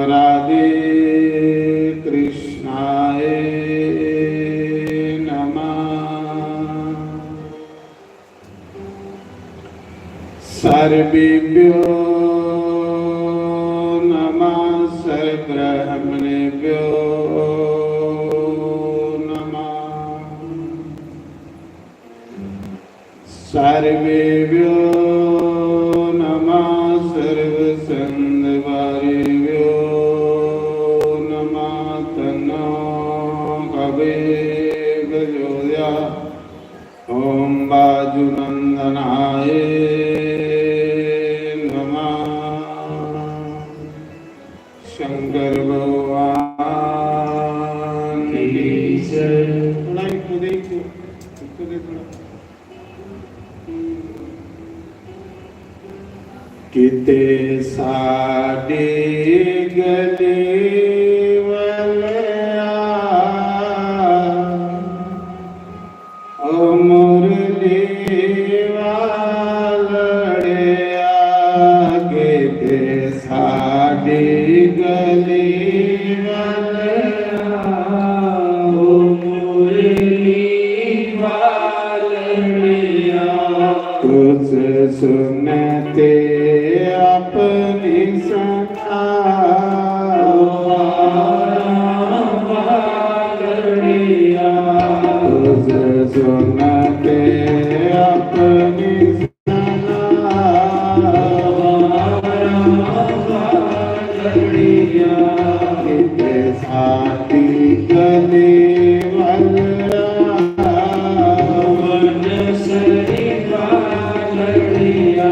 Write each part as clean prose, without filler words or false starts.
राधे कृष्णाय नमः। सर्वेभ्यो नमः, सर्वब्रह्मणेभ्यो नमः। सर्वेभ्यो नमः, सर्वसंघवारेभ्यो नमः। तन्नो कवे प्रचोदयात्। ॐ वायुनन्दनाय शंकर भगवान की जय। थोड़ा इसको देखो, इसको देखो। किते साडे गले वाला ओ मुरली वालड़िया। किते साडे गले वाला ओ मुरली वालड़िया। कुछ सुनते अपनी सखा वालड़िया। कुछ सुनते अपनी साथी गले वाला सरी वालड़िया।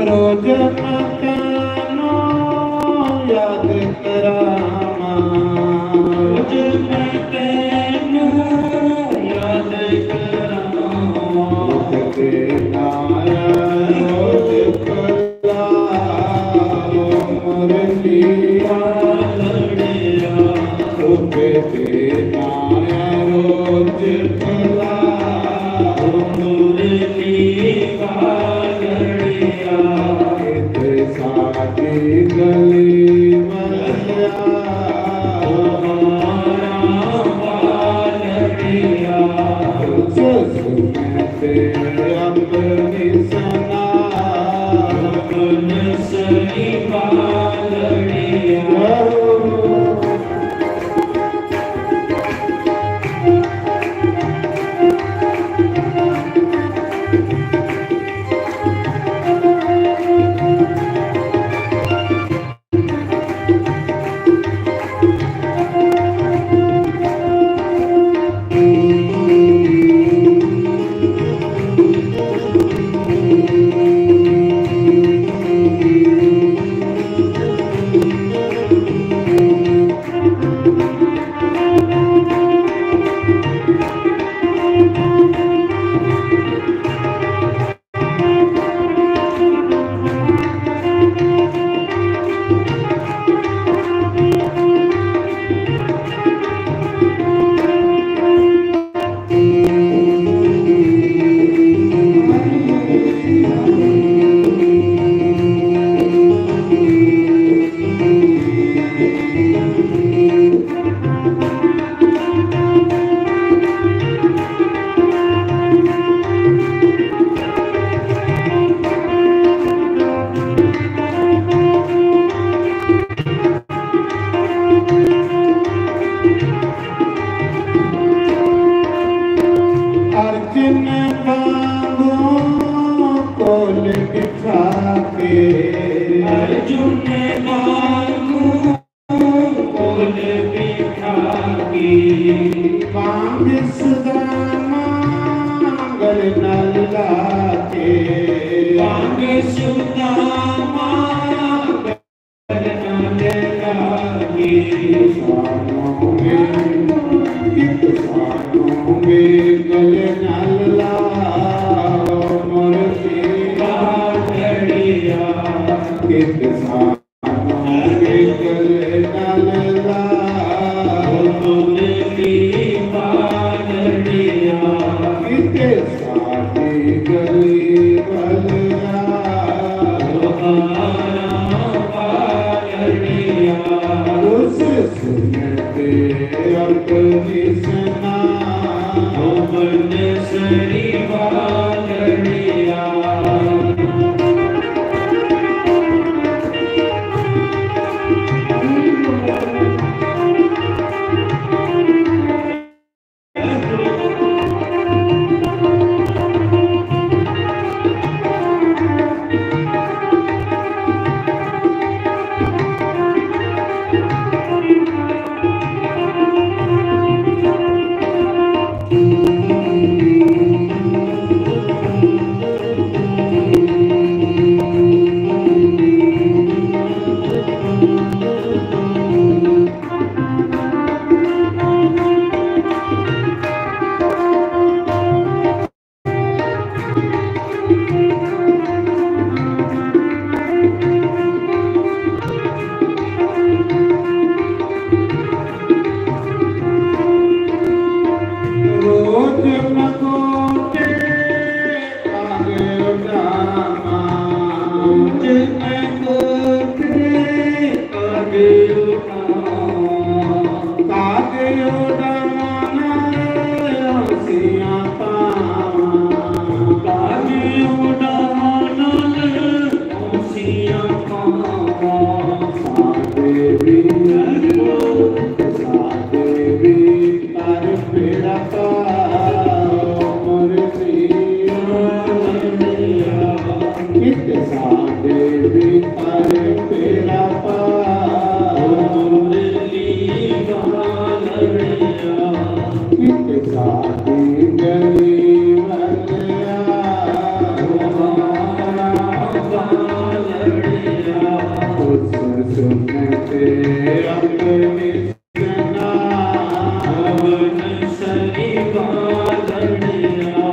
रोज मकानो याद करामा। रोज मकानो याद करामा। रोज कला मुरली वालड़िया। रोज कला मुरली वालड़िया। साथी गली वालड़िया। सुनते अपनी सना सही वालड़िया। के अर्जुन मांगू बोल बिठा के मांग सुदामा गल नल लाके मांग सुदामा गल नल लाके सानों में गल नल लाओ मूर्ति बादड़िया कित सानों में गल नल लाओ मुरली बादड़िया किते साथी गली बलिया उस सुनते अपनी सना सरी बादड़िया रोज मकोटे आगे उठामा कागे उड़ाना हंसियां पावा सादेवी तार फेरा पाओ मूर्ति कित सादेवी तार फेरा पाओ कित सादी गली बलिया उस सुनते अपनी सना सरी बादड़िया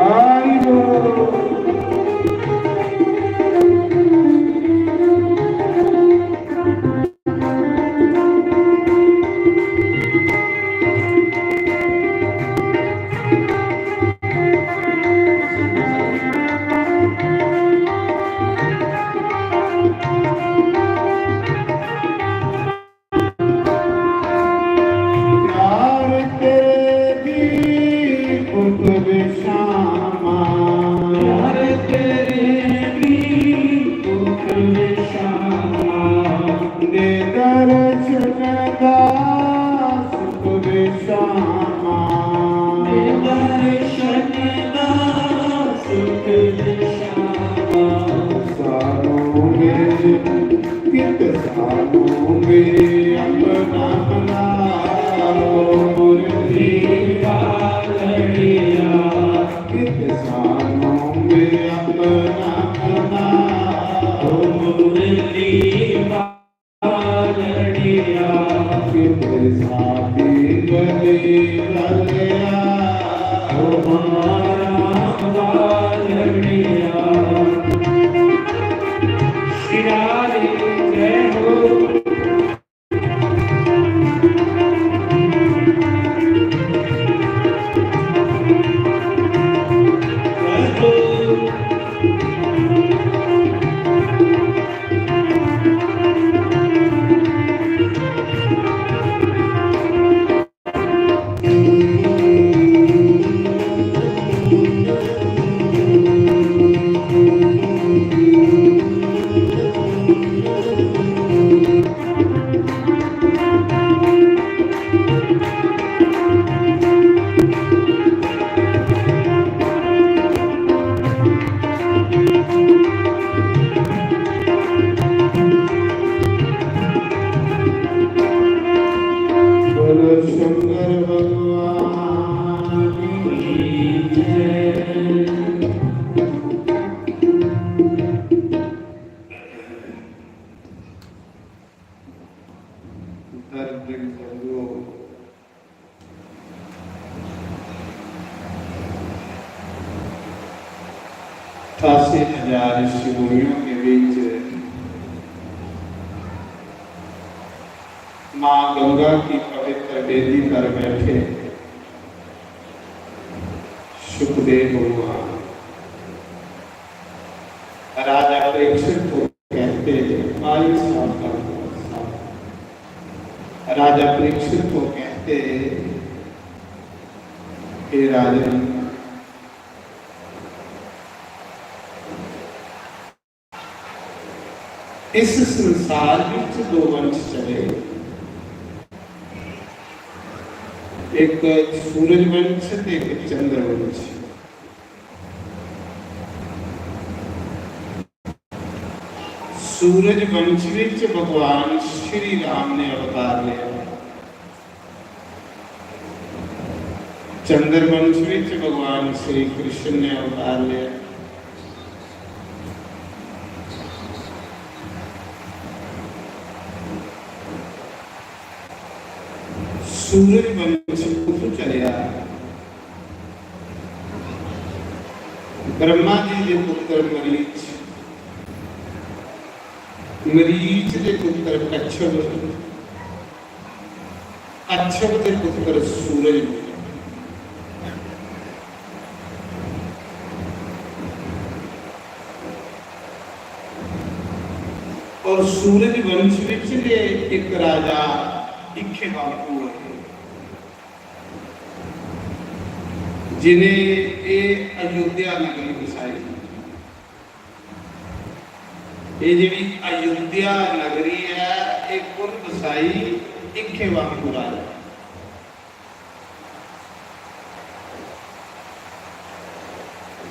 आई वो प्यार तेरी कुतुब शामा प्यार तेरे भी कुतुब शामा दे दर्शन दास कुतुब शामा दर्शन दास कुतुब शामा सानों में कित सानों में अपना बनाओ मूर्ति बादड़िया कित सानों में अपना बनाओ मुरली बादड़िया कित साथी गली बलिया बादड़िया शिरारी जय हो 88,000 शिवों के बीच माँ गंगा की पवित्र वेदी पर बैठे सुखदेव भगवान राजा परीक्षित को कहते, 22 साल का राजा परीक्षित को कहते, हे राजन, इस संसार में 2 वंश चले, एक सूरज वंश ते एक चंद्र वंश। सूरज वंश विच भगवान श्री राम ने अवतार लिया, चंद्र वंश विच भगवान श्री कृष्ण ने अवतार लिया। सूरज वंश को चलिया ब्रह्मा जी के पुत्र मरीच, मरीच के पुत्र कच्छप, कच्छप के पुत्र सूरज। और सूरज वंश विच एक राजा इक्ष्वाकु है, जिन्हें ये अयोध्या नगरी बसाई। ये जी अयोध्या नगरी है, एक कुल बसाई इक्ष्वाकु राजा।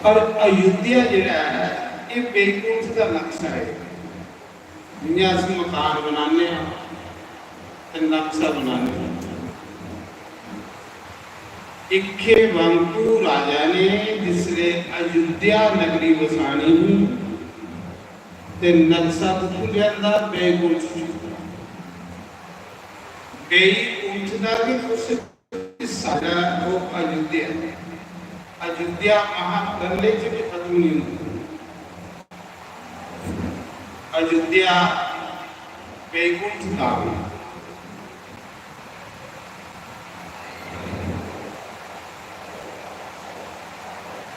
और अयोध्या जिहड़ा है ये बैकुंठ का नक्शा है। जिन्हें असीं मकान बनाने ते नक्शा बनाने, इक्ष्वाकु राजा ने जिसने अयोध्या नगरी बसानी ते नक्शा कित्थों लिआंदा? बैकुंठ। बैकुंठ दा भी कुछ हिस्सा वो अयोध्या, अयोध्या महाप्रलय च भी खत्म नहीं होती। अयोध्या बैकुंठ धाम।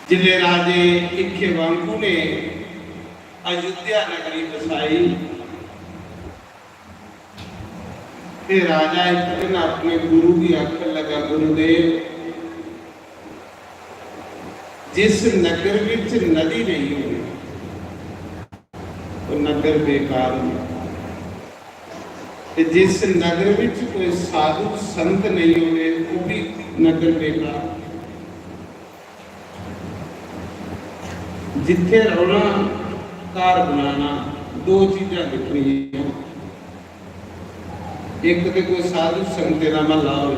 जिले राजे इक्ष्वाकु ने अयोध्या नगरी बसाई, फिर राजा एक दिन अपने गुरु की आखिर लगा, गुरुदेव, जिस नगर विच नदी नहीं होगी वो नगर बेकार हो, जिस नगर विच कोई साधु संत नहीं होंगे वो भी नगर बेकार। जिथे रहना, घर बनाना, 2 चीज़ां दिखनी है। एक तो कोई साधु संत का महला हो,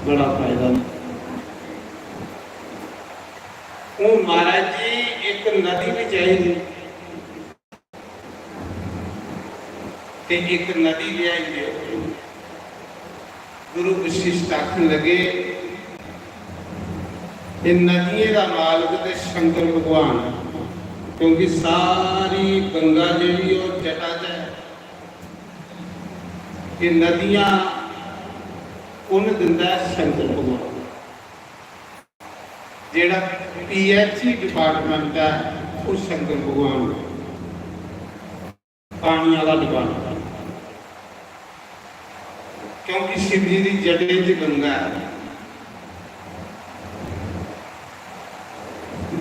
बड़ा फायदा। वो महाराज जी एक नदी भी चाहिए, एक नदी ले आएंगे। गुरु वशिष्ठ आखन लगे, इन नदियों का मालिक तो शंकर भगवान, क्योंकि सारी गंगा जी और जटाज है। ये नदियां उन दिंदा शंकर भगवान। जेड़ा पीएचई डिपार्टमेंट है वो शंकर भगवान, पानी वाला डिपार्टमेंट, क्योंकि शिव जी की जटे च गंगा है।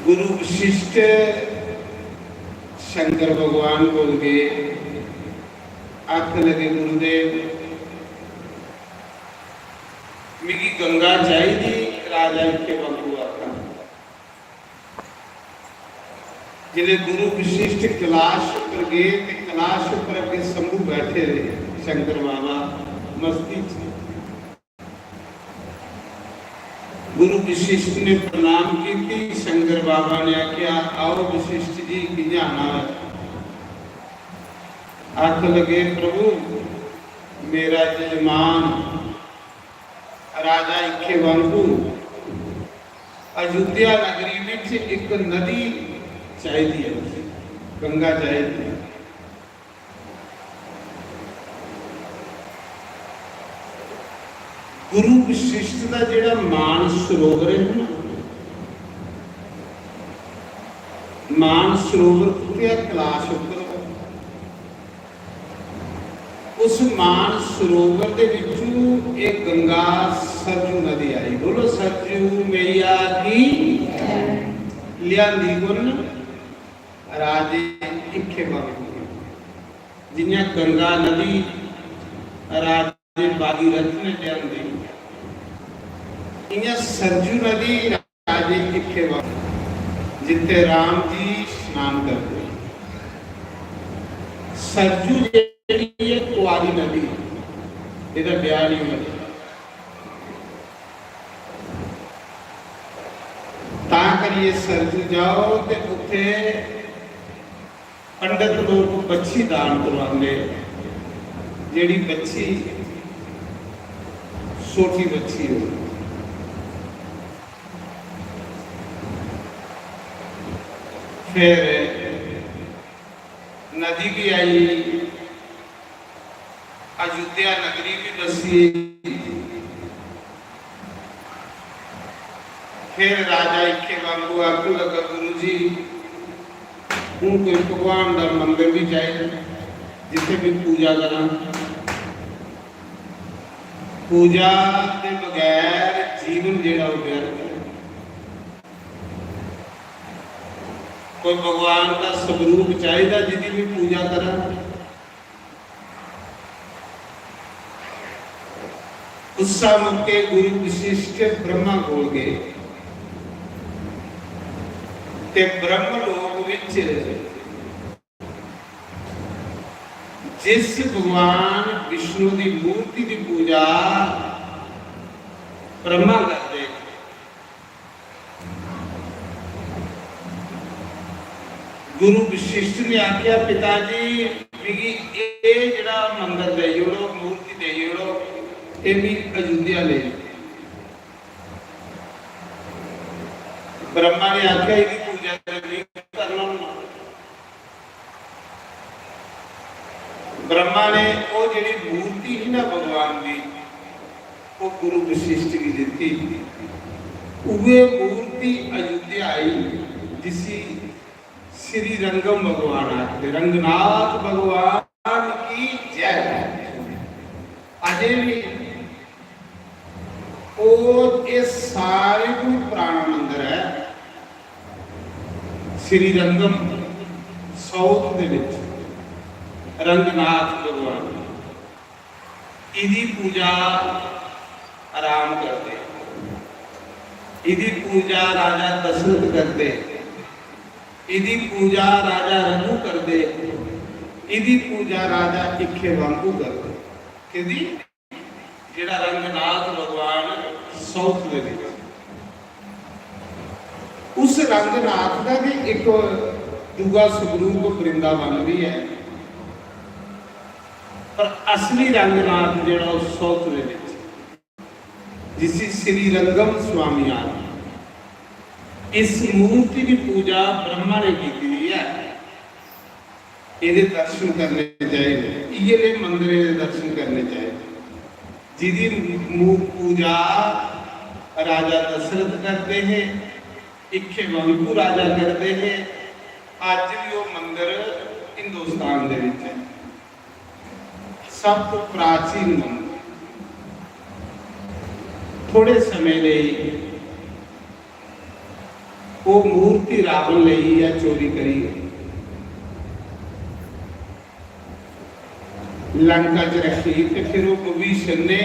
गुरु वशिष्ठ शंकर भगवान बोल गए, आख लगे, गुरुदेव मिगी गंगा चाहिए। राजा इक्ष्वाकु आखा, जिले गुरु वशिष्ठ कैलाश पर गए, कैलाश पर अगे शंभू बैठे रहे, शंकर बाबा मस्ती च। गुरु वशिष्ठ ने प्रणाम की, शंकर बाबा ने आख्या, आओ वशिष्ठ जी की जाना। आख लगे, प्रभु मेरा यजमान राजा इक्ष्वाकु अयोध्या नगरी में एक नदी चाहिए, गंगा चाहिए। गुरु वशिष्ठ का जिहड़ा मान सरोवर है ना, मान सरोवर कुटिया कैलाश उपर, उस मान सरोवर के विचों एक गंगा सरजू नदी आई। बोलो सरजू मैया की लियांदी गुण राजे इखे बाबू, जिन्हें गंगा नदी राजे भागीरथ ने लियांदी, इन्हें सरजू नदी राजे इखे बाबू, जिथे राम जी स्नान करते। सरजू ये कुआरी नदी, इधर ब्याह नहीं होता, ता करिए सरजू जाओ तो उत्थे पंडित लोग बच्ची दान करवाते, जेड़ी बच्ची छोटी बच्ची हो। फिर नदी भी आई, अयोध्या नगरी भी बसी। फिर राजा इखे वांगू आखू लगा, गुरु जी हूँ कोई भगवान का मंदिर भी चाहिए जिथे भी पूजा करा। पूजा के बगैर जीवन जेड़ा हो गया, कोई भगवान का स्वरूप चाहिए जिसकी भी पूजा करा। उस मौके गुरु वशिष्ठ ब्रह्मा कोल गए ते ब्रह्म लोक विच जिस भगवान विष्णु की मूर्ति की पूजा ब्रह्मा करते, गुरु वशिष्ठ ने आख्या पिताजी ये जड़ा मंदिर दे जोड़ो, मूर्ति दे जोड़ो, ये भी अयोध्या ले। ब्रह्मा ने आख्या इसकी पूजा करना। ब्रह्मा ने वो जी मूर्ति ही ना भगवान की, वो गुरु वशिष्ठ की दी। वे मूर्ति अयोध्या आई जिसी श्री रंगम भगवान आखते, रंगनाथ भगवान की जय। अजय भी और ये सारे को पुराना मंदिर है श्री रंगम साउथ दे विच, रंगनाथ भगवान। इदी पूजा आराम करते, इदी पूजा राजा दशरथ करते, इदी पूजा राजा रघु करते, इदी पूजा राजा इखे वांगू करते। किदी जेड़ा रंगनाथ भगवान साउथ दे विच, उस रंगनाथ का भी एक दूगा स्वरूप वृंदावन भी है, पर असली रंगनाथ जेड़ा साउथ दे विच जिसी श्री रंगम स्वामी आ। इस मूर्ति की पूजा ब्रह्मा ने की है, ये दर्शन करने चाहिए, ये मंदिर के दर्शन करने चाहिए, जिदी पूजा राजा दशरथ करते हैं, इखे वांगू राजा करते हैं। अज भी वो मंदिर हिंदुस्तान दे विच है, सब तो प्राचीन मंदिर। थोड़े समय लिए वो मूर्ति रावण ली या चोरी करी, लंका च रखी, तो फिर वो विभीषण ने,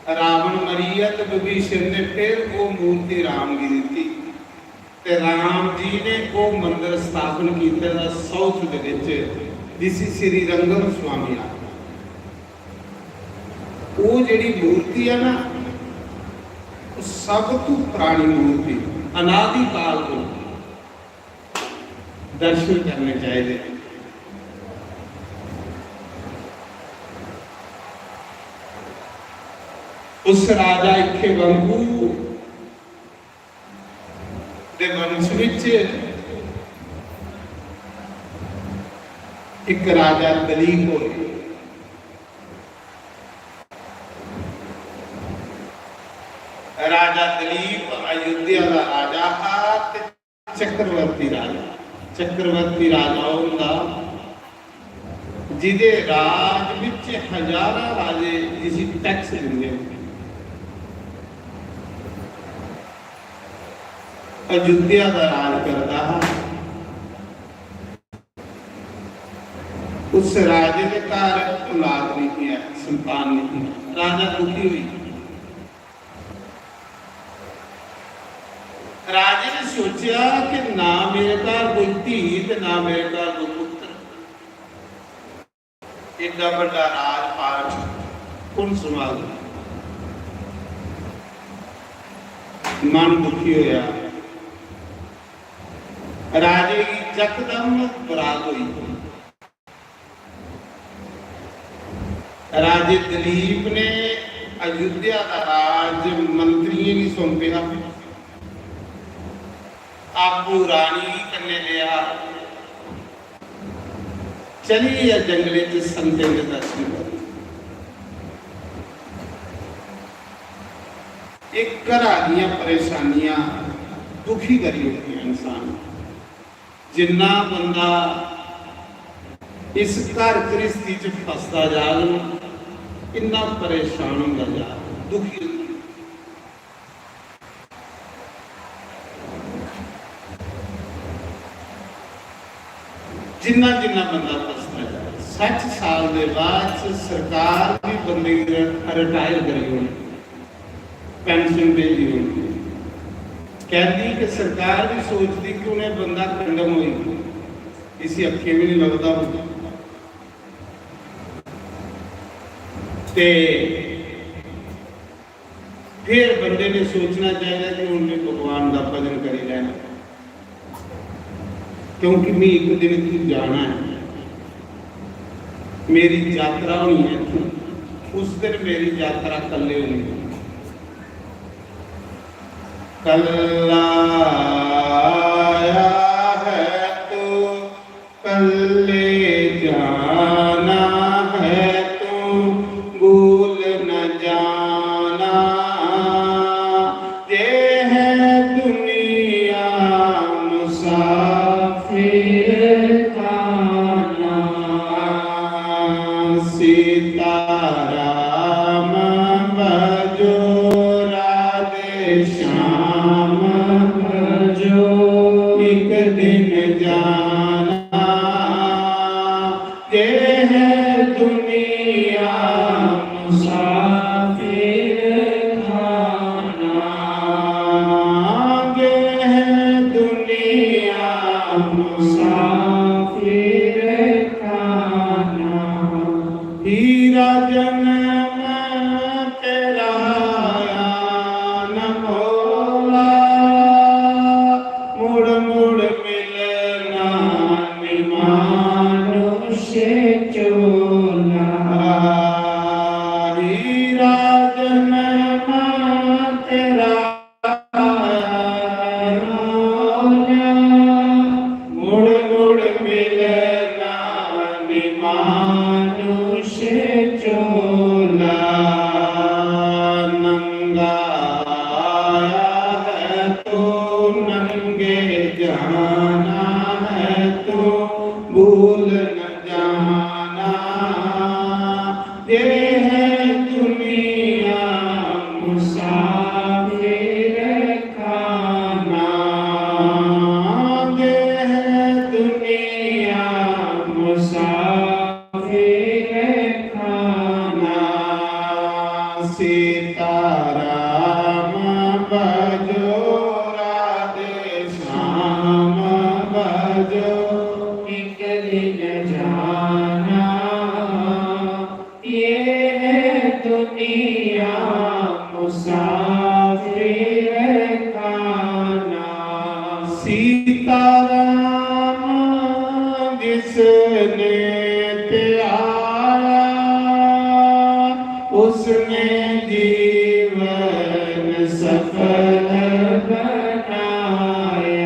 रावण मरी है तो विभीषण ने फिर वो मूर्ति राम की दी, ते राम जी ने वो मंदिर स्थापन किया साउथ दे विच जिसी श्री रंगम स्वामी आ। वो जिहड़ी मूर्ति है ना, सब तो पुरानी मूर्ति, अनादि काल को दर्शन करने चाहिए। उस राजा इखे वांगू ਦੇ ਵੰਸ਼ ਵਿੱਚ ਇੱਕ ਰਾਜਾ ਦਲੀਪ ਹੋਇਆ। ਰਾਜਾ ਦਲੀਪ ਅਯੁੱਧਿਆ ਦਾ ਰਾਜਾ ਹੈ ਤੇ ਚੱਕਰਵਰਤੀ ਰਾਜਾ ਹੁੰਦਾ ਜਿਹਦੇ ਰਾਜ ਵਿੱਚ ਹਜ਼ਾਰਾਂ ਰਾਜੇ ਜਿਸ ਟੈਕਸ ਦਿੰਦੇ ਹੁੰਦੇ। ਅਯੁੱਧਿਆ ਦਾ ਰਾਜ ਕਰਦਾ ਹੈ। ਉਸ ਰਾਜੇ ਦੇ ਘਰ ਔਲਾਦ ਨਹੀਂ ਹੈ, ਸੰਤਾਨ ਨਹੀਂ ਹੈ। ਰਾਜਾ ਦੁਖੀ ਹੋਈ। ਰਾਜੇ ਨੇ ਸੋਚਿਆ ਕਿ ਨਾ ਮੇਰੇ ਘਰ ਕੋਈ ਧੀ ਤੇ ਨਾ ਮੇਰੇ ਘਰ ਕੋਈ ਪੁੱਤਰ, ਏਡਾ ਵੱਡਾ ਰਾਜ ਪਾਠ ਕੌਣ ਸੰਭਾਲੂ। ਮਨ ਦੁਖੀ ਹੋਇਆ। ਰਾਜੇ ਦੀ ਯਕਦਮ ਬਰਾਤ ਹੋਈ। ਰਾਜੇ ਦਲੀਪ ਨੇ ਅਯੁੱਧਿਆ ਦਾ ਰਾਜ ਮੰਤਰੀਆਂ ਨੂੰ ਸੌਂਪਿਆ। ਆਪੂ ਰਾਣੀ ਕੰਨੇ ਲਿਆ। ਚਲੀ ਜੰਗਲੇ ਚ ਸੰਤੇ ਦੇ ਦਰਸ਼ਨ ਕਰ। ਇੱਕ ਘਰਾਂ ਦੀਆਂ ਪਰੇਸ਼ਾਨੀਆਂ ਦੁਖੀ ਕਰੀ ਹੋਈਆਂ ਇਨਸਾਨ। ਜਿੰਨਾ ਬੰਦਾ ਇਸ ਘਰ ਗ੍ਰਸਤੀ ਚ ਫਸਦਾ ਜਾਵੇ ਇੰਨਾ ਪਰੇਸ਼ਾਨ ਹੁੰਦਾ ਜਾ, ਦੁਖੀ ਹੁੰਦਾ। ਜਿੰਨਾ ਬੰਦਾ ਫਸਦਾ ਜਾਵੇ। 60 ਸਾਲ ਦੇ ਬਾਅਦ ਸਰਕਾਰ ਵੀ ਬੰਦੇ ਰਿਟਾਇਰ ਕਰੀ ਹੋਣੀ, ਪੈਨਸ਼ਨ ਦੇਦੀ ਹੋਣੀ। ਕਹਿੰਦੀ ਕਿ ਸਰਕਾਰ ਵੀ ਸੋਚਦੀ ਕਿ ਉਹਨੇ ਬੰਦਾ ਖੰਡਮ ਹੋਈ, ਇਸੇ ਅੱਖੇ ਵੀ ਨਹੀਂ ਲੱਗਦਾ ਹੁੰਦਾ। ਤੇ ਫਿਰ ਬੰਦੇ ਨੇ ਸੋਚਣਾ ਚਾਹੀਦਾ ਕਿ ਉਹਨੇ ਭਗਵਾਨ ਦਾ ਭਜਨ ਕਰੀ ਲੈਣਾ, ਕਿਉਂਕਿ ਮੈਂ ਇੱਕ ਦਿਨ ਤੂੰ ਜਾਣਾ ਹੈ, ਮੇਰੀ ਯਾਤਰਾ ਹੋਣੀ ਹੈ। ਉਸ ਦਿਨ ਮੇਰੀ ਯਾਤਰਾ ਕੱਲੇ ਹੋਣੀ ਹੈ। ਕੱਲਾ ਆਇਆ ਹੈ ਤੂੰ ਕੱਲੇ ਜਾਣਾ ਹੈ, ਤੂੰ ਭੂਲ न जाना। ये है दुनिया मुसाफिर खाना। सीता राम भजो राधे श्याम भजो, एक दिन जाना। ये है दुनिया मुसाफिर खाना। ये है दुनिया मुसाफिर खाना। हीरा जन्म तेरा न भोला, मुड़ मुड़ मिलना निमानुष चोला। हीरा जन्म तेरा मुड़ मुड़ मिलना निमानुष चोला। नंगा आया है तो नंगे जाना है, तो भूल न जाना। ये है दुनिया मुसाफिर खाना। ये है दुनिया मुसाफिर खाना। सीता राम भजो राधे श्याम भजो, एक दिन जाना। ये है दुनिया मुसाफिर खाना। सीता राम जिसने प्यारा, उसने जीवन सफल बनाया।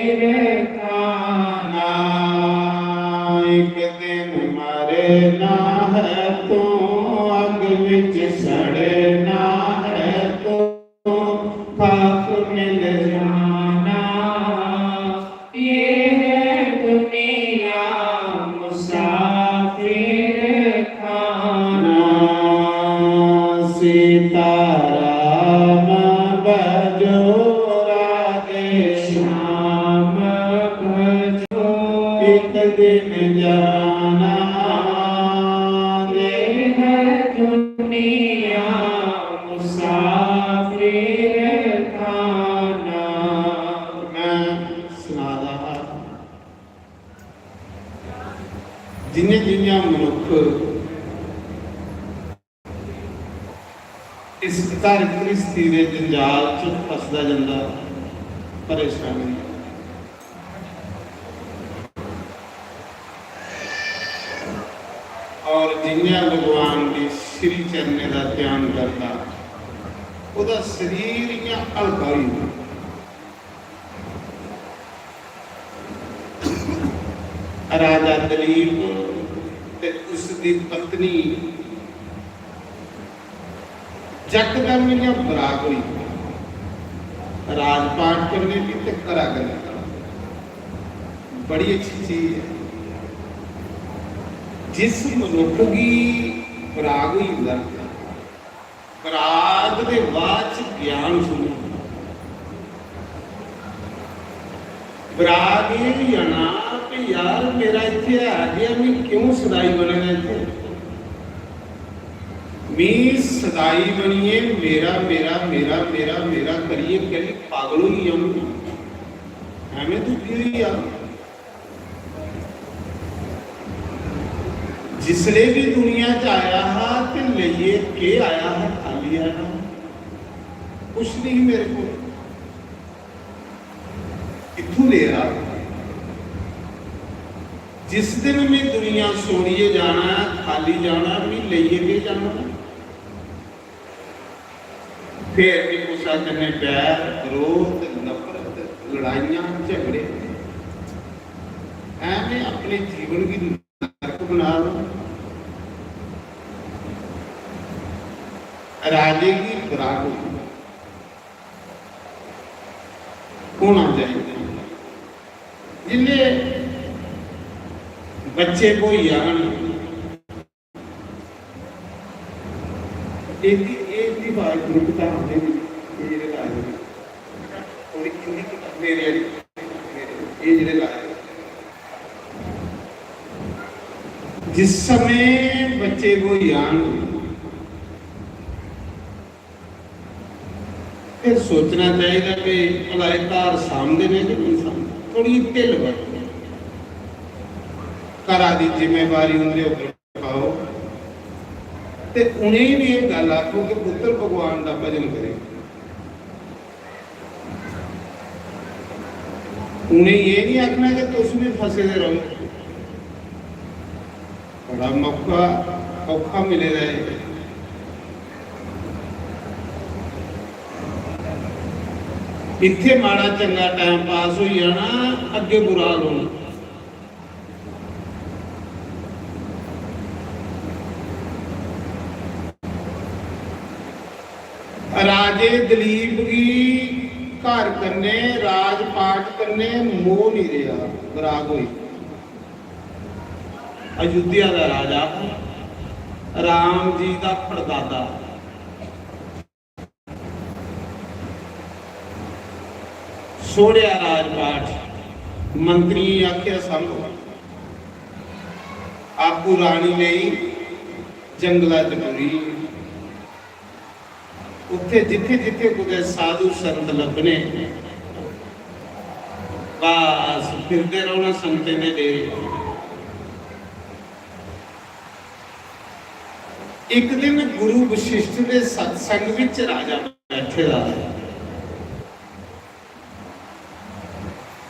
फिर खाना। एक दिन मरना है तो अग विच सड़ना है तो खाक मिल जाना ये है दुनिया मुसाफिर खाना। सीताराम बजो राधे श्याम भजो एक दिन जाना ये है दुनिया मुसाफिर खाना। मैं सुना रहा जिन्हें जिन्हें मनुख इस घर गृहस्थी के जंजाल च फसदा जांदा परेशानी और जिन्हें भगवान की श्री चरने का ध्यान करता ਉਹਦਾ शरीर इयां हल्का हो जाता। राजा दलीप ते उसकी पत्नी जकदम इयां बराक हुई राजपाट करने की ते करा करने का बड़ी अच्छी चीज है। जिस मनुख की बराग हुई बराग के बाद ज्ञान सुनो बराग ये भी आना कि यार मेरा इतने आ गया मैं क्यों सदाई बनेगा इतने मी सदाई बनिए मेरा मेरा मेरा मेरा मेरा करिए कहीं पागल ही हम हमें तो हुई आ जिसने भी दुनिया च आया हा ते लइए के आया है खाली आया कुछ नहीं मेरे को इथू ले रहा। जिस दिन मैं दुनिया छोड़िए जाना खाली जाना भी लइए के जाना फिर भी गुस्सा करने प्यार क्रोध नफरत लड़ाइयां झगड़े ऐਵੇਂ अपने जीवन की नरक बना लो। राजे की बरात होना चाहिए जिन्हें बच्चे कोई आन एक ही बात ग्रुप का हमने ये लाए और हिंदी की मेरे ये जिले लाए जिस समय बच्चे को यान फिर सोचना चाहिए कि भलाईदार सामने ने कि नहीं सामने थोड़ी ढिल बढ़ करा दी जिम्मेवारी उनके ऊपर पाओ ते उन्हें भी एक गल आखो कि पुत्र भगवान का भजन करे। उन्हें ये नहीं आखना कि तुम भी फसे रहो बड़ा मौका औखा मिलेगा। इत्थे माड़ा चंगा टाइम पास हो जाना अगे बुरा होना। राजे दलीप की घर करने राजपाट करने मोह नहीं रहा बराग हुई। अयोध्या का राजा राम जी का परदादा छोड़िया राजपाट मंत्री आख्या संभव आपू रानी नहीं जंगलों च टुरी उत्थे जिथे जिथे कुछ साधु संत लभने बस फिरते रहना संते ने डेरे। एक दिन गुरु वशिष्ठ के सत्संग विच राजा बैठे रहा।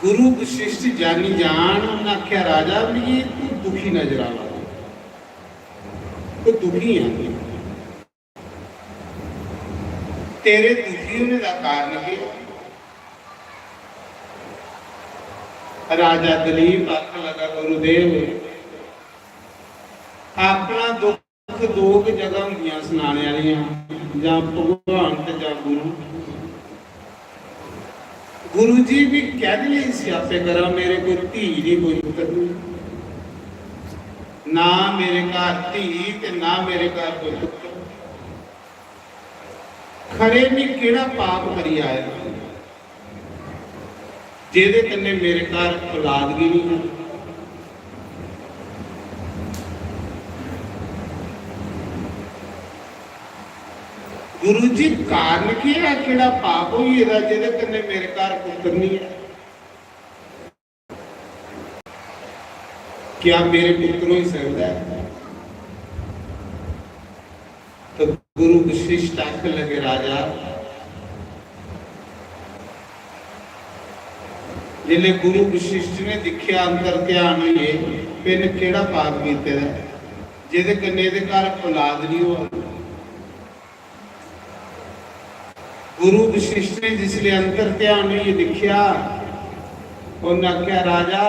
गुरु वशिष्ठ जानी जान उन्हें आख्या राजा भी तू दुखी नजर आ तो दुखी है तेरे दुखी होने का कारण है राजा दलीप आख लगा गुरुदेव अपना दुख दो जगह होंगे सुनाने वालियां जां भगवान ते जां गुरु। गुरु जी भी कह नहीं स्यापे करा मेरे कोई धी नहीं कोई पुत्र नहीं ना मेरे घर धी ते ना मेरे घर कोई पुत्र खरे भी केड़ा पाप करी आया जेदे कन्ने मेरे घर औलाद भी नहीं है। गुरु जी कारण की है केड़ा पाप होई एदा जेदे कन्ने मेरे घर पुत्र नहीं है। क्या मेरे पुत्र हो ही सकता है? तो गुरु वशिष्ठ आख लगे राजा जिले गुरु वशिष्ठ ने दिखिया अंतर ध्यान हुए पिन केड़ा पाप कीते दा जिहदे कन्ने इहदे घर औलाद नहीं हो। गुरु वशिष्ठ ने जिसले अंतर ध्यान हुए दिखिया उन्हें आख्या राजा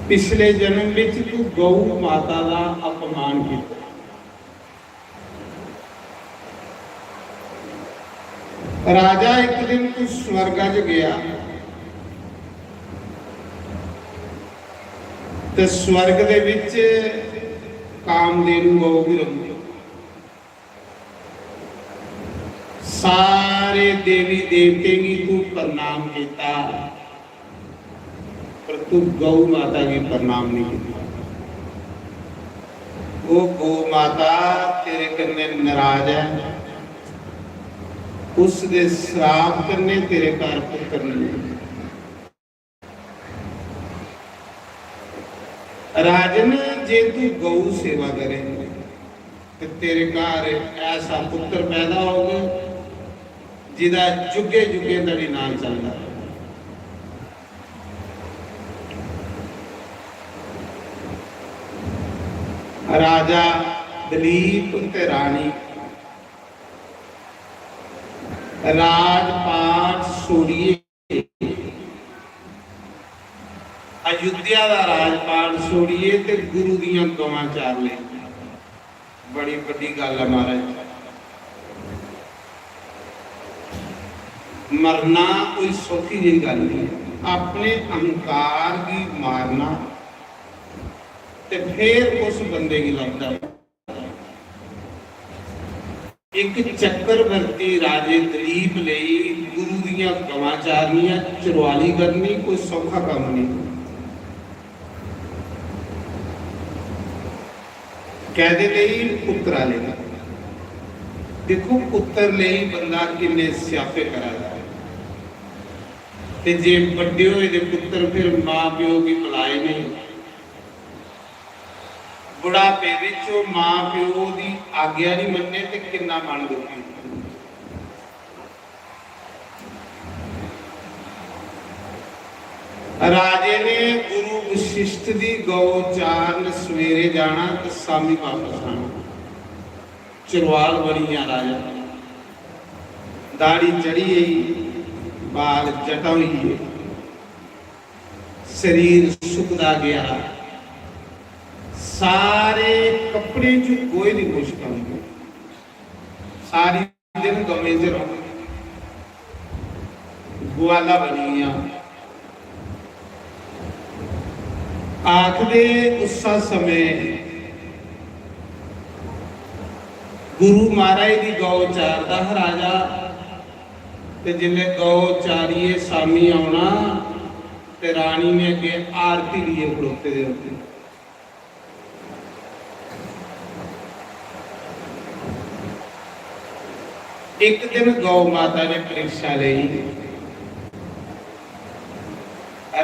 पिछले जन्म विच तू गौ माता का अपमान किया। राजा एक दिन तू स्वर्ग च गया तो स्वर्ग दे विच कामधेनु गौ भी रही। सारे देवी देवते की तू प्रणाम किया पर तू गौ माता की प्रणाम नहीं किया। वो गौ माता तेरे कन्ने नाराज है उसके श्राप करने तेरे घर पुत्र नहीं। राजन जे तू गौ सेवा करे तो तेरे घर ऐसा पुत्र पैदा होगा जिदा जुगे जुगे तड़ी नाम चलता। राजा दलीप ते रानी राजपाट छोड़िए अयोध्या का राजपाट छोड़िए ते गुरु दियां गवां चार ले। बड़ी बड़ी गल है महाराज। मरना कोई सौखी जी गल नहीं। अपने अहंकार की मारना ते फिर उस बंदे की लगता है। एक चक्रवर्ती राजे दलीप लई गुरु दियां गवां चारनियां चरवाली करनी कोई सौखा काम नहीं। कहदे लई पुत्रा लेना देखो पुत्र लई बंदा किन्ने स्यापे करा ते जे बड़े होए दे पुत्र फिर मां प्यो की बुलाए नहीं। बुढ़ापे विच मां प्यो की आग्ञा नहीं मन्ने ते किन्ना मन दुखी। राजे ने गुरु वशिष्ठ की गौ चारण सवेरे जाना तो शामी वापस आना। चरवाल बनिया राजा दाढ़ी चढ़ी गई बाल जटा हुई शरीर सुकदा गया सारे कपड़े जो कोई नहीं कुछ कर सारी दिन गवे च रहो ग्वाला बनी गया। आखदे उस समय गुरु महाराज की गौ चारदा राजा ते जिले गौ चारिए सामी आना ते रानी ने अगे आरती लिए खड़ोते दे होते। एक दिन गौ माता ने परीक्षा ली।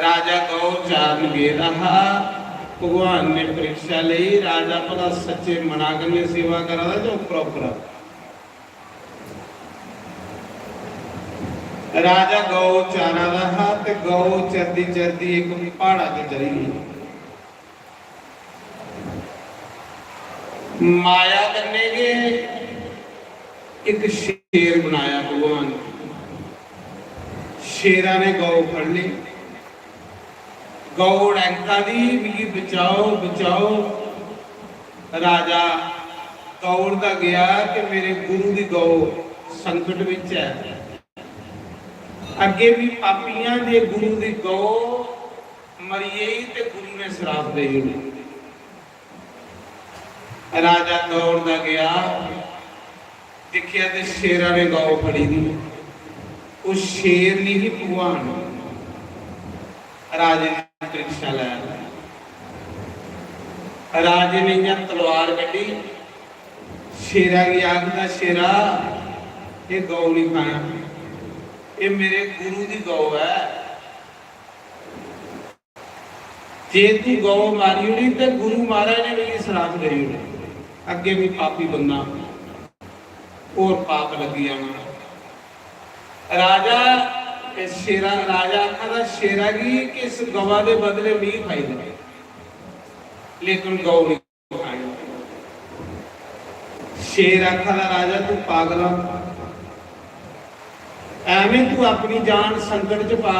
राजा गौ चारण गया रहा भगवान ने परीक्षा ली। राजा भला सच्चे मनागन ने सेवा करा जो प्रॉपर राजा गौ चारा रहा ते गौ चरदी चरदी एक पहाड़ा ते चली गई। माया करने के एक शेर बनाया भगवान शेरा ने गौ फड़ ली, गौ डैंका दी भी बचाओ बचाओ। राजा दौड़दा गया कि मेरे गुरु की गौ संकट विच है। अगे भी पापियां दे गुरु की गौ मरीए ते गुरु ने श्राप दे दिया। राजा दौड़दा गया, देखिया ते शेरा ने गौ फड़ी दी। उस शेर ने ही भगवान राजे ने परीक्षा लै। राजे ने इं तलवार कढ़ी, शेरा की आखदा शेरा ये गौ नहीं खाना, ये मेरे गुरु की गौ है। जे तू गौ मारी होनी तो गुरु महाराज ने मेरी श्राप दे होनी, अगे भी पापी बंदा और पाप लगी जाना। राजा शेरा राजा आखा शेरा की कि इस गवा के बदले नहीं खाई दे, लेकिन गौ नहीं खाई। शेर आखा राजा तू पागल, एवें तू अपनी जान संकट च पा।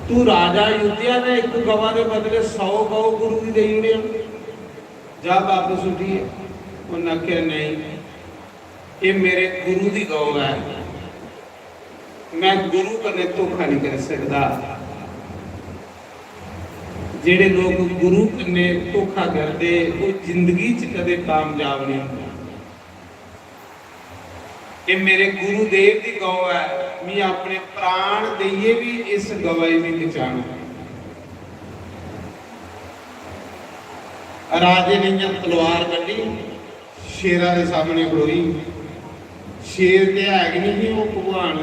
तू राजा युद्धिया ने एक गवा के बदले 100 गौ गुरु की दे होनी, जा वापस उठी। उन्हें आख्या नहीं, ये मेरे गुरु की गौ है, मैं गुरु कने धोखा नहीं कर सकता। जेड़े लोग गुरु कने धोखा करते वो जिंदगी च कदे कामयाब नहीं होंगे। ये मेरे गुरुदेव की गौ है, मैं अपने प्राण दईए भी इस गवाई नहीं बचाना। राजे ने तलवार कढ़ी, शेरा के सामने खड़ोई। शेर ते है नहीं वो भगवान।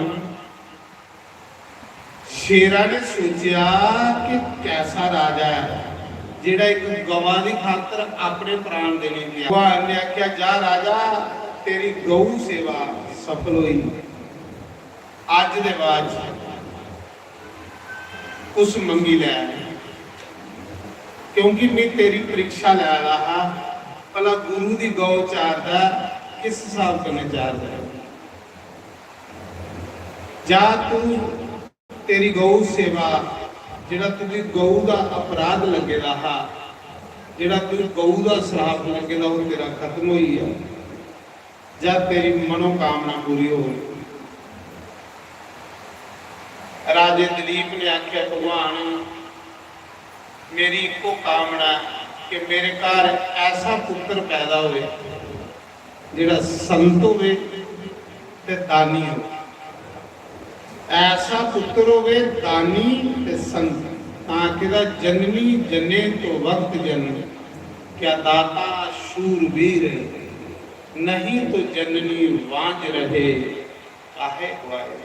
शेरा ने सोचा कि कैसा राजा है जेड़ा एक गवा की खातर अपने प्राण देने दिया। भगवान ने आख्या जा राजा, तेरी गौ सेवा सफल हुई, अज दे बाद कुछ मंगी लै, क्योंकि मैं तेरी परीक्षा लै रहा भला गुरु की गौ चारदा किस हिसाब से चारदा। जा तू तेरी गौ सेवा जेड़ा तुझी गौ का अपराध लगे रहा, जेड़ा तुझ गौ का श्राप लगे वो तेरा खत्म हुई है। जा तेरी मनोकामना पूरी हो। राजे दिलीप ने आख्या भगवान मेरी एको कामना कि मेरे घर ऐसा पुत्र पैदा होवे जेड़ा संत होवे ते दानी हो। ऐसा पुत्र होवे दानी ते संत, ताकि जननी जने तो वक्त जन्म, क्या दाता शूरवीर नहीं तो जननी वांझ रहे काहे हुआए।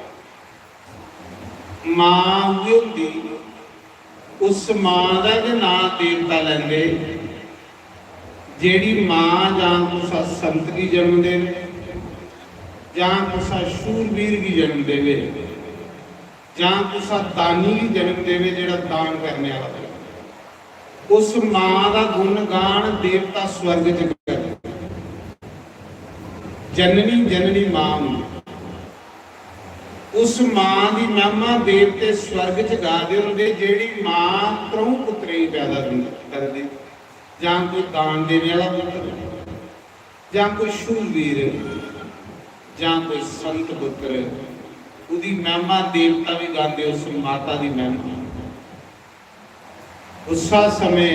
मां होंदी उस मां का नाम देवता लेंदे जेड़ी मां जां कुसा संत की जन्म देवे जां कुसा शूरवीर की जन्म देवे जां कुसा दानी की जन्म देवे जेड़ा दान करने वाला। उस मां का गुणगान देवता स्वर्ग च करदे। जननी जननी मां, उस मां की महिमा देवते स्वर्ग च गाते होंगे जेड़ी मां त्रौं पुत्रे ही पैदा करदी, जां कोई दान देने वाला पुत्र, जां कोई शूरवीर, जां कोई संत पुत्र, उसकी महिमा देवता भी गाते उस माता की महिमा। उस समय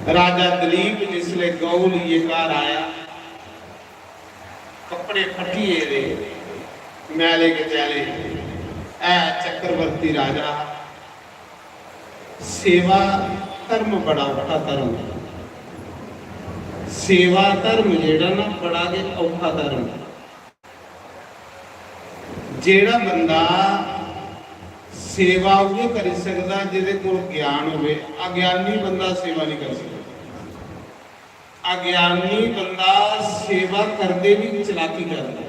राजा दिलीप जिसले गौ लिए घर आया, कपड़े फटिए दे मैले के चले, ऐ चक्रवर्ती राजा सेवा धर्म बड़ा औखा धर्म, सेवा धर्म जेड़ा ना बड़ा के औखा धर्म। जेड़ा बंदा सेवा वो कर सकता जिहदे कोल ज्ञान होवे, अज्ञानी बंदा सेवा नहीं कर सकता। अज्ञानी बंदा सेवा करते भी चलाकी करता।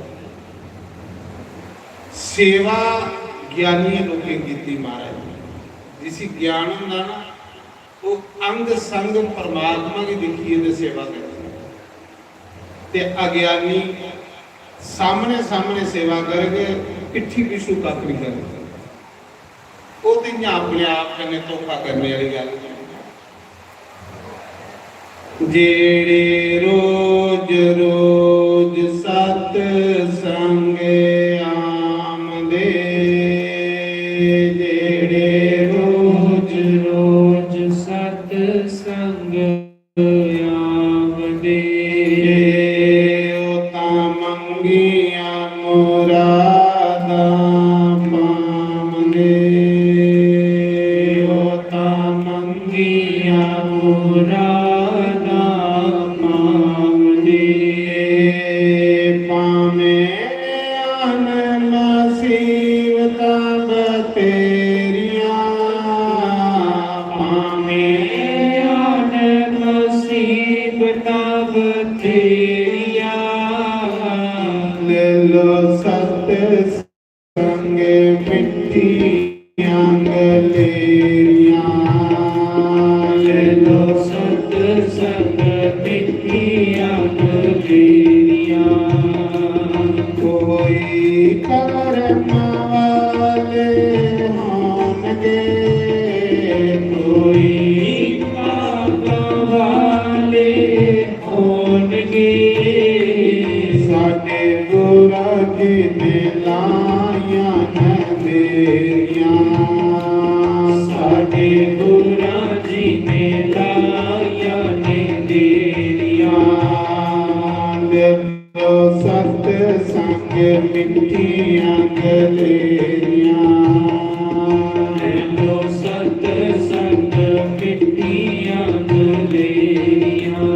सेवा ज्ञानी लोगों की महाराज, जिस ज्ञान होंदा ना वो अंग संग परमात्मा की दिखिए तो सेवा करता। ते अज्ञानी ਸਾਹਮਣੇ ਸਾਹਮਣੇ ਸੇਵਾ ਕਰਗੇ ਕਿੱਠੀ ਵਿਸ਼ੂ ਕੱਖ ਨਹੀਂ ਕਰਨਗੇ। ਉਹ ਤੇ ਆਪਣੇ ਆਪ ਕਨੇ ਤੋਹਫਾ ਕਰਨੇ ਵਾਲੀ ਗੱਲ ਨਹੀਂ। ਜਿਹੜੇ ਰੋਜ਼ ਰੋਜ਼ ਸਤ ਸੰਗ ਆਮਦੇ, ਜਿਹੜੇ ਰੋਜ਼ ਰੋਜ਼ ਸਤ ਸੰਗ ਆਵਦੇ, ਉਹ ਤਾਂ ਮੰਗੀਆਂ ਮੁਰਾਦਾਂ ਪਾਵਦੇ, ਉਹ ਤਾਂ ਮੰਗੀਆਂ ਮੁਰਾਦਾਂ ਪਾਵਦੇ, ਭਾਵੇਂ ਅਨ ਮੁਸੀਬਤਾਂ ਬਥੇਰੀਆਂ, ਭਾਵੇਂ ਆਨ ਮੁਸੀਬਤਾਂ ਬਥੇਰੀਆਂ, ਲੈ ਲੋ ਸਤ ਸੰਗ ਮਿੱਠੀਆਂ ਗਲੇਰੀਆਂ, ਲੈ ਲੋ ਸਤ ਸੰਗ ਮਿੱਠੀਆਂ ਗਲੇਰੀਆਂ, ਕੋਈ ਕਰਮ ਵਾਲੇ ਹੋਣਗੇ, ਕੋਈ ਪਾਪ ਵਾਲੇ ਹੋਣਗੇ, ਸਾਡੇ ਗੁਰਾਂ ਜੀ ਨੇ ਲਾਈਆਂ ਨੰਦੇਰੀਆਂ, ਸਾਡੇ ਗੁਰਾਂ ਜੀ ਨੇ ਲਾਈਆਂ ਨੇ ਦੇਰੀਆਂ, ਲੋ ਸਤ ਸੰਗ ਮਿੱਠੀਆਂ ਗਲੇਰੀਆਂ, ਲੋ ਸਤ ਸੰਗ ਮਿੱਠੀਆਂ ਗਲੇਰੀਆਂ,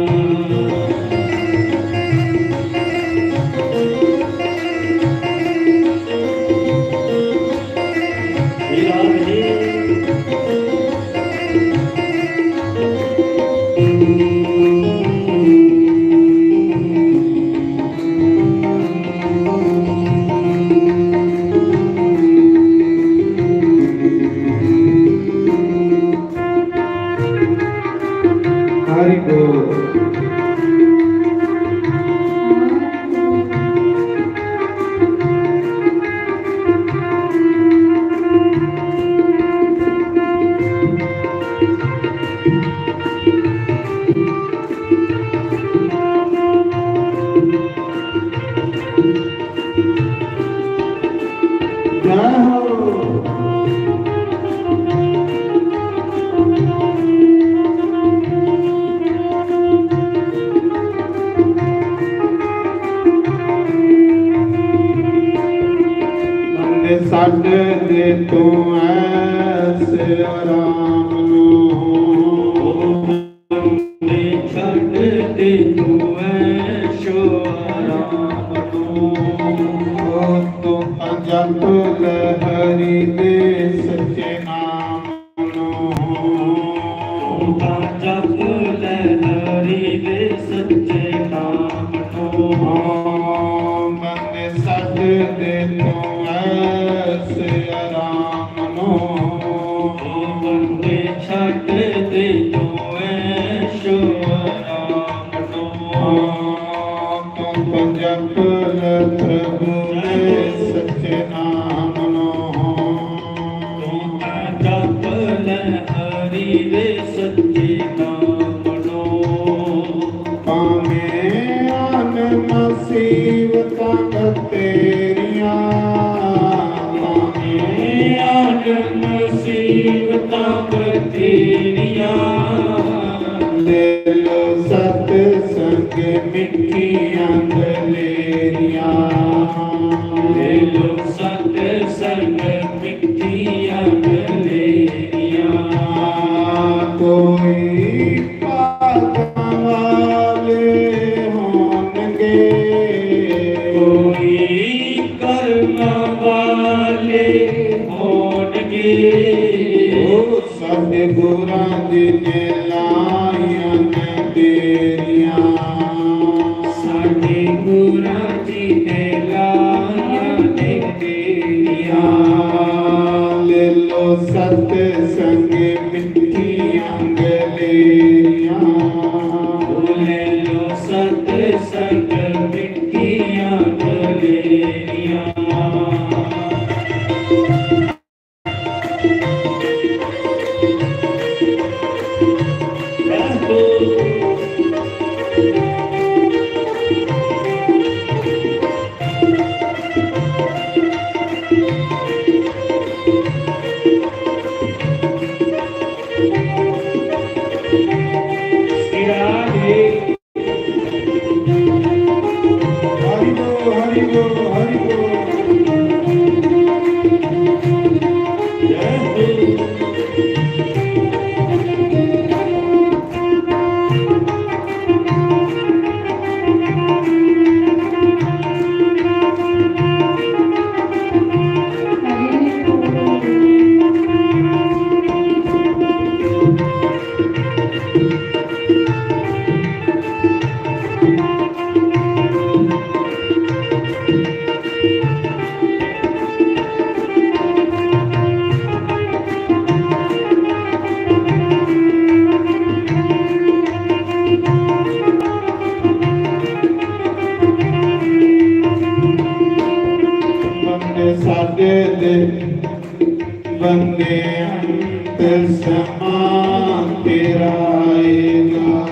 ਹਰਿ ਬੋਲ। ਸਾਡੇ ਦੇ ਤੂੰ ਐਸੇ ਆਰਾਮ ਨੂੰ, ਨੇ ਛੱਡ ਦੇ ਤੂੰ ਐਸ਼ੋ ਆਰਾਮ ਨੂੰ, ਤੂੰ ਜਪ ਲੈ ਹਰੀ ਦੇ ਸੱਚੇ ਨਾਮ ਨੂੰ, ਤਾਂ ਜਪ ਲੈ ਹਰੀ ਦੇ ਸੱਚੇ ਨਾਮ ਨੂੰ, ਬੰਦੇ ਸਾਡੇ ਦੇ ਤੂੰ ਐਸੇ ਆਰਾਮ ਨੂੰ, ਬੰਦੇ ਛੱਡ ਦੇ ਤੂੰ ਐਸ਼ੋ ਆਰਾਮ ਨੂੰ, ਤੂੰ ਜਪ ਲੈ ਪ੍ਰਭੂ ਦੇ ਸੱਚੇ ਨਾਮ ਨੂੰ, ਤੂੰ ਤਾਂ ਜਪ ਲੈ ਹਰੀ ਦੇ ਸੱਚੇ ਨਾਮ ਨੂੰ, ਭਾਵੇਂ ਆਨ ਮੁਸੀਬਤਾਂ ਬਥੇਰੀਆਂ, ਭਾਵੇਂ ਆਨ ਮੁਸੀਬਤਾਂ ਬਥੇਰੀਆਂ, ਲੈ ਲੋ ਸਤ ਸੰਗ ਮਿੱਠੀਆਂ ਗਲੇਰੀਆਂ, ਲੈ ਲੋ ਸਤ ਸੰਗ ਮਿੱਠੀਆਂ ਗਲੇਰੀਆਂ, ਕੋਈ ਭਾਗਾਂ ਵਾਲੇ ਹੋਣਗੇ, ਕੋਈ ਕਰਮ ਵਾਲੇ ਹੋਣਗੇ, ਉਹ ਸਾਡੇ ਗੁਰਾਂ ਸਾਡੇ ਦੇ ਬੰਦੇ ਅੰਤ ਸਮਾ ਤੇਰਾ ਆਏਗਾ,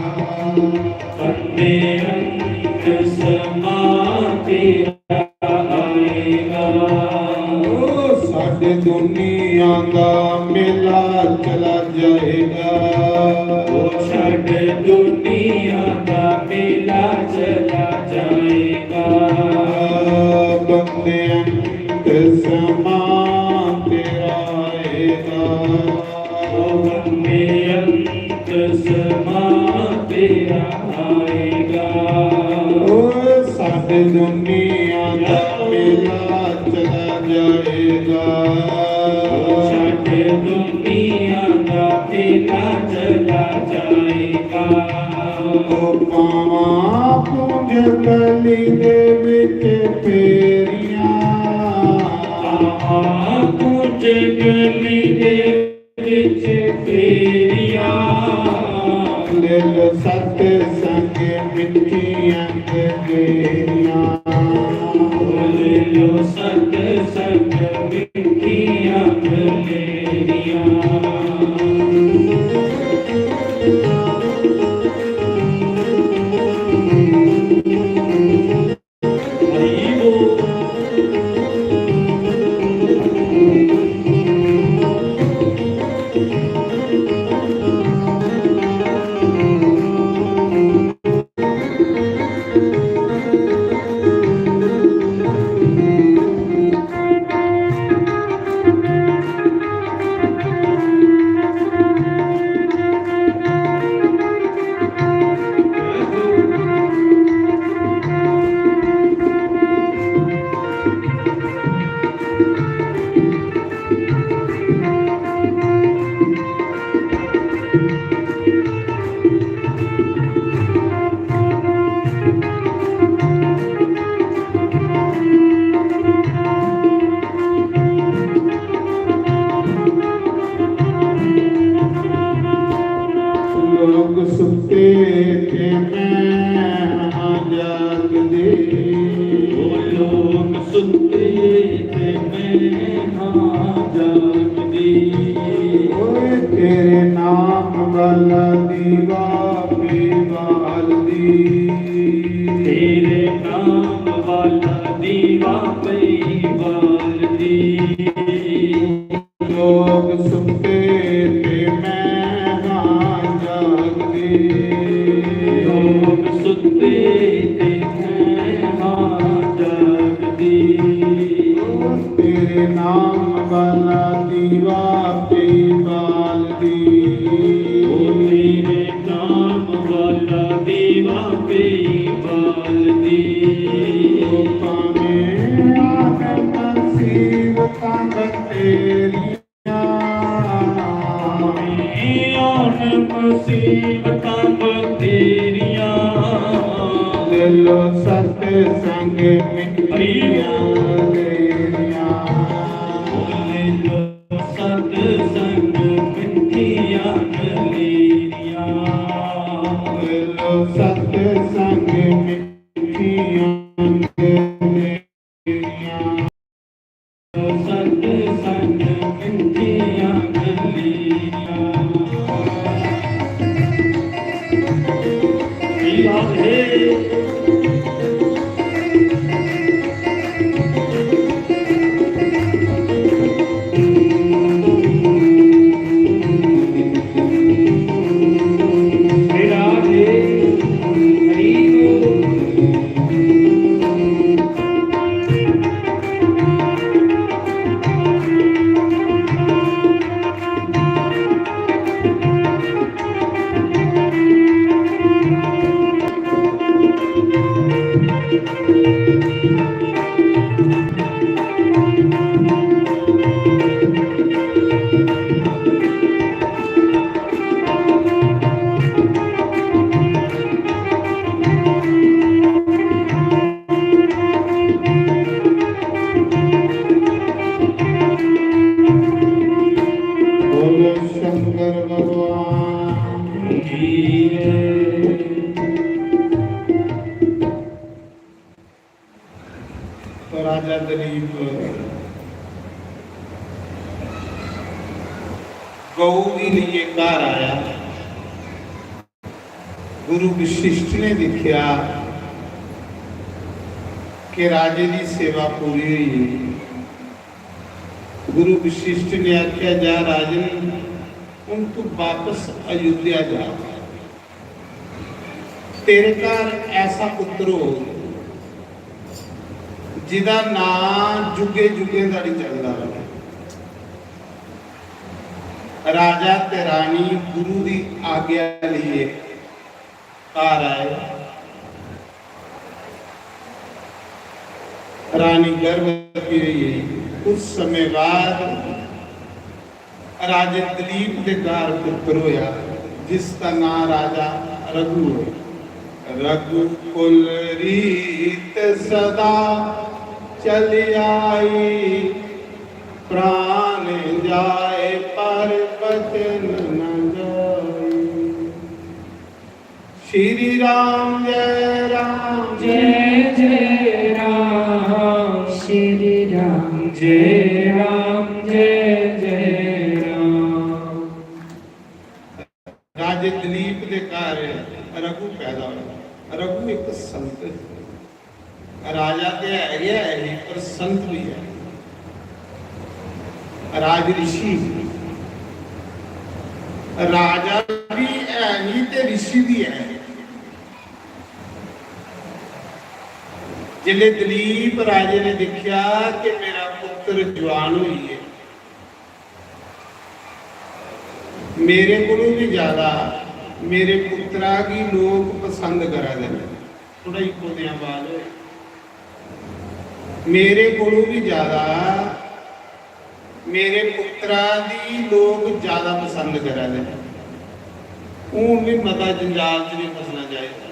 ਬੰਦੇ ਅੰਤ ਸਮਾ ਤੇਰਾ ਆਏਗਾ। ਸਾਡੇ ਦੁਨੀਆ ਦਾ ਮੇਲਾ ਚਲਾ ਜਾਏਗਾ, ਸਾਡੇ ਦੁਨੀਆ ਦਾ ਮੇਲਾ ਚਲਾ ਜਾਏਗਾ। ਬੰਦੇ ਅੰਤ ਸਮਾ ਤੇਰਾ ਆਏਗਾ, ਬੰਦੇ ਅੰਤ ਸਮਾ ਤੇਰਾ ਆਏਗਾ। ਸਾਡੇ ਦੁਨੀਆ ਦਾ ਮੇਲਾ ਚਲਾ ਜਾਏਗਾ, ਸਾਡੇ ਦੁਨੀਆ ਦਾ ਮੇਲਾ ਚਲਾ ਜਾਏਗਾ। ਪਾਵਾਂ ਪੁੰਜ ਕਲੀ ਦੇ ਵਿੱਚ ਫੇਰੀਆਂ, ਕੁਝ ਗਲੀ ਦੇ ਵਿੱਚ ਫੇਰੀਆਂ, ਲਿਲ ਸਤ ਸੰਗ ਮਿੱਠੀਆਂ ਗੇਰੀਆਂ, ਬੋਲਿਓ ਸਤ ਸੰਗ ਮਿੱਠੀਆਂ ਗਲੇਰੀਆਂ। ਲੋਕ ਸੁੱਤੇ ਤੇ ਮੈਂ ਜਾਗਦੇ, ਲੋਕ ਸੁੱਤੇ ਤੇ ਮੈਂ ਜਾਗਦੀ। ਓਏ ਤੇਰੇ ਨਾਮ ਵਾਲਾ ਦੀਵਾ ਬਾਲਦੀ, ਤੇਰੇ ਨਾਮ ਵਾਲਾ ਦੀਵਾ ਪਈ ਬਾਲਦੀ। ਲੋਕ ਸੁੱਤੇ ਤੇ ਮੈਂ ਜਾਗਦੀ, ਲੋਕ ਸੁੱਤੇ ਤੇ ਮੈਂ ਜਾਗਦੀ। ਤੇਰੇ ਨਾਮ ਵਾਲਾ ਦੀਵਾ ਪਈ ਬਾਲਦੀ, ਤੇਰੇ ਨਾਮ ਵਾਲਾ ਦੀਵਾ ਪਈ ਬਾਲਦੀ। ਭਾਵੇਂ ਆਦਮ ਮੁਸੀਬਤਾਂ ਤੇਰੀਆਂ, ਆਉਣ ਮੁਸੀਬਤਾਂ ਬਥੇਰੀਆਂ, ਦਿਲੋ ਸਤ ਸੰਗ ਮਿੱਠੀਆਂ ਗੇਰੀਆਂ, ਬੋਲਿਓ ਸਤ ਸੰਗ ਮਿੱਠੀਆਂ ਗਲੇਰੀਆਂ। ਦਿਲੋ ਸਤ ਸੰਗ ਮਿੱਠੀਆਂ ਗੇਰੀਆਂ, ਸਤ ਸੰਗ ਮਿੱਠੀਆਂ ਗਲੇਰੀਆਂ। ਕੀ ਬਾਤ ਹੈ। गऊ के लिए घर आया। गुरु वशिष्ठ ने देखा कि राजे की सेवा पूरी हुई। गुरु वशिष्ठ ने आख्या, जा राजन, हुण तू वापस अयोध्या जा, तेरे घर ऐसा पुत्र हो जिदा नाम जुगे जुगे दा नहीं चलता रहे। राजा ते रानी गुरु की आज्ञा लिए घर आए। रानी गर्भवती रही। कुछ समय बाद राजे दिलीप के घर पुत्र होया, जिसका नाम राजा रघु है। रघुकुल रीत सदा चल आई, प्राण जाए पर वचन न जाए। श्री राम जय राम जय जय राम, श्री राम जय राम, जय जय राम। राजे दिलीप के घर रघु पैदा होया। रघु एक संत है। राजा तो है ही, पर संत भी है। राज ऋषि, राजा भी है ही ते ऋषि भी है। जिले दिलीप राजे ने देखा कि मेरा पुत्र जवान हुई है, मेरे को भी ज्यादा मेरे पुत्रा की लोग पसंद करा दे। थोड़ा ही पोतिया बाल हो, मेरे को भी ज्यादा मेरे पुत्रा की लोग ज्यादा पसंद करा दे। हूं भी मता जंजाल च नहीं फसना चाहिए।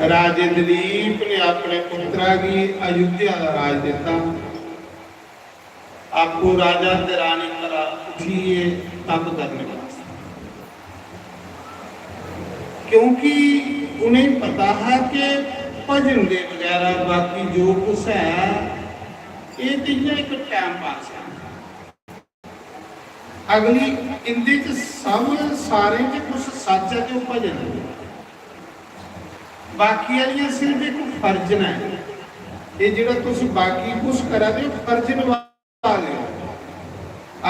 राजे दिलीप ने अपने पुत्रा की अयोध्या का राज दिता। आपको राजा ते रानी पर उठिए तप करने वास्ते, क्योंकि उन्हें पता है कि भजन के वगैरह बाकी जो कुछ है ये तो एक टाइम पास है। अगली इंदे च सब सारे च कुछ सच है तो भजन है, बाकी वाली सिर्फ एक फर्जन है। ये जो तुम बाकी कुछ करा दे फर्ज निभा दे।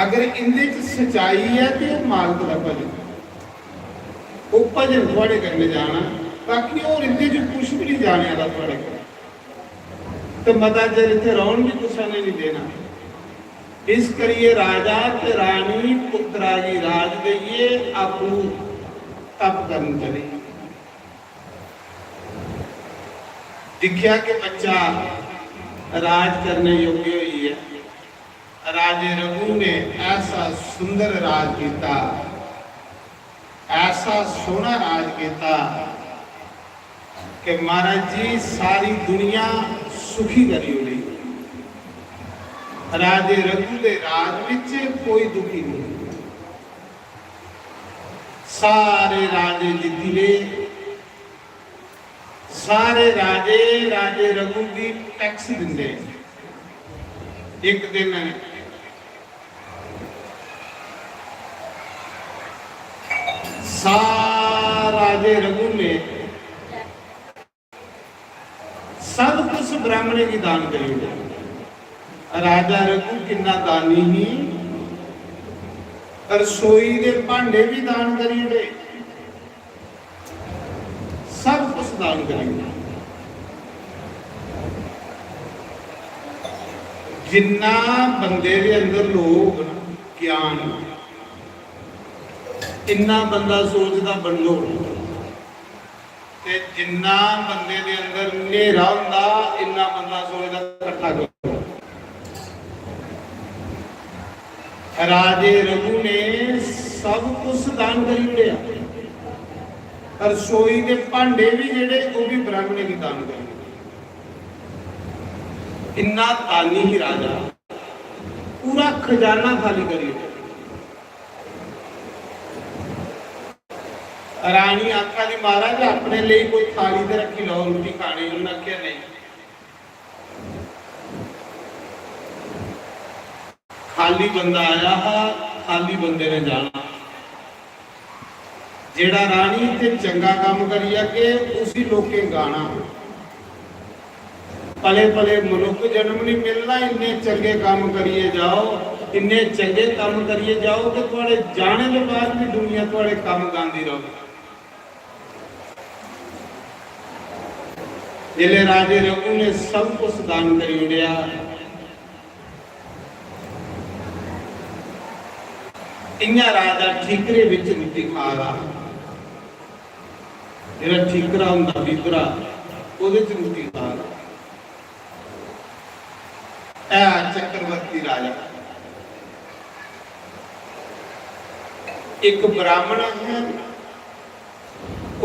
अगर इंदे च सच्चाई है तो मालक का भजन, वो भजन थोड़े करने जाना। बाकी और इंदे च कुछ भी नहीं जाने वाला थोड़े तो मता चर इतने रहन भी कुछ ने नहीं देना। इस करिए राजा ते रानी पुत्रा जी राज देइए, आपू तप करन चले। दिखा कि बच्चा राज करने योग्य हुई है। राजे रघु ने ऐसा सुंदर राज किया, ऐसा सोना राज किया कि महाराज जी सारी दुनिया सुखी करी हुई। राजे रघु के राज विच कोई दुखी नहीं। सारे राजे जितिले, सारे राजे रघु की टैक्स दिंदे। एक दिन राजे रघु ने सब कुछ ब्राह्मणे की दान करी। राजा रघु किन्ना दानी ही, रसोई के भांडे भी दान करी, सब कुछ दान करी। जिन्ना बंदे के अंदर लोग ज्ञान, इन्ना बंदा सोचता बंडो, ते जिन्ना बंदे के अंदर नेरा हुंदा इन्ना बंदा सोचता इकट्ठा करो। राजे रघु ने सब कुछ दान करी लिया। रसोई के भांडे भी जेडे वो भी ब्राह्मणे की दान करी। इन्ना दानी ही राजा, पूरा खजाना खाली करी। रानी आखा दी महाराज अपने लिए कोई थाली ते रखी लो रोटी खानी। उन्हें आख्या नहीं, खाली बंदा आया हा, खाली बंदे ने जाना। जेड़ा रानी ते चंगा काम करी अगे उसी लोकें गाना। पले पले मनुख जन्म नहीं मिलना, इन्ने चंगे काम करिए जाओ, इन्ने चंगे काम करिए जाओ कि तुहाडे जाने के बाद भी दुनिया तुहाडे काम गांदी रहे। जिले राजे रघु ने सब कुछ दान करी उड़िया, इन्ना राजा ठीकरे विच रोटी खा रहा। जेड़ा ठीकरा हुंदा बीबरा ओदे च रोटी खा रहा। ऐ चक्रवर्ती राजा। एक ब्राह्मण है,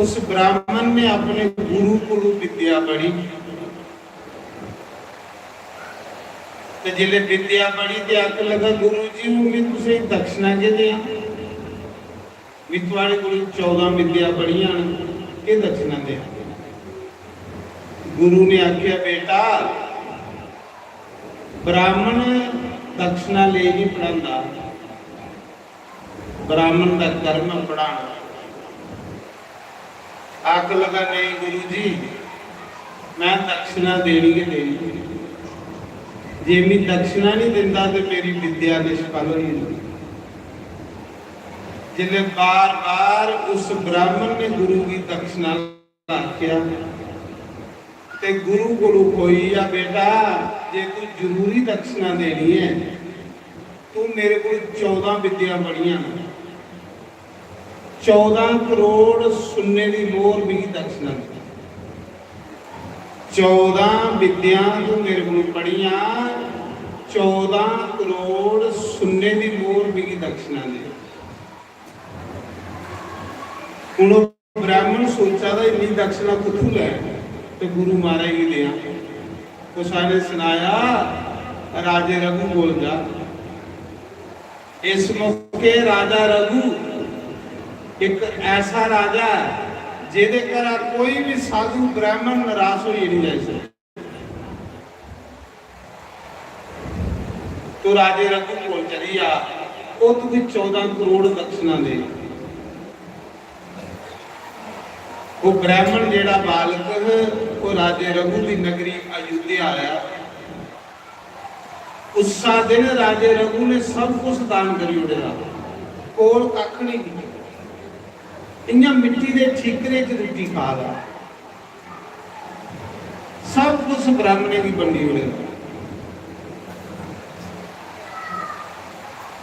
उस ब्राह्मण ने अपने गुरु को विद्या पढ़ी। जिले विद्या पढ़ी तो आख लगा गुरु जी मैं तुझे दक्षिणा के दिया भी तुम्हारे को 14 विद्या पढ़िया ये दक्षिणा दे। गुरु ने आख्या बेटा ब्राह्मण दक्षिणा ले नहीं पढ़ाता, ब्राह्मण का कर्म पढ़ाना। आख लगा नहीं गुरु जी मैं दक्षिणा देनी है देनी, जे मैं दक्षिणा नहीं दिंदा तो मेरी विद्या निष्फल होगी। जिले बार बार उस ब्राह्मण ने गुरु की दक्षिणा आख्या ते गुरु को कोई या बेटा जे तू जरूरी दक्षिणा देनी है तू मेरे को 14 विद्या पढ़िया, 14 करोड़ सुन्ने की मोहर भी दक्षिणा, 14 विद्या तू मेरे को पढ़िया, 14 करोड़ सुन्ने की मोहर भी दक्षिणा दे। हुण ब्राह्मण सोचा था इन्नी दक्षिणा किथों लै, तो गुरु महाराज ही दिया। कुछ ने सुनाया राजे रघु बोल जा। इस मौके राजा रघु एक ऐसा राजा है जिहदे घर कोई भी साधु ब्राह्मण निराश हो नहीं जाए सकता। तो राजे रघु बोल चली आ वो तुझे 14 करोड़ दक्षिणा दे। वो ब्राह्मण जेड़ा बालक वो राजे रघु की नगरी अयोध्या आया। उस दिन राजे रघु ने सब कुछ दान करी उड़ेगा, कोल कख नहीं की। इन्ना मिट्टी के ठीकरे च रोटी खा रहा, सब कुछ ब्राह्मणे की बंडी उड़ेगा।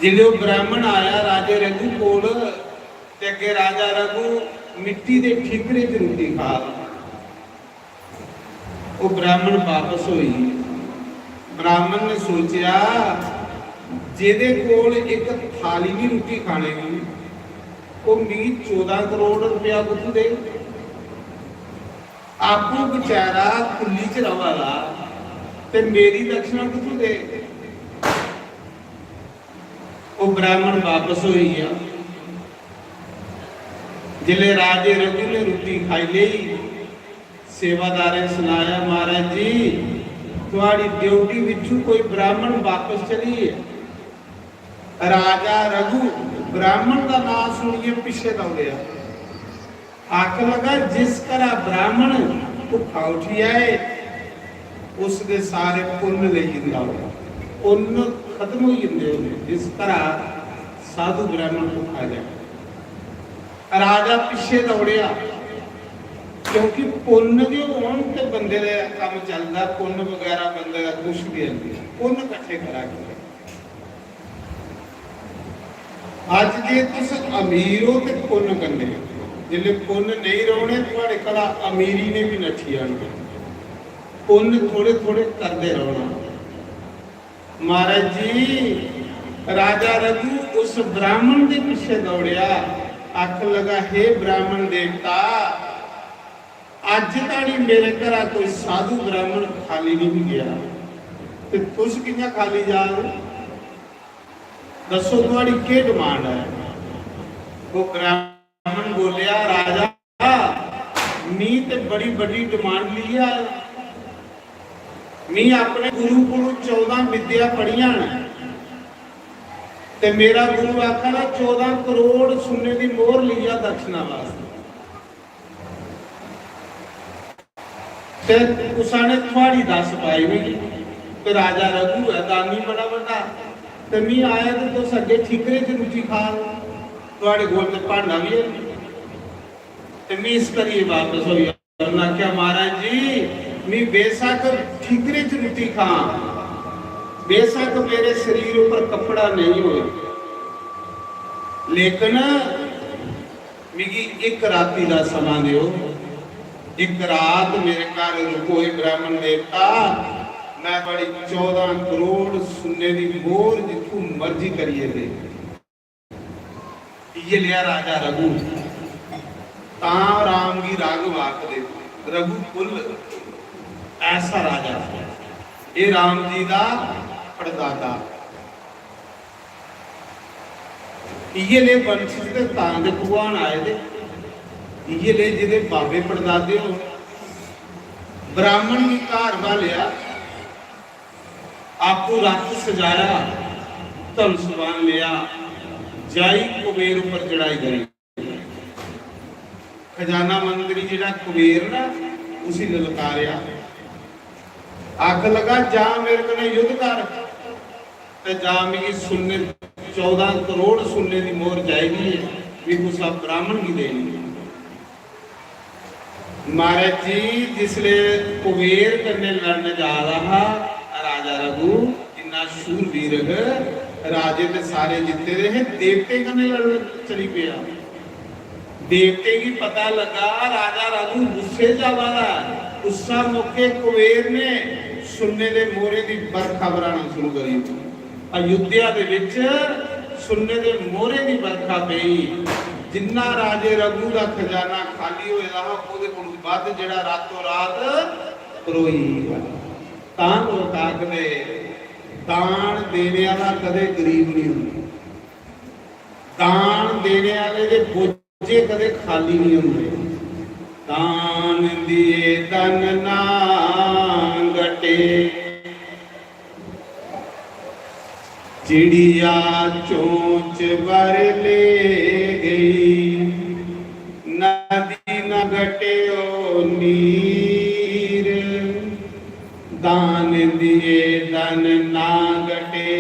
जिले ब्राह्मण आया राजे रघु कोल ते अगे राजा रघु मिट्टी के ठीकरे च रोटी खा रहा। वो ब्राह्मण वापस हुई। ब्राह्मण ने सोचा जिहदे कोल एक थाली नहीं रोटी खाने की वो मी 14 करोड़ रुपया कुछ दे, आपको बेचारा कुली च रवाला ते मेरी दक्षिणा कुछ दे। वो ब्राह्मण वापस हुई है। जिले राजे रघु ने रोटी खाई ली, सेवादार ने सुनाया महाराज जी तुम्हारी ड्यूटी विचू कोई ब्राह्मण वापस चली है। राजा रघु ब्राह्मण का नाम सुनिए पीछे दौड़िया। आख लगा जिस तरह ब्राह्मण भुखा उठिया है उसके सारे पुण्य ले जिंदा हो, पुण्य खत्म हो जाते। जिस तरह साधु ब्राह्मण भुखा जाए। राजा पीछे दौड़िया क्योंकि पुण्य जो होने ते बंदे का काम चलता, पुण्य वगैरह बंदे का कुछ भी नहीं, पुण्य इकट्ठे करा के। अज जे तुम अमीर हो तो पुण्य करने, जिले पुण्य नहीं रोने थोड़े कला अमीरी ने भी नठी आने। पुण्य थोड़े थोड़े करते रहना। महाराज जी राजा रघु उस ब्राह्मण के पीछे दौड़िया। आख लगा हे ब्राह्मण देवता अज ताड़ी मेरे घर कोई साधु ब्राह्मण खाली नहीं गया, तो तुस कियां खाली जा रहे? दसो तुम्हारी क्या डिमांड है? वो ब्राह्मण बोलिया राजा मी ते बड़ी बड़ी डिमांड ली है। मी अपने गुरु को 14 विद्या पढ़िया ने ਤੇ ਮੇਰਾ ਗੁਰੂ ਆਖਾ ਨਾ 14 ਕਰੋੜ ਸੁਨੇ ਦੀ ਮੋਹਰ ਲਈ ਆ ਦਕਸ਼ਨਾ ਵਾਸਤੇ। ਤੇ ਉਸਾਨੇ ਥੋੜੀ ਦੱਸ ਪਾਈ ਵੀ ਤੇ ਰਾਜਾ ਰਘੂ ਹੈ ਦਾਨੀ ਬੜਾ ਵੱਡਾ ਤੇ मी ਆਇਆ ਤੇ ਤੁਸ ਅੱਗੇ ਠੀਕਰੇ ਚ ਰੋਟੀ ਖਾ ਤੁਹਾਡੇ ਕੋਲ ਤੇ ਭਾਂਡਾ ਵੀ ਹੈ ਤੇ मैं इस करिए वापस हो गया क्या महाराज जी मैं बेशक ठीकरे च रोटी खा बेशक मेरे शरीर ऊपर कपड़ा नहीं हो लेकिन मिगी एक राती का समा दियो एक रात मेरे घर रुकोए ब्राह्मण देवता मैं बड़ी 14 करोड़ सुन्ने की मोहर जितू मर्जी करिए दे ये लिया राजा रघु राम की राग वाक दे रघुकुल ऐसा राजा ये राम जी का पड़दादा ये ले वंश के तांग भगवान आए थे ये ले जिदे बाबे पड़दादे हो ब्राह्मण की घर वालिया आपको रथ सजाया धन समान लिया जाई कुबेर ऊपर चढ़ाई करी खजाना मंत्री जिहड़ा कुबेर ना उसी ललकारिया आख लगा जा मेरे कने युद्ध कर ते जा मेरी सुन्ने 14 करोड़ सुन्ने की मोहर जाएगी भी कुछ आप ब्राह्मण की देनी महाराज जी जिसले कुबेर कन्ने लड़ने जा रहा राजा रघु इन्ना शूरवीर राजे ते सारे जिते रहे देवते कन्ने लड़ने चली पिया देवते की पता लगा राजा रघु गुस्से जावा गुस्सा मौके कुबेर ने सुन्ने दे मोहरे की बरखा बराना शुरू करी अयोध्या दे विच सुन्ने दे मोहरे की बरखा पई जिन्ना राजे रघु का खजाना खाली होया ओदे कोलों वध जिहड़ा रातों रात परोई तां लोक आखदे दान देने वाला कदे गरीब नहीं हुंदा दान देने वाले दे जे कदे खाली नहीं होंगे दान दिए धन ना घटे चिड़िया चोंच भर ले गई नदी न घटे ओ नीर दान दिए धन ना घटे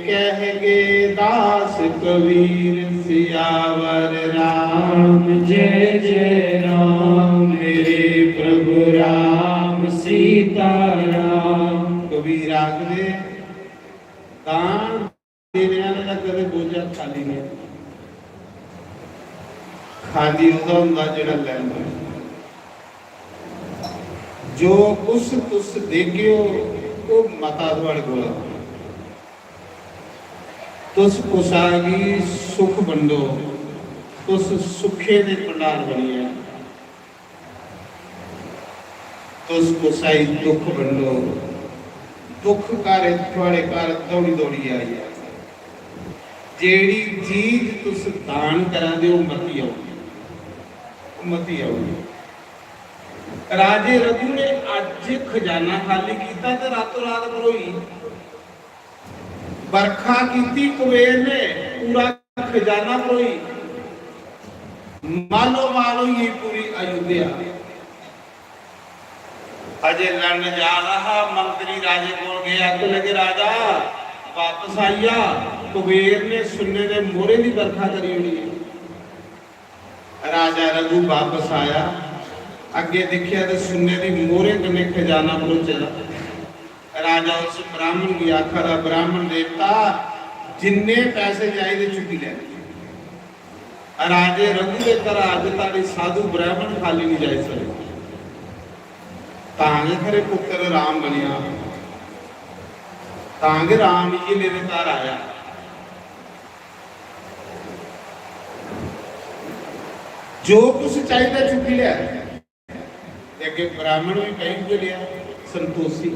कह गे दास कबीर सियावर राम जय जय राम मेरे प्रभु राम सीता राम कबीर आखदे दान देने वाले का कदे बोझा खाली नहीं खाली उदा हुंदा जिहड़ा लैंदा जो कुछ तुस देगियो वो मता तुहाडे कोल तुस कुसागी सुख बंडो तुस सुखे दे भंडार बनिए तुस कुसाई दुख बंडो दुख घर थोड़े घर दौड़ी दौड़ी आई है जेड़ी चीज तुस दान करा दे मती आउगी राजे रघु ने अज खजाना खाली किया तो रातों रात भरोई बरखा की कुबेर ने पूरा खजाना भरोई मालो मालो ये पूरी अयोध्या अजय लड़ने जा रहा मंत्री राजे को गया तो लगे राजा वापस आइया कुबेर ने सुनने दे मोरे की बरखा करी हुई राजा रघु वापस आया अगे देखिया तो सुनने की मोरे कने खजाना पहुंचा राजा उस ब्राह्मण की आखा ब्राह्मण देवता जिन्ने पैसे चाहिए चुकी ले राजे रघु के घर अज ताड़ी साधु ब्राह्मण खाली नहीं जाए सकते तांगे खरे पुत्र राम बनिया तांगे राम ये मेरे घर आया जो कुछ चाहिए चुकी लिया अगे ब्राह्मण भी कहीं को लिया संतोषी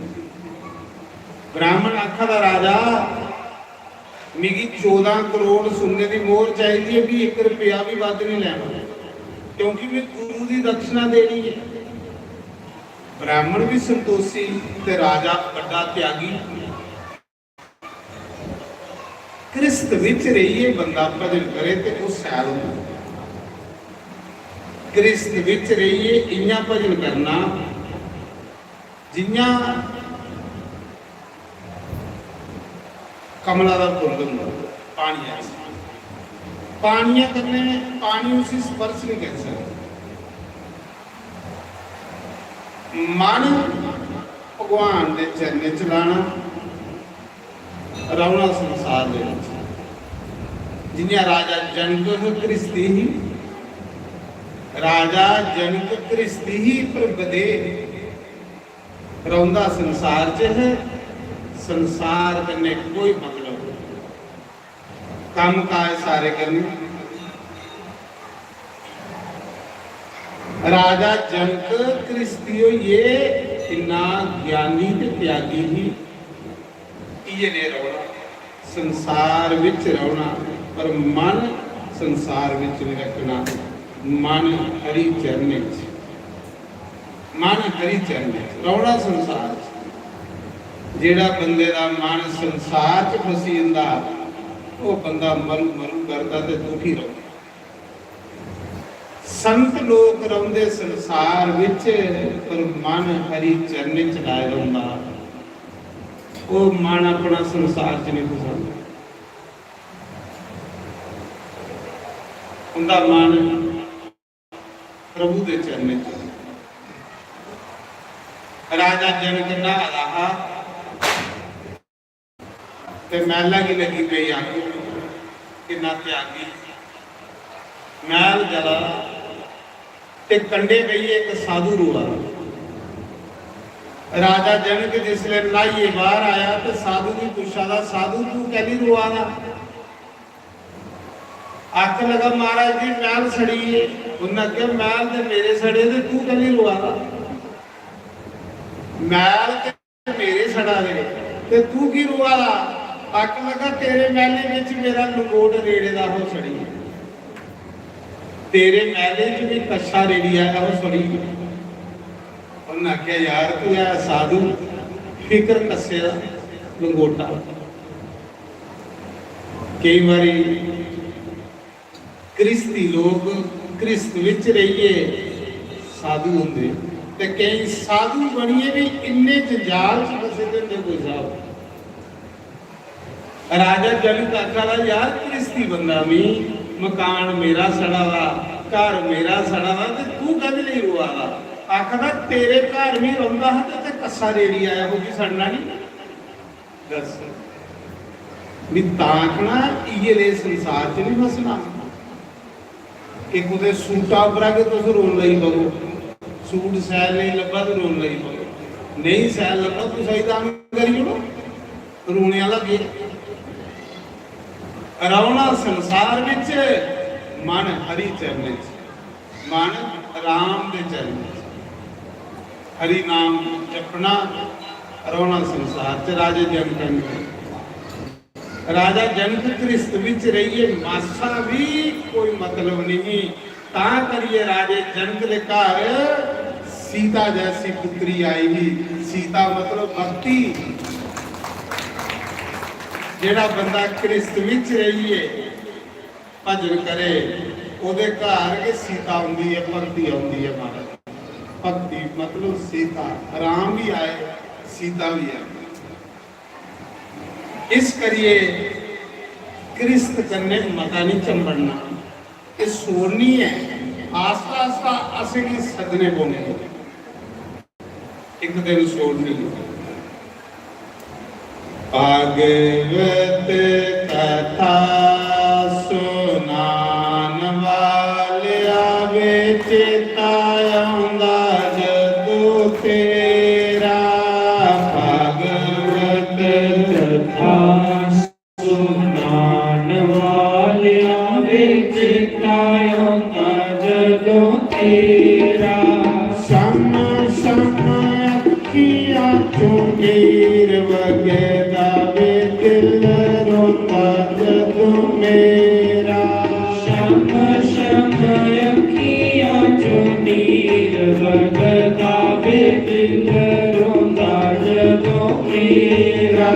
ब्राह्मण आखा दा राजा मिगी 14 करोड़ सुनने की मोहर चाहिए भी 1 रुपया भी वध नहीं लेना क्योंकि मैं गुरु की दक्षिणा देनी है ब्राह्मण भी संतोषी ते राजा बड़ा त्यागी ਕ੍ਰਿਸਤ ਵਿੱਚ ਰਹੀਏ ਬੰਦਾ ਭਜਨ ਕਰੇ ਤੇ ਉਹ ਸੈਲ ਹੁੰਦਾ। ਕ੍ਰਿਸਤ ਵਿੱਚ ਰਹੀਏ ਇੰਨਾ ਭਜਨ ਕਰਨਾ ਜਿੰਨਾ कमला का फुल होंगे पानी ऐसा पानिया करने पानी उसी स्पर्श नहीं कर सकते। मन भगवान के चरने चलाना रौना संसार दे जिन्हें राजा जनक क्रिस्ती ही राजा जनक क्रिस्ती ही प्रभदे रौंदा संसार च है। संसार करने कोई मतलब काम काज सारे करने। राजा जनक क्रिस्तियो ये इन्ना ज्ञानी ते त्यागी ही ये ने रौना संसार विच रौना पर मन संसार विच नहीं रखना। मन हरि चरने मन हरि चरने रौना संसार जेड़ा बंदे दा मन संसार च फसी जांदा वो बंदा मरू मरू करदा ते दुखी रहंदा। संत लोग रौंदे संसार विच पर मन हरि चरने च लाया रहुंदा। वो मन अपना संसार च नहीं फसांदा उनका मन प्रभु दे चरने च। राजा जनक ना रहा ते मैला की लगी पई अग किन्ना त्यागी मैल जला ते कंडे पई एक साधु रोआ। राजा जनक जिसले लाइए बाहर आया तो साधु की पूछा था साधु तू कहली रोआ था। आख लगा महाराज जी मैल सड़ी है। उन्हें आख्या मैल ते मेरे सड़े ते तू कहली रोआ था। मैल ते मेरे सड़ा दे ते तू की रोआ था। अक लगा तेरे महले विच मेरा लंगोट रेड़े दा हो सड़ी तेरे महले च भी कच्छा रेड़ी आया हो सड़ी। उन्हें आख्या यार तू है साधु फिक्र कस्से दा लंगोटा। कई बारी क्रिस्ती लोग क्रिस्त विच रहिए साधु होंदे ते कई साधु बनिए भी इन्ने जंजाल च फसे होंदे कोई साहब। राजा जनक आखा यार क्रिस्ती बंदा मी मकान मेरा सड़ा वा घर मेरा सड़ा वा ते तू कद नहीं रोआ वा। आखदा तेरे घर भी रौंदा है ते कस्सा रेड़ी आया होगी सड़ना नहीं दस भी ताकना इये ले संसार च नहीं फसना। कि कुते सूटा उपर आके तुस रोन लई पवो सूट सैल नहीं लब्भा तो रोन लई पवो नहीं सैल लब्भा तो सही दाम करी ओड़ो रोने वाला के रौना संसार विच मन हरि चरने मन राम दे चरने हरि नाम जपना रौना संसार च। राजा जनक क्रिस्त विच रहिए मासा भी कोई मतलब नहीं। ता करिए राजे जनक दे घर सीता जैसी पुत्री आई ही। सीता मतलब भक्ति। जेड़ा बंदा क्रिस्त विच रहिए भजन करे ओदे घर के सीता आउंदी है भक्ति आउंदी है। महाराज भक्ति मतलब सीता राम भी आए सीता भी आए। इस करिए क्रिस्त करने मता नहीं चंबड़ना ये सोनी है। आस्ता आस्ता असली सदने बोने एक दिन सोनी भागवत कथा सुनान वाले आवे चेता आउंदा जदू तेरा। भागवत कथा सुनान वाले आवे चेता आउंदा जदू तेरा। सम सम अखियां चों नीर वगदा वे दिल रोंदा जदू मेरा। शम शम अखियां चों नीर वगदा वे दिल रोंदा जदू मेरा।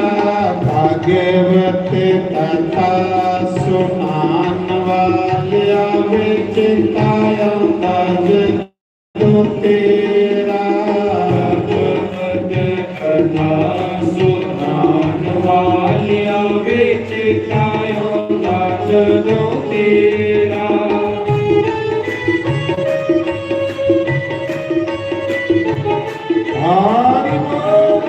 भागवत कथा ਕਥਾ ਸੁਣਾਨ ਵਾਲਿਆ ਵਿੱਚ ਆਉਂਦਾ ਜਦੋਂ ਤੇਰਾ ਕਥਾ ਸੁਣਾਨ ਵਾਲਿਆ ਵਿੱਚ ਆਉਂਦਾ ਜਦੋਂ ਤੇਰਾ ਹਰਿ ਬੋਲ।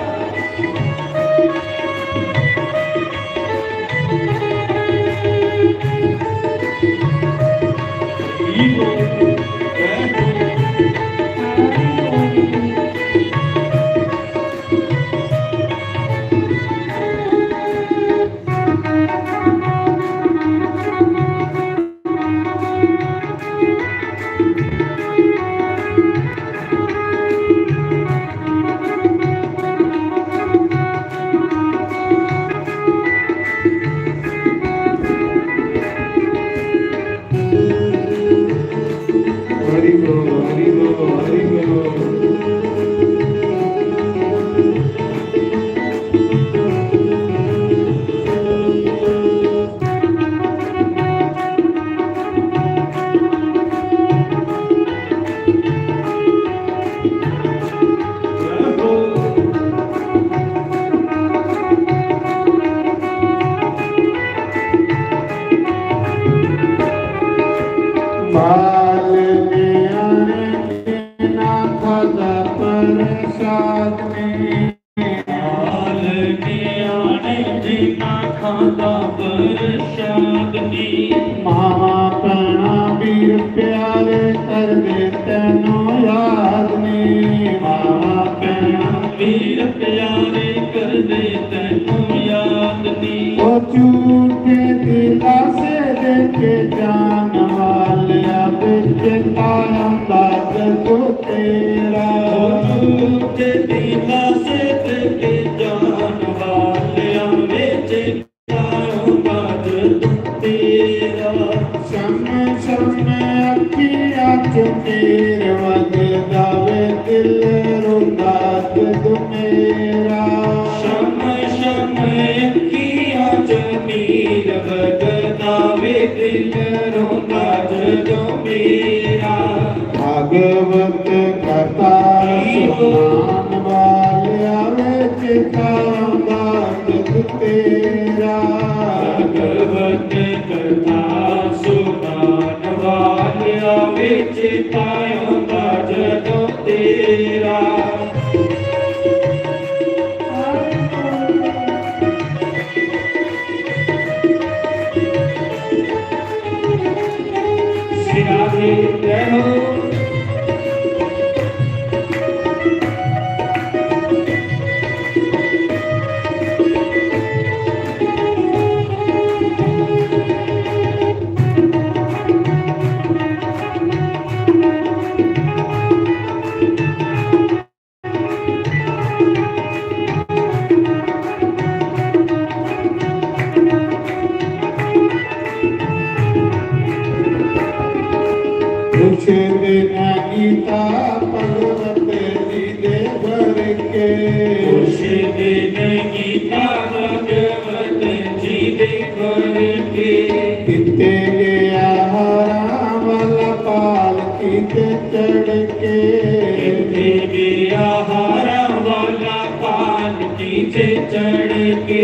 ਹਰਿ ਬੋਲ ਹਰਿ ਬੋਲ ਹਰਿ ਬੋਲ। ਬਾਲ ਨਿਆਣੇ ਨਾ ਖਾਦਾ ਪ੍ਰਸਾਦ ਨੇ ਹਾਲ ਨਿਆਣੇ ਜੀ ਨਾ ਖਾਂਦਾ ਪ੍ਰਸ਼ਾਦ ਨੀ ਮਾਂ ਭੈਣਾਂ ਵੀਰ ਪਿਆਰੇ ਕਰਦੇ ਤੈਨੂੰ ਯਾਦ ਨੇ ਮਾਂ ਭੈਣਾਂ ਵੀਰ ਪਿਆਰੇ ਕਰਦੇ ਤੈਨੂੰ ਯਾਦ ਨੀ ਉਹ ਝੂਠੇ ਦਿਲਾਸੇ ਦੇ ਕੇ ਜਾਨ ਵਾਲਿਆ ਵਿੱਚ ਆਉਂਦਾ ਜਦੋਂ ਤੇਰਾ ਝੂਠੇ ਦਿਲਾਂ ਸੇ ਕੇ ਜਾਨ ਵਾਲਿਆਂ ਵਿੱਚ ਆਉਂਦਾ ਜਦੋਂ ਤੇਰਾ ਸਮੇਂ ਸਮੇਂ ਅੱਖੀਆਂ ਚ ਤੇਰ ਵਗਦਾ ਵੇ ਦਿਲ ਰੋਂਦਾ ਜਦੋਂ ਮੇਰਾ ਸ਼ਮ ਸ਼ਮ ਅੱਖੀਆਂ ਚ ਨੀਰ ਵਗਦਾ ਵੇ ਦਿਲ ਰੋਂਦਾ ਜਦੋਂ ਮੇਰਾ ਭਾਗਵਤ ਕਥਾ ਸੁਣਾਨ ਵਾਲਿਆ ਵਿੱਚ ਆਉਂਦਾ ਜਗ ਤੇਰਾ ਭਗਵਤ ਕਥਾ ਸੁਣਾਨ ਵਾਲਿਆਂ ਵਿੱਚ ਆਉਂਦਾ ਜਦੋਂ ਤੇਰਾ श्री राधे जय हो। कुछ दिन गीता भगवत जी दे भर के कुछ दिन गीता भगवत जी दे भर के किते गया हरा वाला पाल किते चढ़ के किथे गया हारा वाला पाल नीचे चढ़ के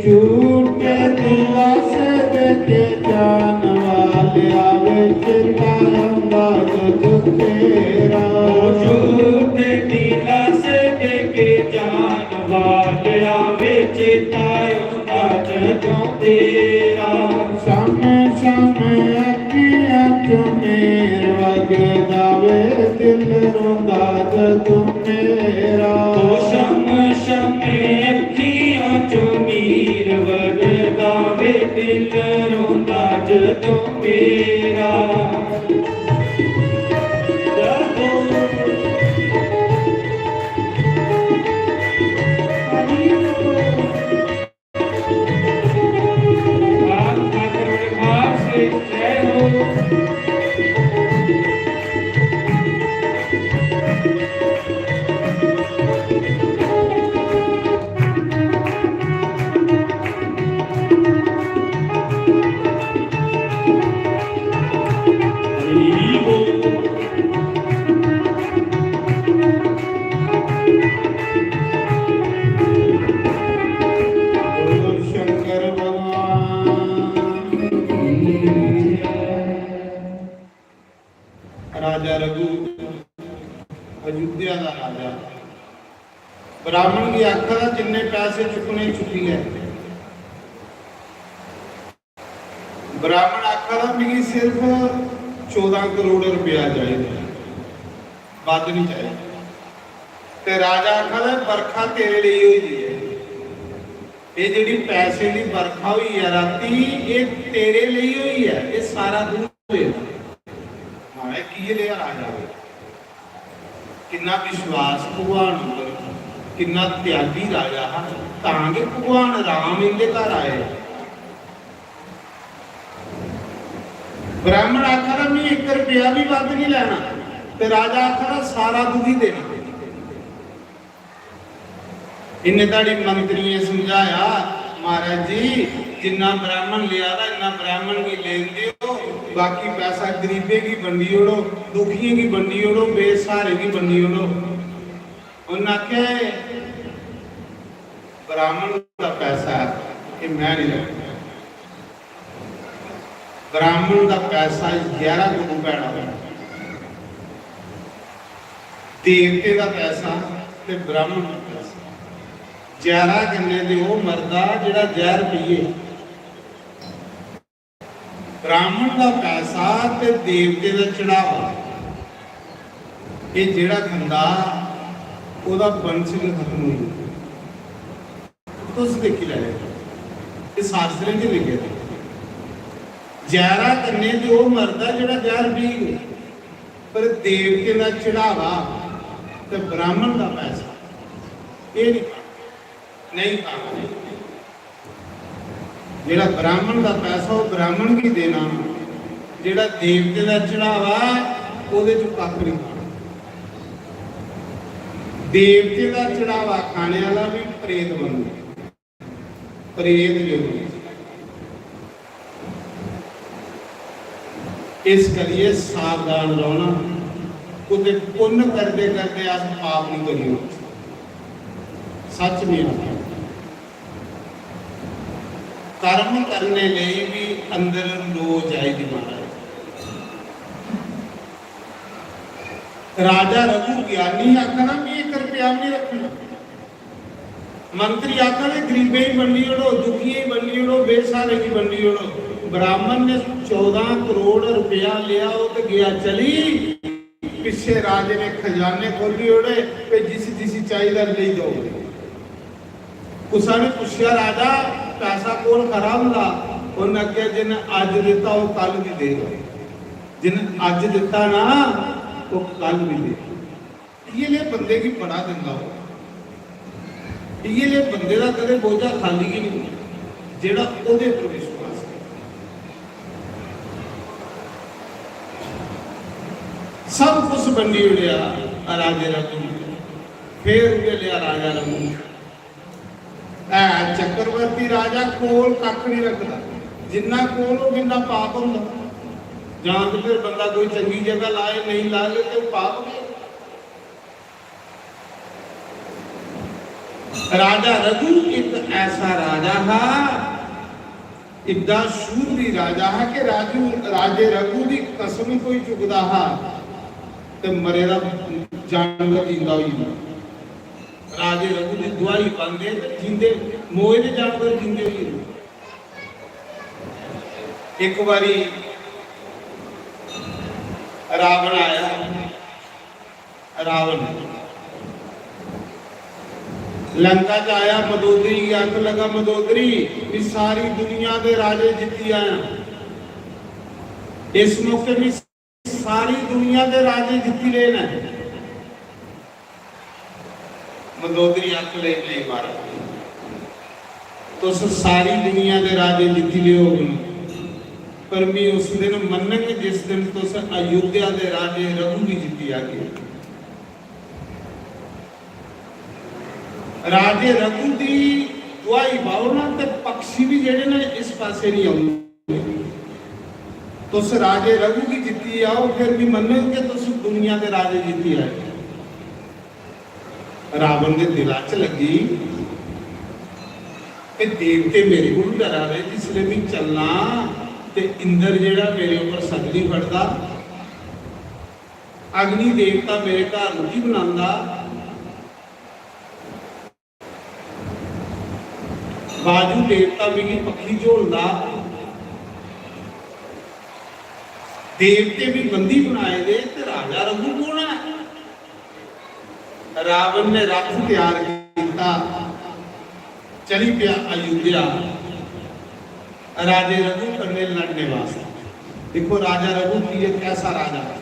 झूठ के दिला से देते जान वाले आवे चितारंगा जग तेरा झूठे दिला से के जान वालिया ਵਿੱਚ ਤਾਇਉਂਦਾ ਜਦੋਂ ਤੇਰਾ समय समय अखियां चो मेर वगदा वे दिल रोंदा जदों मेरा ਉਹ ਸ਼ਮ ਸ਼ਮੇ ਅੱਖੀਆਂ ਚੋਂ ਨੀਰ ਵਗਦਾ ਵੇ ਦਿਲ ਰੋਂਦਾ ਜਦੋਂ ਮੇਰਾ ब्राह्मण की आखा जिन्ने पैसे चुकने चुकी है। ब्राह्मण आखा मेरी सिर्फ 14 करोड़ रुपया चाहिए, बद नहीं चाहिए। ते राजा आखा बरखा तेरे लिए हुई है, ये जी पैसे की बरखा हुई है राती, ये तेरे लिए हुई है, ये सारा दूध लेना। हाँ की लिया राजा, कितना विश्वास भगवान पर, कितना त्यागी राजा है, ताकि भगवान राम इनके घर आए। ब्राह्मण आखा मैं 1 रुपया भी वध नहीं लेना, ते राजा आखा सारा दुखी देना। इन्हें ताड़ी मंत्री ने समझाया, महाराज जी जिन्ना ब्राह्मण लिया था इन्ना ब्राह्मण की लेन दियो, बाकी पैसा गरीबे की बंडी ओढ़ो, दुखिए की बंडी ओढ़ो, बेसहारे की बंडी ओढ़ो। उन्हें आख्या ब्राह्मण का पैसा ये मैं नहीं रखना, ब्राह्मण का पैसा 11 गुरु पैना, देवते का पैसा ते ब्राह्मण का पैसा 11 गन्ने दे वो मरदा जिहड़ा जहर पीए। ब्राह्मण का पैसा ते देवते का चढ़ावा, ये जिहड़ा खंदा ओदा वंश नहीं खत्म होई। तुस देखी लै ये शास्त्र च लिखे थे 11 गन्ने दे वो मरदा जिहड़ा जहर पी गए, पर देवते का चढ़ावा ते ब्राह्मण का पैसा ये नहीं खाना। जेड़ा ब्राह्मण का पैसा वो ब्राह्मण की देना, जेड़ा देवते का चढ़ावा ਉਹਦੇ ਚ ਕੱਖ नहीं खाना। देवते का चढ़ावा खाने वाला भी प्रेत बनता, प्रेत योगी। इस करिए सावधान रहना, कुछ पुण्य करते करते अस पाप नहीं करियो, सच नहीं आता। कर्म करने लिए भी अंदर लो जाएगी महाराज। राजा रघु ज्ञानी आखना भी 1 रुपया नहीं रखना, मंत्री आखना गरीबे ही बंडी ओढ़ो, दुखी ही बंडी ओढ़ो, बेसहारे की बंडी ओढ़ो। ब्राह्मण ने 14 करोड़ रुपया लिया, वो तो गया चली, पिछे राजे ने खजाने खोली ओढ़े पे जिस जिस चाहिए ले दो। उसने पूछा राजा पैसा कौन खरा होंदा, उन्हें आख्या जिन्हें अज दिता वो कल भी देगा, जिन्हें अज दिता ना वो कल भी देगा। ये ले बंदे की बड़ा दिंदा हो, ये ले बंदे का कदे बोझा खाली ही नहीं जेड़ा ओदे पर विश्वास है। सब कुछ बंडी उड़िया राजे रघु, फिर उड़े लिया राजा रघु। चक्रवर्ती राजा कोल कख नहीं रखता, जिन्ना कोल हो जिन्ना पाप होंदा। जां तो फिर बंदा कोई चंगी जगह लाए, नहीं लाए तो पाप है। राजा रघु एक ऐसा राजा है, इतना शूरवीर राजा है कि राजे रघु की कसम कोई चुकता है तो मरेगा जानवर जिंदा हो। राजे रघु की दुआई पाते जिंदे मोए के जानवर जिंदे हुए। एक बारी रावण आया, रावण लंका च आया, मदोदरी की अख लगा, मदोदरी भी सारी दुनिया के राजे जीती आया। इस मौके में सारी दुनिया के राजे जीती लेना है। मदोदरी अख ले मारा तो सारी दुनिया के राजे जीती लियो, पर मैं उस दिन मनंगे जिस दिन तो अयोध्या के राजे रघु भी जीती आ गए। राजे रघु की दुआई पाओ ना तो पक्षी भी जेडे ने इस पासे नहीं आउंदे। तो राजे रघु की जीती आओ, फिर भी मनोगे तो दुनिया के राजे जीती आए। रावण के दिल च लगी कि देवते मेरे को डरा रहे, जिसले भी चलना ते इंद्र जेड़ा मेरे ऊपर सगली फटदा, अग्नि देवता मेरे घर रोटी बनांदा, बाजू देवता भी पक्षी झोलदा, देवते भी बंदी बनाए दे, ते राजा रघु कौन है? रावण ने रथ तैयार किया, चली पिया अयोध्या राजे रघु कन्ने लड़ने वास्ते। देखो राजा रघु की ये कैसा राजा है।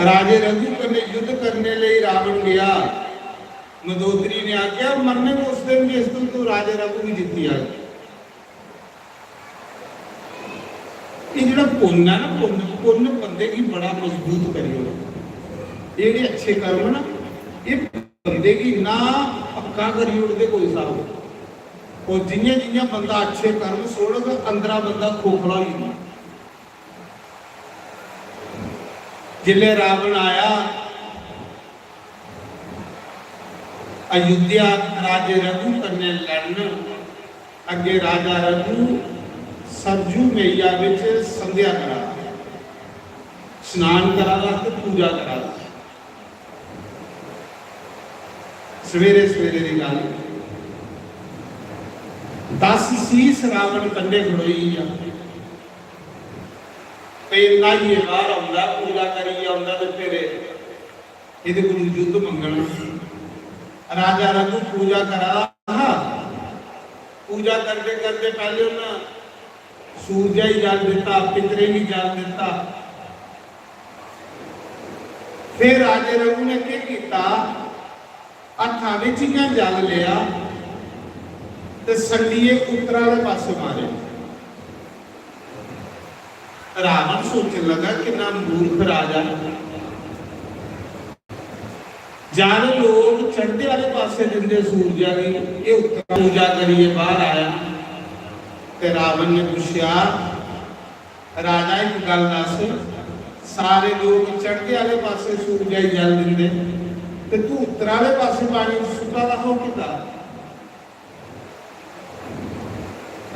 राजे रघु कन्ने युद्ध करने लिए रावण गया। मंदोदरी ने आख्या मरने को उस दिन जिस दिन तो राजे रघु की जीती आ। ये जो पुण्य है ना, पुण्य बंदे की बड़ा मजबूत करियो। ये अच्छे कर्म ना, ये बंदे की ना पक्का करी उड़ते कोई साहब। और जिन्हें जिन्हें बंदा अच्छे कर्म छोड़ेगा, अंदरा बंदा खोखला ही नहीं। जिले रावण आया अयोध्या राजे रघु कन्ने लड़न, अगे राजा रघु सरजू मैया विच संध्या करा, स्नान करा ते पूजा करा। सवेरे सवेरे की गल, 10 शीस रावण कंडे खड़ोई आ, इन्ना ही बाहर आउंदा पूजा करी आउंदा ते फिर इहदे कोल युद्ध मंगना। राजा रघु पूजा करा, पूजा करते करते पहले उन्हें सूरजा ही जल दिता, पितरे ही जल दिता। फिर राजे रघु ने क्या किया, हथा विच जल लिया ते संडीए उत्तर वाले पासे मारे। रावण सोचने लगा कि ना मूर्ख राजा, जब लोग चढ़ते वाले पासे दिंदे सूरजा की, ये उत्तर पूजा करिए बाहर आया। ते रावण ने पूछा, राजा एक गल दस, सारे लोग चढ़ते वाले पासे सूरजा ही जल दिंदे ते तू उत्तर वाले पासे पानी सुट्टा दा हो किता?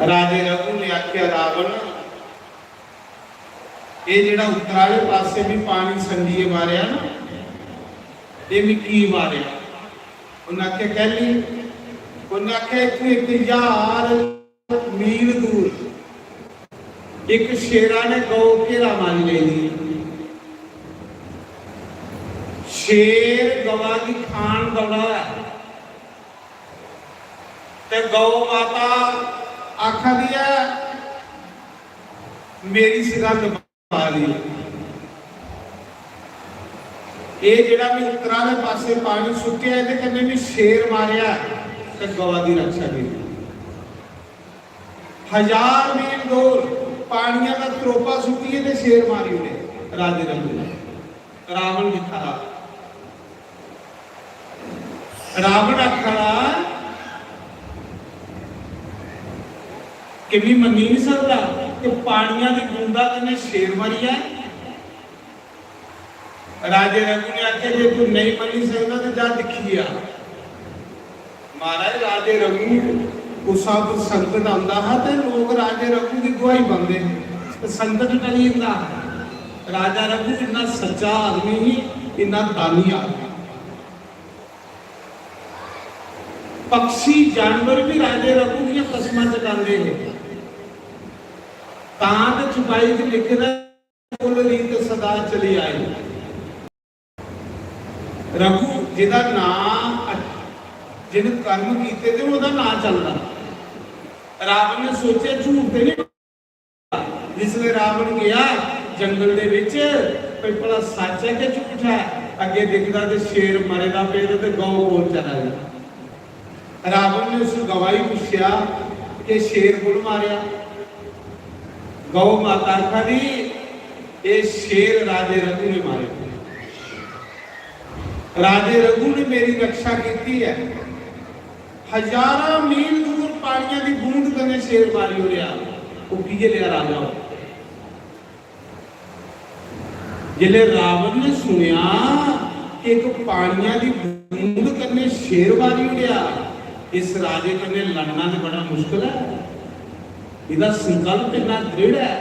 राजे रघु ने आख्या, रावण ये जिहड़ा उत्तर वाले पासे भी पानी संडीए मारिया ना, ये भी की मारिया? उन्हें आख्या कहली, उन्हें आख्या इत्थे 1000 मील दूर एक शेरा ने गौ घेरा मारी ली। शेर गवा की खान दौड़ा ते गौ माता आखा दिया मेरी सिरा दबा दी। ये जिहड़ा भी उत्तरा दे पासे पानी सुट्टिया, इहदे कन्ने भी शेर मारिया ते गवा की रक्षा की। 1000 मील दूर पानिया का त्रोपा सुटिए ते शेर मारी उन्हें राजे रघु ने। रावण दिखा, रावण आखा कि भी मनी नहीं सकता कि पानिया की बूंदा कन्ने शेर मारी है। राजे रघु ने आख्या जे तू नहीं मनी सकता तो जा दिखी आ। महाराज राजे रघु उस संकट आता है तो लोग राजे रघु की गुआही बनते, संकट टली जाता। राजा रघु इन्ना सच्चा आदमी ही, इन्ना दानी आदमी। पक्षी जानवर भी राजे रघु की कसम चकाते हैं। तांत छुपाई च लिखदा कुल रीत सदा चली आई। रघु जिहदा नाम जिन कर्म कीते थे उहदा नाम चलदा। रावण ने सोचा झूठ ते नहीं। जिसले रावण गया जंगल दे विच, कोई भला सच है कि झूठ है, अगे दिखदा ते शेर मरेदा पेड़ ते गौ कोल चला गया। रावण ने उस गवाही पूछा कि शेर कोल मारिया? गौ माता खड़ी, ये शेर राजे रघु ने मारे। राजे रघु ने मेरी रक्षा की है। 1000 मील दूर पानिया की बूंद कने शेर मारी हो रहा, वो की लिया राजा। जिले रावण ने सुनिया कि एक पानिया की बूंद कने शेर मारी हो रहा, इस राजे कने लड़ना तो बड़ा मुश्किल है। इसका संकल्प इतना दृढ़ है।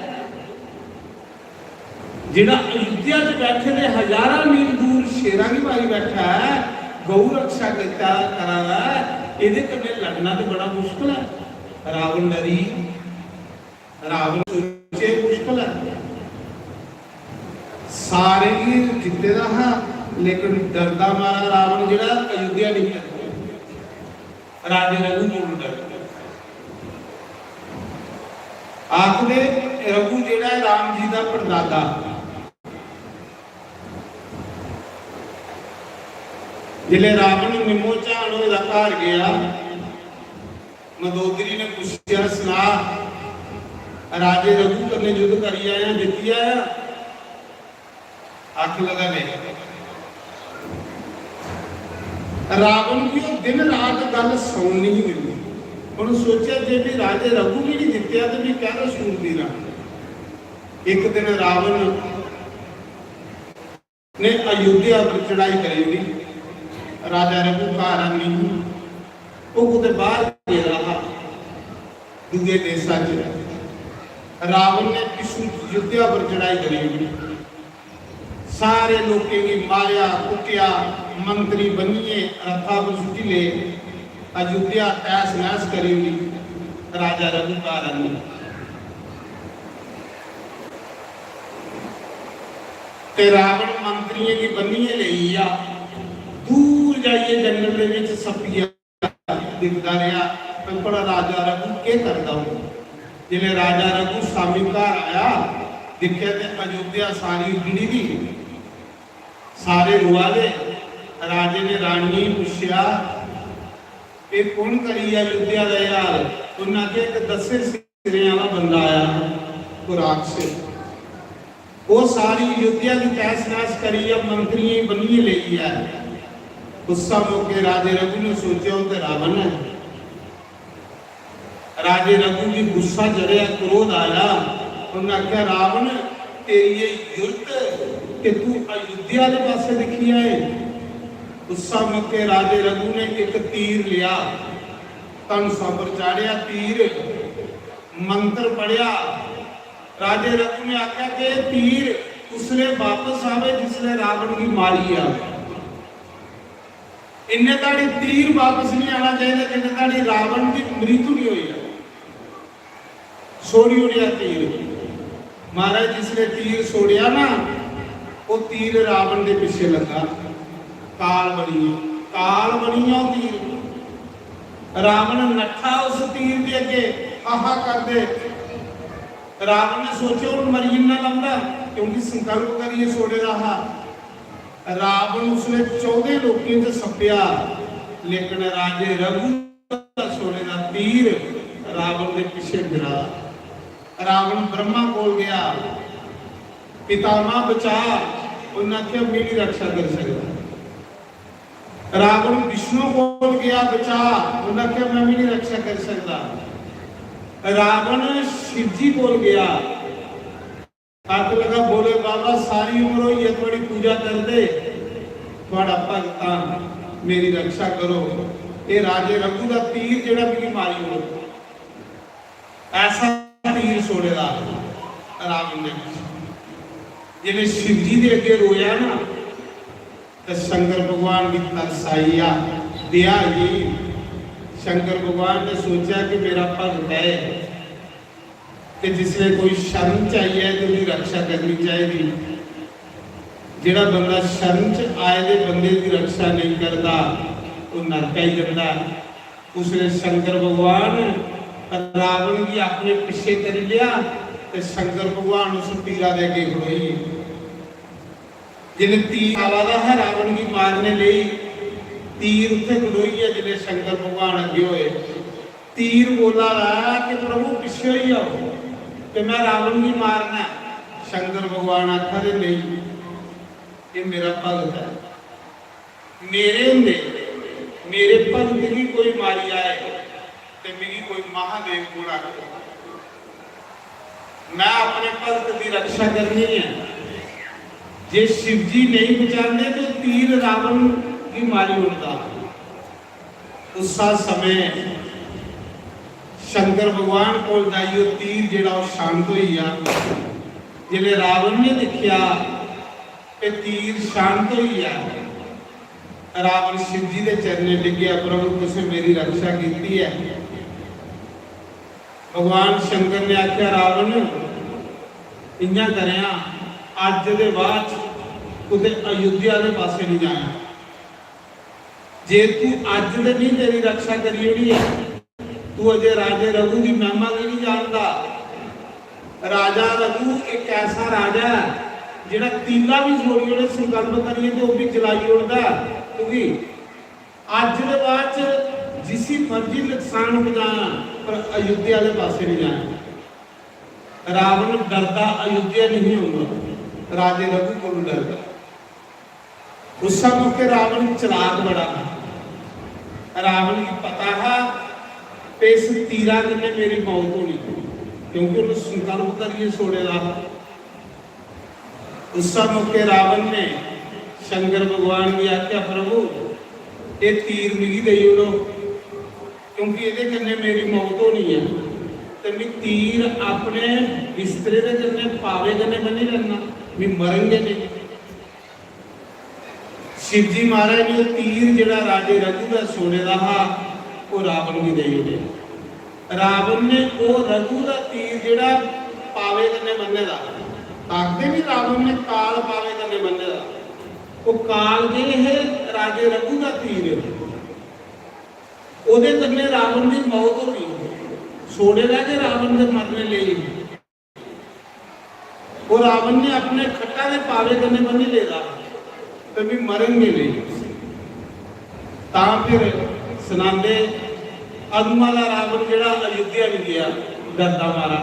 जिहड़ा अयोध्या च बैठे ने 1000 मील दूर शेरा की मारी बैठा है, गौ रक्षा करता करा ਇਹਦੇ ਕੰਨੇ ਲੜਨਾ ਤੇ ਬੜਾ ਮੁਸ਼ਕਲ ਹੈ। ਰਾਵਣ ਡਰੀ, ਰਾਵਣ ਸੋਚੇ ਮੁਸ਼ਕਲ ਹੈ। ਸਾਰੇ ਹੀ ਜਿੱਤੇ ਦਾ ਹਾਂ, ਲੇਕਿन डरदा मारा रावण जिहड़ा अयोध्या नहीं करता, राजे रघु को डरदा। आखदे रघु जिहड़ा राम जी का परदादा, जिले रावण निमो झाण ओहदा घर गया, मंदोदरी ने पुछया सुना राजे रघु कन्ने युद्ध करी आया, जित्ती आया? आख लगा नहीं। रावण की दिन रात गल सौन नहीं मिलती। उन्होंने सोचा जे भी राजे रघु भी नहीं जितया तो भी क्या सूरती रहा। एक दिन रावण ने अयोध्या पर चढ़ाई करी, राजा रघु घर आनी वो कुछ बाहर गया रहा दूजे देशा च। रावण ने पिछू अयोध्या पर चढ़ाई करी, सारे लोगों की मारिया कुटिया, मंत्री बनिए रथा पर सुटी ले अयोध्या तैस नैस करी हुई। राजा रघु का रानी ते रावण मंत्रियों की बनिए ले आ, दूर जाइए जंगल के विच सपिया दिखता रहा। बड़ा राजा रघु के करता हूँ। जिले राजा रघु स्वामी घर आया, दिखा ते अयोध्या सारी गिड़ी दी, सारे रुआले। राजे ने रानी पूछया ये कौन करी अयोध्या का यार? उन्हें आखिया कि 10 सिरे वाला बंदा आया खुराक से, वो सारी अयोध्या की तहस नहस करी है, मंत्री बनिए ले है। गुस्सा मौके राजे रघु ने सोचा वो तो रावण है। राजे रघु की गुस्सा चढ़िया, क्रोध आया। उन्हें आखिया रावण तेरी ये युर्त कि तू अयोध्या के पासे दिखी आए। गुस्सा मौके राजे रघु ने एक तीर लिया, तन पर चाड़िया, तीर मंत्र पढ़िया। राजे रघु ने आख्या कि तीर उसने वापस आवे जिसने रावण की मारी आ। इन्ने ताड़ी तीर वापस नहीं आना चाहिए जिन्ने ताड़ी रावण की मृत्यु नहीं हुई है। सोड़ी उड़िया तीर महाराज, जिसने तीर सोड़िया ना वो तीर रावण के पीछे लगा। काल बनी तीर। रावण नठा उस तीर के अगे, हाहा कर दे। रावण ने सोचा हूं मरी ना लंबा, क्योंकि संकल्प करिए सोड़े रहा। रावण उसने 14 लोगों से सपिया, लेकिन राजे रघु सोड़े का तीर रावण के पीछे गिरा। रावण ब्रह्मा कोल गया, पितामह बचा। उन्हें आख्या मेरी रक्षा कर सकता। रावण विष्णु को गया, बचा। उन्हें आख्या मैं भी नहीं रक्षा कर सकता। रावण शिव जी को गया, हाथ लगा, बोले बाबा सारी उम्र हुई है थोड़ी पूजा कर दे, थोड़ा भगता मेरी रक्षा करो। ये राजे रघु का तीर जेड़ा मेरी मारी हो, ऐसा तीर सोड़ेगा रावण ने। जिन्हें शिव जी के अगे रोया ना, तो शंकर भगवान की तरस आई आ, दया ही। शंकर भगवान ने सोचा कि मेरा भक्त है कि जिसने कोई शरण चाहिए तो उसकी रक्षा करनी चाहिए। जेड़ा बंदा शरण च आए दे बंदे की रक्षा नहीं करता वो नरक ही जाता। उसने शंकर भगवान रावण की अपने पीछे कर लिया, तो शंकर भगवान उस तीरा दे के खड़ोई। जिन्हें तीर आवादा है रावण की मारने ले, तीर उत्थे खड़ोई है। जिन्हें शंकर भगवान अगे होए, तीर बोला रहा कि प्रभु पीछे ही आओ कि मैं रावण की मारना। शंकर भगवान आखा दे नहीं, ये मेरा भगत है, मेरे होंदे मेरे भगत की कोई मारी आए तो मेरी कोई महादेव को आके मैं अपने भगत की रक्षा करनी है। जे शिव जी नहीं बचाते तो तीर रावण की मारी उड़ता। उस समय शंकर भगवान को जाइयो तीर जेड़ा शांत हो गया। जिले रावण ने देखा कि तीर शांत हो गया, रावण शिव जी के चरने डिग्या, प्रभु तुसें मेरी रक्षा की है। भगवान शंकर ने आख्या रावण इं करिया, अज के बाद कुछ अयोध्या के पासे नहीं जाना, जे तू अज दे नहीं तेरी रक्षा करी होनी है, तू अजे राजे रघु की महिमा भी नहीं जानता। राजा रघु एक ऐसा राजा है जिहड़ा तीला भी छोड़ी ओड़े, संकल्प करिए तो वह भी जलाई उड़ता, क्योंकि अज के बाद जिसी मर्जी नुकसान हो जाना पर अयोध्या के पासे नहीं जाना। रावण डरता अयोध्या नहीं होगा, राजे रघु को डरता। उस मौके रावण चलाक बड़ा है। रावण की पता है कि इस तीरा कन्ने मेरी मौत होनी, क्योंकि उन्हें संकल्प करिए सोने का। उस मौके रावण ने शंकर भगवान की आख्या, प्रभु ये तीर मिगी दई ओड़ो, क्योंकि ये कन्ने मेरी मौत होनी है, तो मैं तीर अपने बिस्तरे के कन्ने पावे कन्ने बनी रहना, मैं मरेंगे नहीं। शिव जी महाराज ने तीर जिहड़ा राजे रघु का सोने का हा वो रावण भी दई ओड़े। रावण ने वो रघु का तीर जिहड़ा पावे कन्ने बने का, आखते भी रावण ने काल पावे कन्ने बने का, वो काल के है राजे रघु का तीर, ਉਹਦੇ ਕੰਨੇ ਰਾਵਣ ਦੀ ਮੌਤ ਹੋ ਗਈ। सोने लगे रावण के मरने ले, और रावण ने अपने खट्टा के पावे करने बनी लेगा, तभी मरेंगे नहीं। ता फिर सुनाते अदमा का रावण जड़ा अयोध्या भी गया डरदा मारा,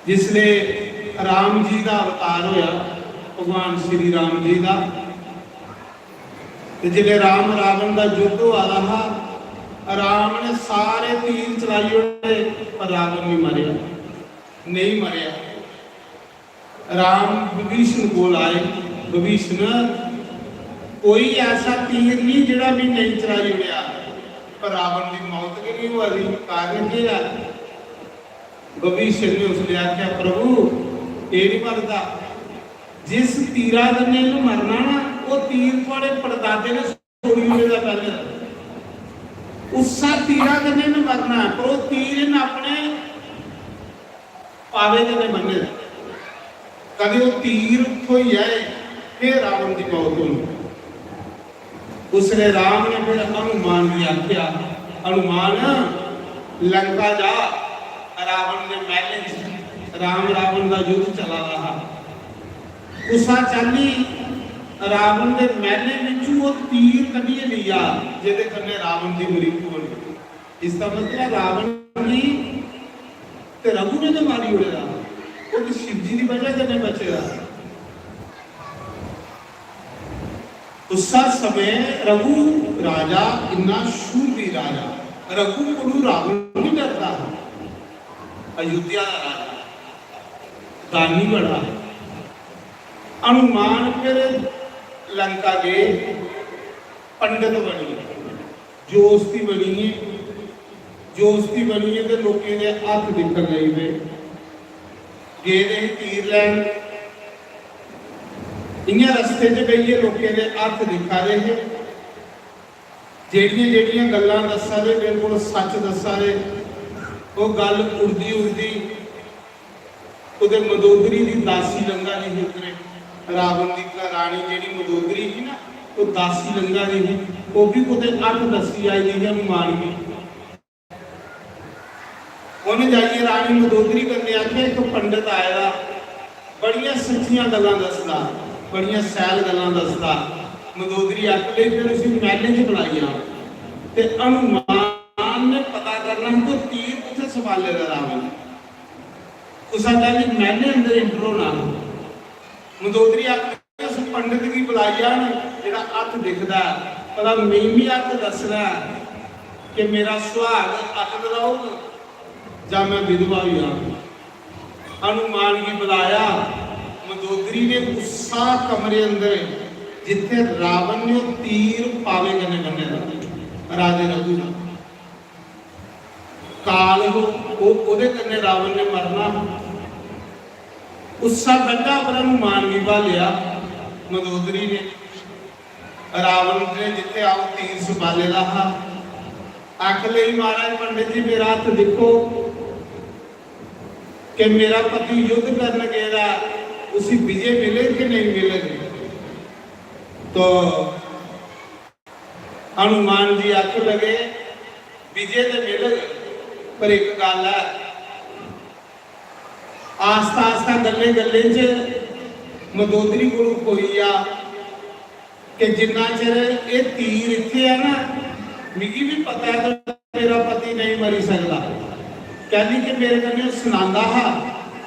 जिसले राम जी का अवतार होया, भगवान श्री राम जी का, जिले राम रावण का युद्ध हुआ था, राम ने सारे तीर चलाई उड़े पर रावण नहीं मरिया, नहीं मरिया। राम विभीषण को आए, विभीषण कोई ऐसा तीर नहीं जिहड़ा भी नहीं चलाई उड़िया, पर रावण की मौत की नहीं हुआ। कारण क्या है? विभीषण ने उसने आख्या, प्रभु ये नहीं मरता, जिस तीरा कन्ने मरना ना वो तीर थोड़े परदादे ने छोड़ी हुई पहले, उसा तीरा कन्ने ने मरना है, पर वो तीर ने अपने पावे कन्ने बनने, कभी वो तीर उठो ही आए फिर रावण की मौत होनी। उसने राम ने फिर हनुमान की आख्या, हनुमान लंका जा, रावण ने महल राम रावण का युद्ध चला रहा, उसा चाली रावण के महले में वो तीर कभी लिया जिहदे कन्ने रावण की मृत्यु होनी। इसका मतलब रावण की ते रघु ने तो मारी उड़ेगा, वो तो शिव जी की वजह से बचेगा। उस समय रघु राजा इन्ना शूरवीर राजा, रघु को रावण नहीं डरता, अयोध्या का राजा दानी बड़ा। हनुमान फिर लंका के पंडित बनी, जोस्ती बनी है, जोस्ती बनी है तो लोगों के हाथ दिखन लगे गए तीर लैन, इन रस्ते च गई लोगों के हाथ दिखा रहे हैं, जेड़ियां जेड़ियां गल्लां दसा रहे बिल्कुल सच दसा रहे, वो गल उड़दी उड़दी उहदे मंदोदरी की दासी लंगा नहीं उतरे। रावण की राणी जी मंदोदरी थी ना, तो दासी लंगा नहीं, वो भी कुछ अठ दसी आई थी हनुमान की। उन्हें जाइए राणी मंदोदरी करने आख्या, एक पंडित आएगा बड़िया सच्चियां गल्लां दसदा, बड़िया सैल गल्लां दसदा। मंदोदरी अक लई, फिर उसी महले च बुलाइया ते हनुमान ने पता करना तो तीर कित्थे संभालेगा रावण, उसा कहली महले अंदर इंटर होना। मंदोदरी आके उस पंडित की बुलाइया जिहड़ा हथ दिखदा, पता मीमी हथ दसना कि मेरा सुहाग हथ दिलाओ जां मैं विधवा हुई हाँ। हनुमान की बुलाया, मंदोदरी ने उसा कमरे अंदर जिथे रावण ने तीर पावे कन्ने बने राजे रघु काल हो ओदे कन्ने रावण ने मरना, उसका गड्ढा पर हनुमान भी भालिया मंदोदरी ने। रावण ने जिथे आओ तीर सुपाले रहा आख ले महाराज पंडित जी मेरा हाथ देखो कि मेरा पति युद्ध करने गया उसी विजय मिले कि नहीं मिलेगी। तो हनुमान जी आख लगे विजय तो मिले पर एक गल है आस्ता आस्ता गले गले च मदोदरी को कोई आ कि जिन्ना चिर ये तीर इत्थे है ना मिगी भी पता है तो मेरा पति नहीं मरी सकता। कहनी कि मेरे कन्ने सुनांदा हा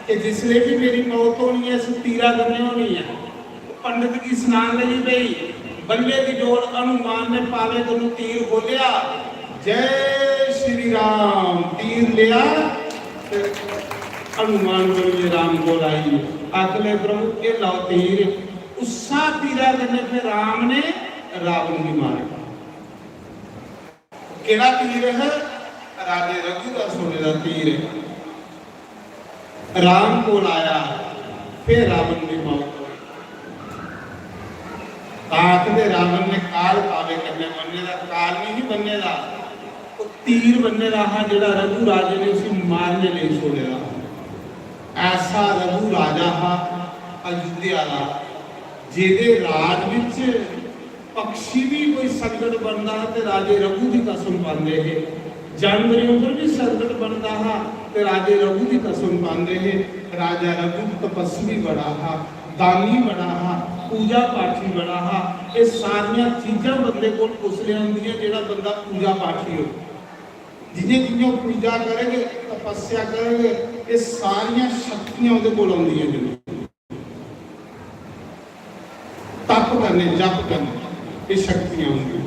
कि जिसले भी मेरी मौत होनी है इस तीरा कन्ने होनी है। पंडित की सुनान लगी पई बल्ले की जोड़ हनुमान ने पावे तेनू तीर बोलिया जय श्री राम तीर लिया हनुमान बोलिए राम बोल आई अगले प्रभु के लाओ तीर उसा तीरा कन्ने फिर राम ने रावण की मारा। केड़ा तीर है राजे रघु का सोने का तीर राम को लाया फिर रावण की मौत हुई। आखदे रावण ने काल पावे करने बनने का काल नहीं बनने का वो तीर बनने रहा जेड़ा रघु राजे ने उसे मारने नहीं छोड़े रहा। ऐसा रघु राजा हा अयोध्या का जेदे राज विच पक्षी भी कोई संकट बनता है तो राजे रघु की कसम पाते हैं जानवरों पर भी संकट बनता है तो राजे रघु की कसम पाते हैं। राजा रघु तपस्वी बड़ा हा दानी बड़ा हा पूजा पाठी बड़ा हा ये सारिया चीज़ां बंदे को उसले आंदियां जेड़ा बंदा पूजा पाठी हो जिन्हें जिन्हें पूजा करेंगे तपस्या करेंगे ये सारिया शक्तियां उहदे कोल आउंदियां जिन्हें तप करने जप करने ये शक्तियां होंगी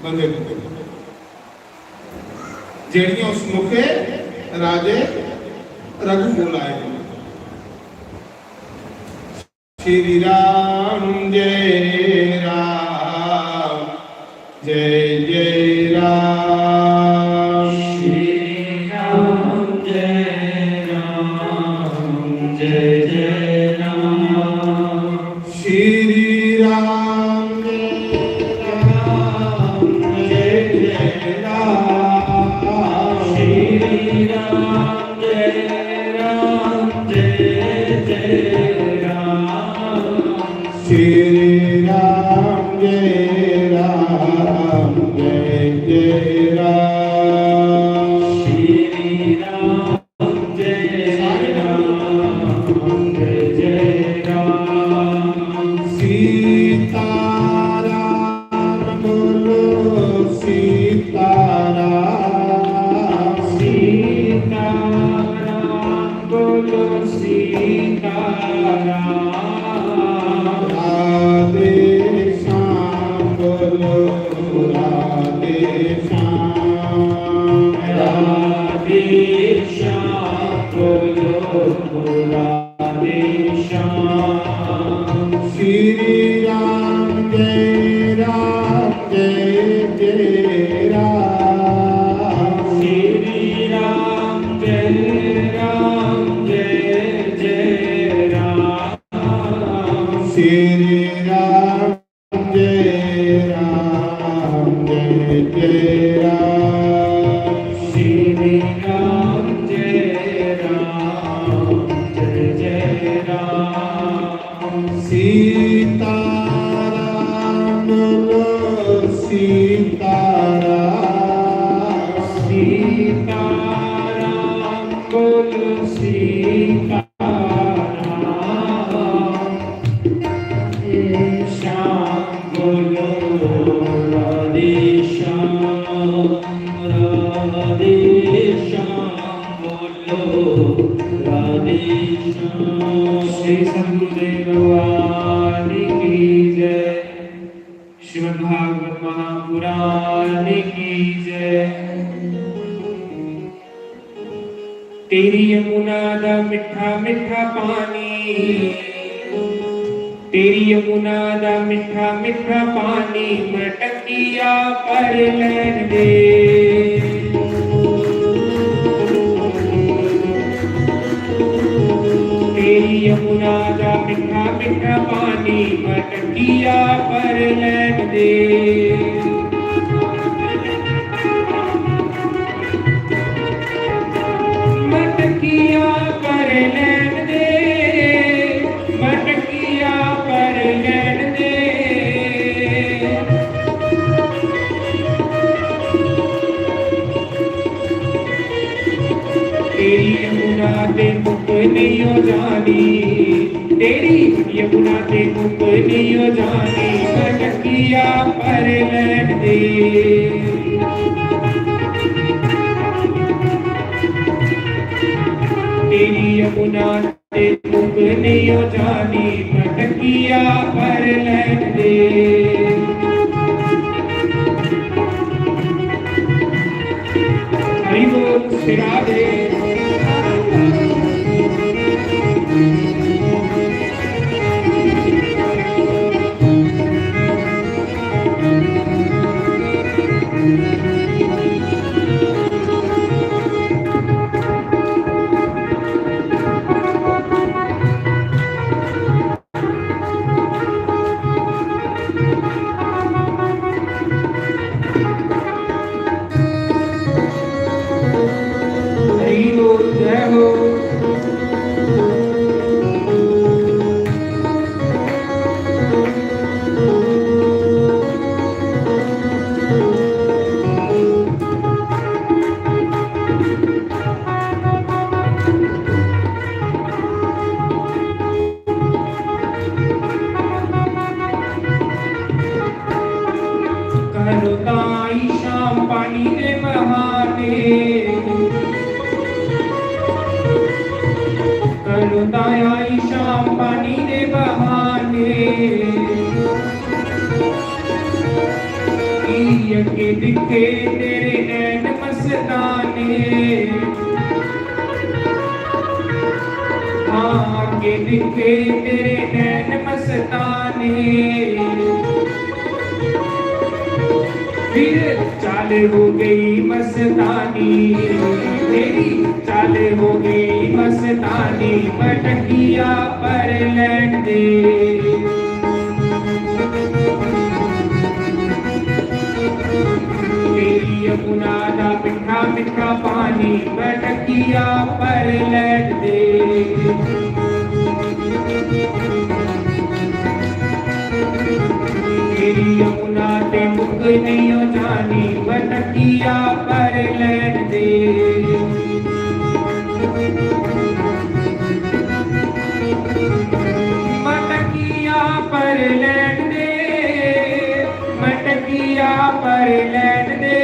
बंदे को जेड़ियां उस मुखे राजे रघु बोलाए श्री राम जय राम जय जय राम श्री राम जय राम जय जय राम श्री राम जय राम जय जय राम श्री राम जय राम जय जय राम श्री राम जय राम जय जय राम श्री राम जय राम जय जय राम सीता राम बोलो सीता राम सीता राम बोलो सीता राम राधे श्याम बोलो राधे श्याम राधे श्याम बोलो राधे श्याम श्री राम जय जय राम श्री राम जय जय राम श्री राम जय जय राम श्री राम जय जय राम सीता राम बोलो सीता राम सीता राम बोलो सीता राम श्याम बोलो राधे श्याम बोलो राधे श्याम। श्री सद्गुरुदेव भगवान की जय। श्रीमद् भागवत महापुराण की जय। तेरी यमुना दा मिठा मिठा पानी तेरी यमुना दा मिठा मिठा पानी मटकिया पर लैन दे तेरी यमुना दा मिठा मिठा पानी मटकिया पर लैन दे। मटकिया पर लैन दे, मटकिया पर लैन दे। तेरी यमुना ते मुख नहीं हो जानी, तेरी यमुना ते मुख नहीं हो जानी, मटकिया पर लैन दे। तेरी यमुना ते मुख नहीं हो जानी, मटकिया पर लैन दे। हरि बोल श्री राधे। हरि बोल जय हो। करो ताई शाम पानी दे बहाने, करो ताई शाम पानी दे बहाने। अगे दिखे तेरे नैन मस्ताने, हाँ आगे दिखे तेरे नैन मस्ताने। फिर चाल हो गई मस्तानी, तेरी चाल हो गई मस्तानी, मटकिया पर लैन दे। तेरी यमुना दा मिठा मिठा पानी, मटकिया पर लैन दे। तेरी यमुना ते मुख नहीं हो जानी, मटकिया पर लैन दे। मटकिया पर लैन दे, मटकिया पर लैन दे।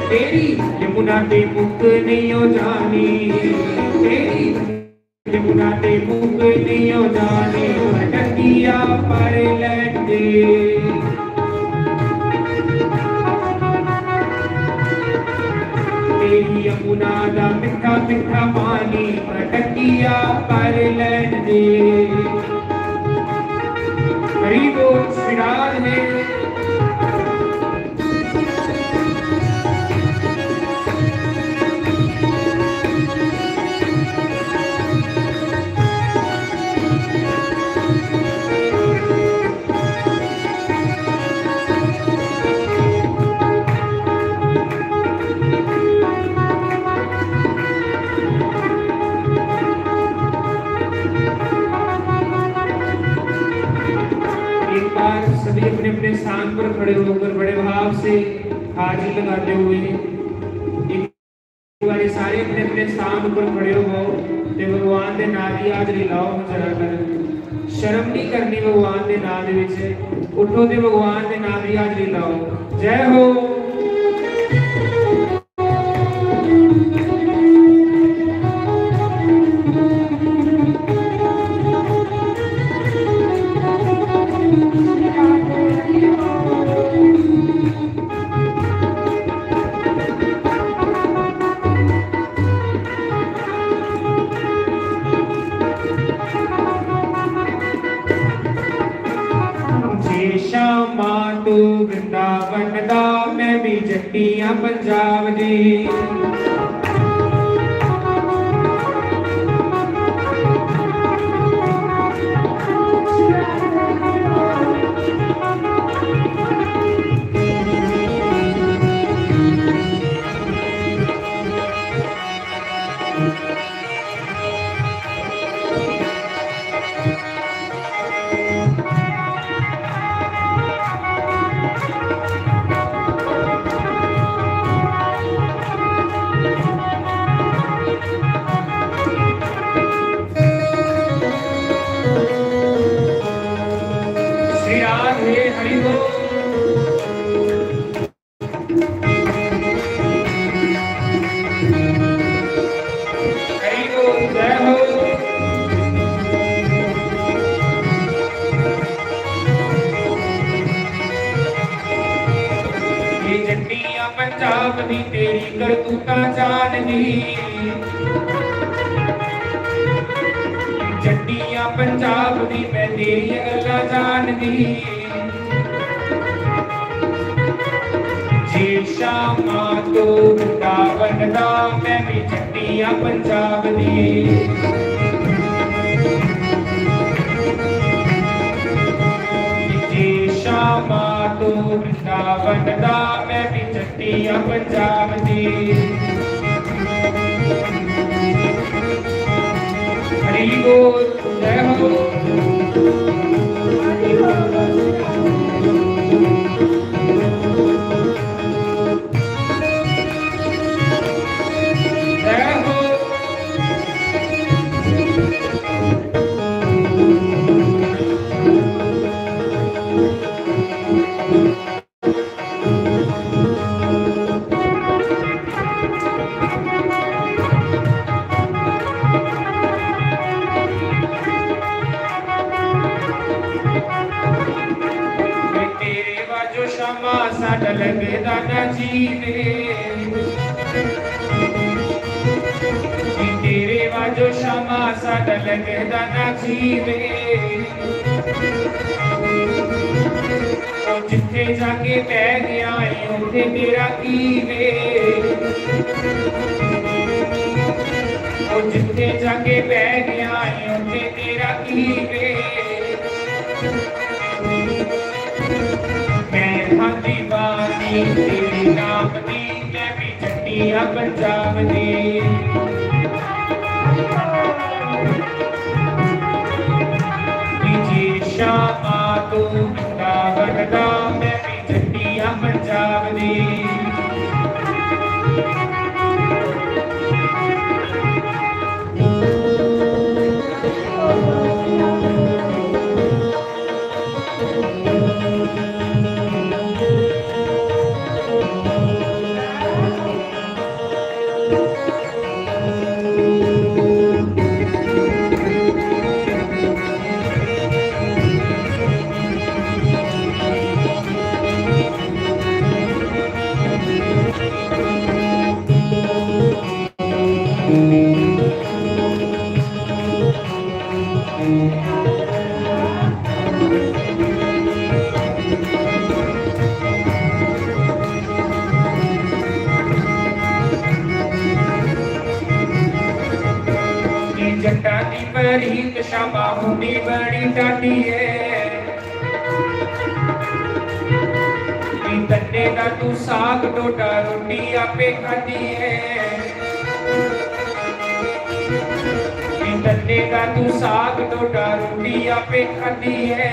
तेरी यमुना ते मुख नहीं हो जानी, तेरी यमुना ते मुख नहीं हो जानी, मटकिया पर लैन दे। तेरी यमुना दा मिठा मिठा पानी, मटकिया पर लैन दे। हरि बोल श्री राधे। एक बार सभी अपने अपने स्थान पर खड़े होकर बड़े भाव से हाजिर लगाते हुए एक बार सारे अपने अपने स्थान पर खड़े हो ते भगवान दे नाम दी हाजरी लाओ जरा कर। शर्म नहीं करनी भगवान दे नाम दे विच, उठो ते भगवान दे नाम दी हाजरी लाओ। जय हो। शाम ਸ਼ਾਮਾਂ ਤੂੰ ਵਰਿੰਦਾਵਨ ਦਾ, ਮੈਂ ਵੀ ਜੱਟੀਆਂ ਪੰਜਾਬ ਦੀ। श्री राधे हरि बोल। हरि बोल जय हो। ये जट्टियां पंजाब दी तेरी करतूतां जानदी, जट्टियां पंजाब दी मैं तेरी गल्लां जानदी। जे शामां तो वृंदावन दा, मैं भी जट्टियां पंजाब दी। जे शामां तो वृंदावन दा, मैं भी जट्टियां पंजाब दी। हरि बोल जय हो। जय हो। तेरे वाजो शामा साडा लगदा ना जीवे, तेरे वाजो शामा साडा लगदा ना जीवे। ओ जिथे जाके बह गया है उथे तेरा की वे, ओ जिथे जाके बह गया है उथे तेरा की वे। मैं हाँ दीवानी तेरे नाम दी, मैं भी जट्टियां पंजाब दी। जे शामां तू वृंदावन दा, मैं भी जट्टियां पंजाब दी। जट्टा दी परीत शामा हुंदी बड़ी टाटी है, तन्ने दा तू साग टोटा रोटी आपे खाती है। तन्ने दा तू साग टोटा रोटी आपे खाती है।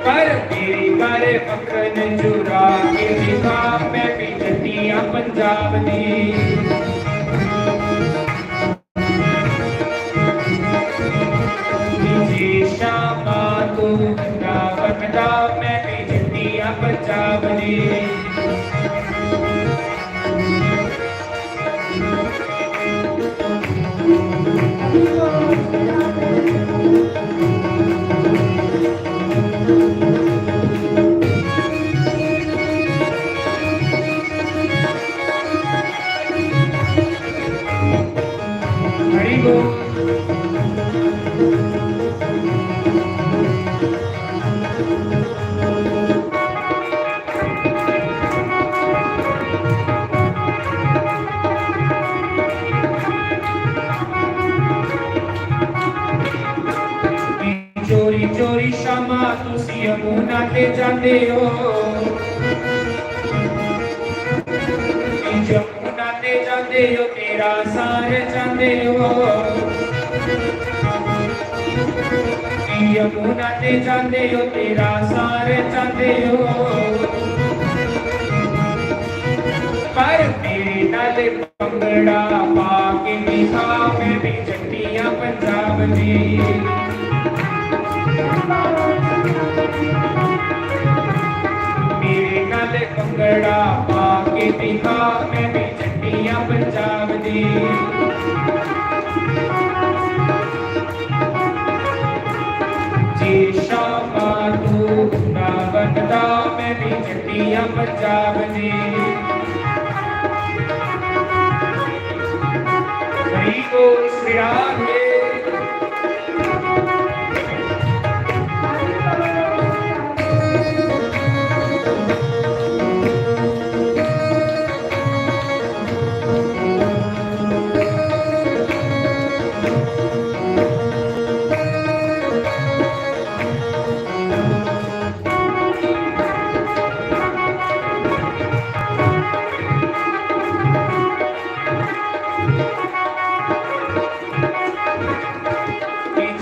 पर मेरी घर मक्खन चुरा के दिखा, मैं भी जट्टियां पंजाब दी। शामां तू वृंदावन दा, मैं भी जट्टियां पंजाब दी। हरि बोल। चोरी चोरी शामा तुसी यमुना ते जाते हो, यमुना ते जाते हो तेरा सार जाते हो, यमुना ते जाते हो तेरा सार जाते हो। पर मेरे नाल भंगड़ा पा के दिखा मैं भी चट्टियां पंजाब दी, मेरे नाल भंगड़ा पा के दिखा मैं भी चट्टियां पंजाब दी। जी शामा तू ना बनदा मैं भी चट्टियां पंजाब दी। हरि बोल श्री राधे।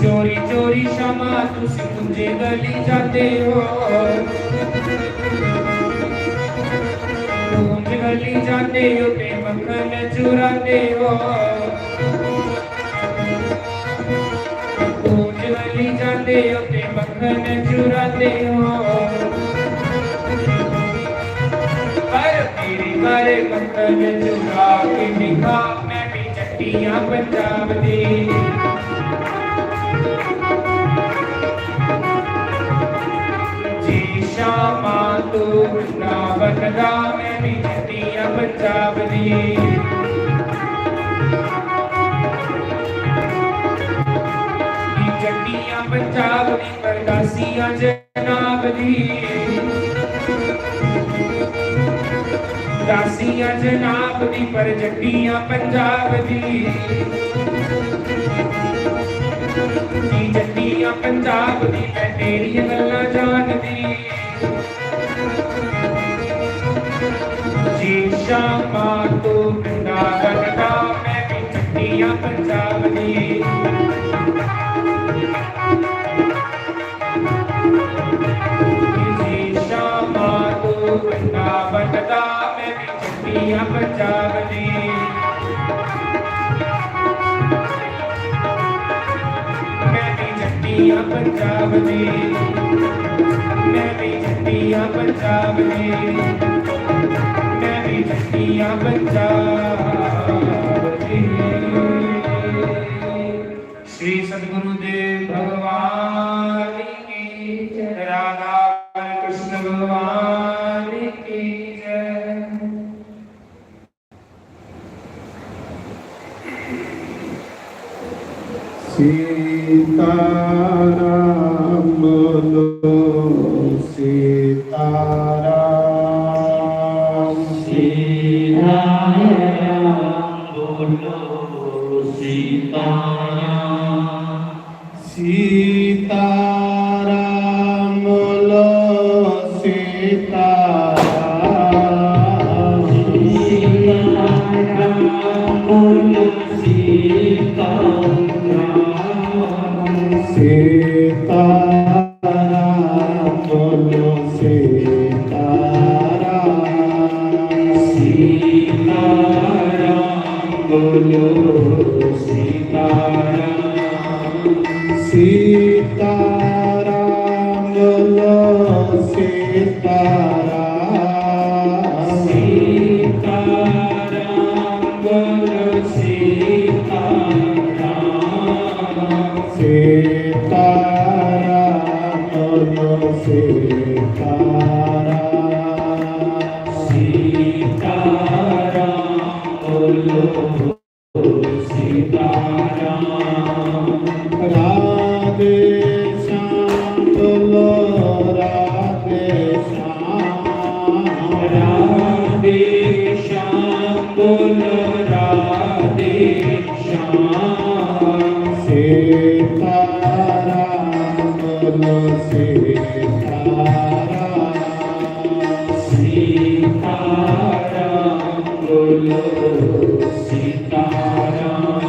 चोरी चोरी शामा तुसी मुझे गली जाते हो, तुम गली जाते हो ते मक्खन चुराते हो, तुम गली जाते हो ते मक्खन चुराते हो। पर मेरे घर मक्खन चुरा के दिखा मैं भी चट्टियां पंजाब दी। शामा तू ना बनदा मैं भी चट्टियां पंजाब दी। चट्टियां पंजाब दी परदासियां जनाब दी, दासियां जनाब दी पर चट्टियां पंजाब दी। चट्टियां पंजाब दी मैं तेरियां गल्लां जानदी। जी शामा तू ना बनदा मैं भी चट्टियां पंजाब दी। जी शामा तू ना बनदा मैं भी चट्टियां पंजाब दी। पंजाब दी मैं भी चट्टियां पंजाब दी, मैं भी चट्टियां पंजाब दी। श्री सद्गुरुदेव भगवान की जय, राधा कृष्ण भगवान की जय। सीताराम बोलो सीताराम, सीताराम बोलो सीताराम, सीताराम बोलो सीताराम, सीताराम बोलो सीताराम, सीताराम बोलो सीताराम, सीताराम बोलो सीताराम, सीताराम बोलो सीताराम, सीताराम बोलो सीताराम, सीताराम बोलो सीताराम, सीताराम बोलो सीताराम, राधे श्याम बोलो राधे श्याम, राधे श्याम बोलो राधे श्याम, सीताराम बोलो सीताराम सीताराम बोलो सीताराम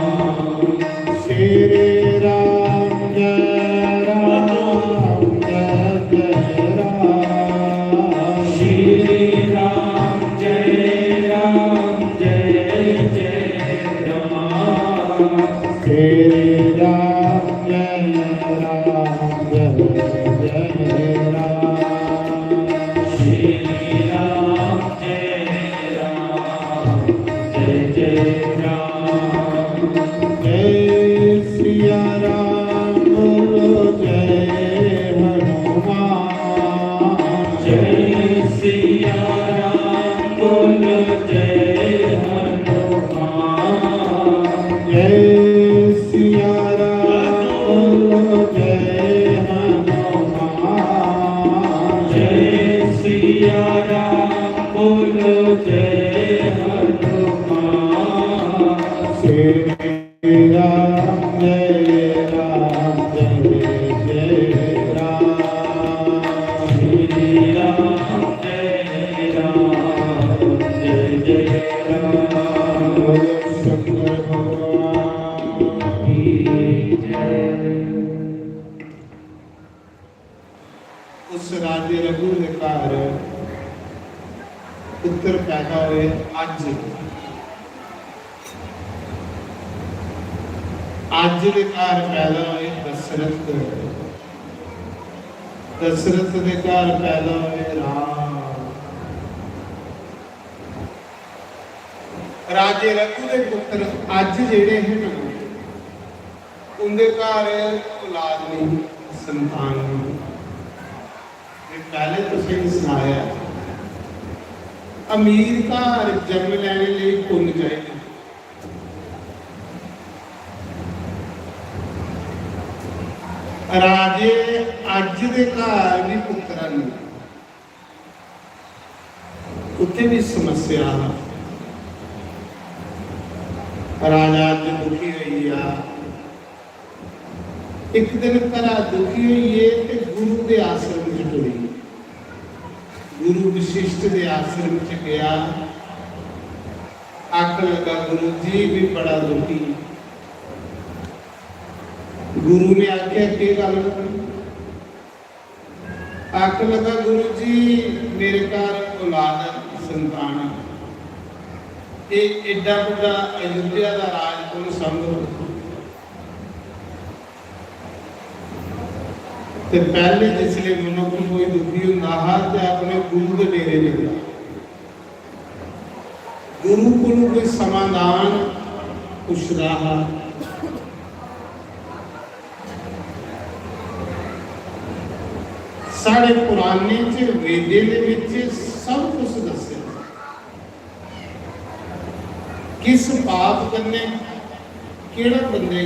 श्री राम जय राम जय राम श्री राम जय राम श्री राम जय राम जय राम श्री राम जय राम जय राम जय सिया राम बोलो जय हनुमान जय सिया राम बोलो जय हनुमान जय सिया राम बोलो जय हनुमान जय सिया राम बोलो जय हनुमान श्री राम जय राम जय राम श्री राम जय राम जय राम बोलो शंकर भगवान की जय उस राजे रघु ਦੇ ਘਰ ਪੁੱਤਰ ਪੈਦਾ ਹੋਏ ਅੱਜ ਦੇ ਘਰ ਪੈਦਾ ਹੋਏ ਦਸ਼ਰਥ ਦੇ ਘਰ ਪੈਦਾ ਹੋਏ ਰਾਮ ਰਾਜੇ ਰਘੂ ਦੇ ਪੁੱਤਰ ਅੱਜ ਜਿਹੜੇ ਹਨ ਉਹਦੇ ਘਰ ਔਲਾਦ ਨਹੀਂ ਸੰਤਾਨ ਨਹੀਂ पहले तो सही सुनाया अमीर घर जन्म लेने लिए पुण्य चाहिए राजे अज दे घर भी पुत्रा नहीं उत्थे भी समस्या राजा अज दुखी हुई आ एक दिन घरा दुखी हुई है ते गुरु के आश्रम च टुरी गुरु वशिष्ठ के आश्रम च गया आख लगा गुरु जी भी बड़ा दुखी गुरु ने आख्या के गल आख लगा गुरु जी मेरे घर औलाद संतान एडा बड़ा अयोध्या का राज कौन संभव ते पहले जिसले मनुख कोई दुखी होंदा हा ते अपने गुरु के डेरे जांदा गुरु को कोई समाधान पुछदा हा साढ़े पुराने च वेदे दे विच सब कुछ दस्सिया किस पाप करने केड़ा बंदे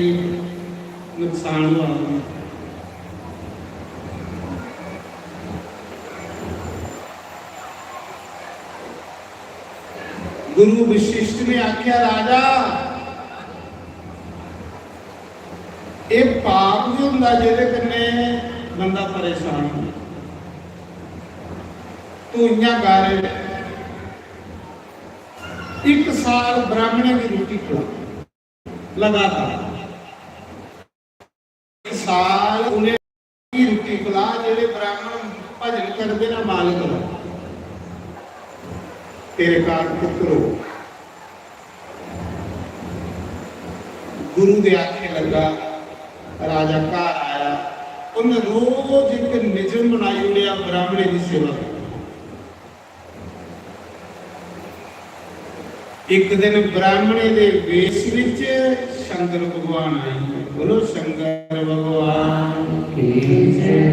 नुकसान हुआ गुरु वशिष्ठ ने आख्या राजा ये पाप जो होंदा जिहदे कन्ने बंदा परेशान हो तू इयां कर एक साल ब्राह्मणे की रोटी खिला लगातार एक साल उन्हें की रोटी खिला जिहड़े ब्राह्मण भजन करते ना मालिक दा तेरे घर पुत्र हो गुरु दे आखे लगा राजा घर आया उन्हें रोज एक निजम बनाई लिया ब्राह्मणे की सेवा एक दिन ब्राह्मणे दे वेश विच शंकर भगवान आए बोलो शंकर भगवान की जय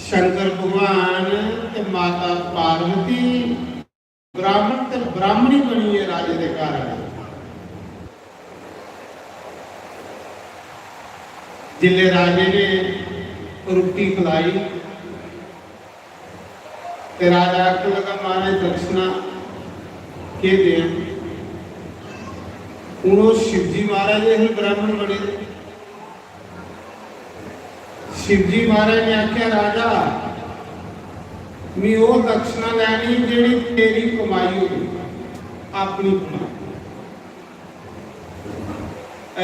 शंकर भगवान ते माता पार्वती ब्राह्मण ते ब्राह्मणी बनी है राजे दे घर जिले राजे ने रोटी खिलाई ते राजा आख लगा महाराज दक्षिणा के दे हूँ शिवजी महाराज ब्राह्मण बने शिवजी महाराज ने आख्या राजा मैं वो दक्षिणा लैनी जेड़ी तेरी कमाई होगी, अपनी कमाई।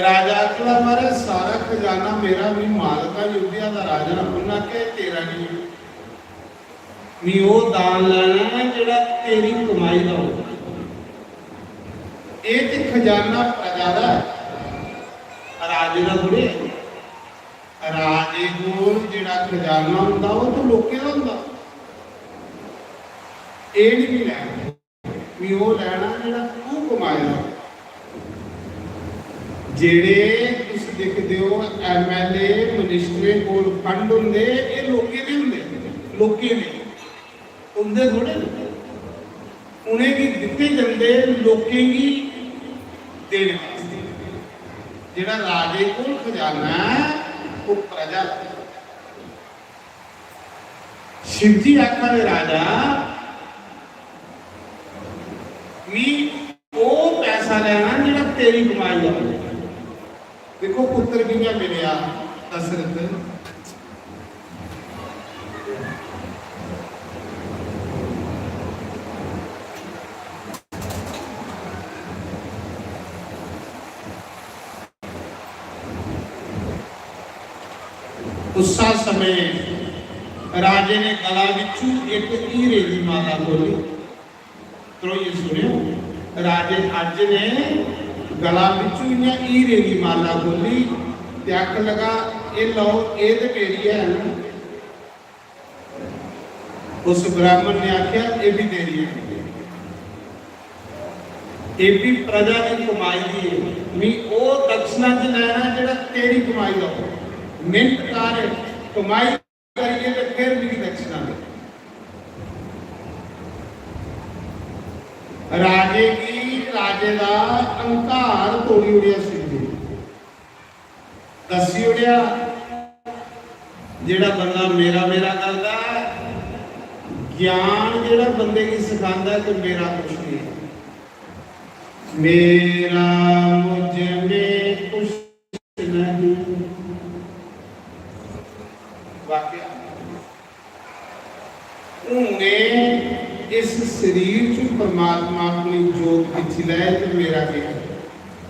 राजा आखला महाराज सारा खजाना मेरा, मैं मालक अयोध्या का राजा। उन्हें आख्या तेरा नहीं, मैं वो दान लेना है जेड़ा तेरी कमाई का होगा। ये तो खजाना प्रजा का है, राजे का थोड़े है। राजे कोल जिहड़ा खजाना हुंदा वो तो लोकें दा हुंदा, ये नहीं लैना, भी वो लैना जिहड़ा तू कमाया। जिहड़े तुस दिखदे हो MLA मिनिस्टरे कोल फंड हुंदे, ये लोकें दे हुंदे, लोकें दे हुंदे थोड़े उन्हें भी दित्ते जांदे, लोकें गी देने वास्ते। जिहड़ा राजे कोल खजाना है वो प्रजा। शिवजी आखा दे राजा मी वो पैसा लेना जिहड़ा तेरी कमाई दा होवे। देखो पुत्र कियां मिलिया दशरथ, उस समय राजे ने गला विचू एक हीरे की माला खोली। तो ये सुनियो, राजे अज ने गला विचू हीरे की माला खोली, त्याग लगा ये लो, ये तो मेरी है ना। उस ब्राह्मण ने आख्या ये भी तेरी है, ये भी प्रजा की कमाई की है। मैं वो दक्षिणा च लेना जिहड़ा तेरी कमाई का हो। मिनट कार्य कमाई करिए तो फिर भी दक्षिणा दे। राजे की राजे का अंकार तोड़ी उड़िया सिद्धि दसी उड़िया। जेड़ा बंदा मेरा मेरा करता है, ज्ञान जेड़ा बंदे की सिखाता है कि मेरा कुछ नहीं है, मेरा मुझ में कुछ नहीं। उन्हें इस शरीर चु परमात्मा अपनी जोत खिंची लै तो मेरा क्या है,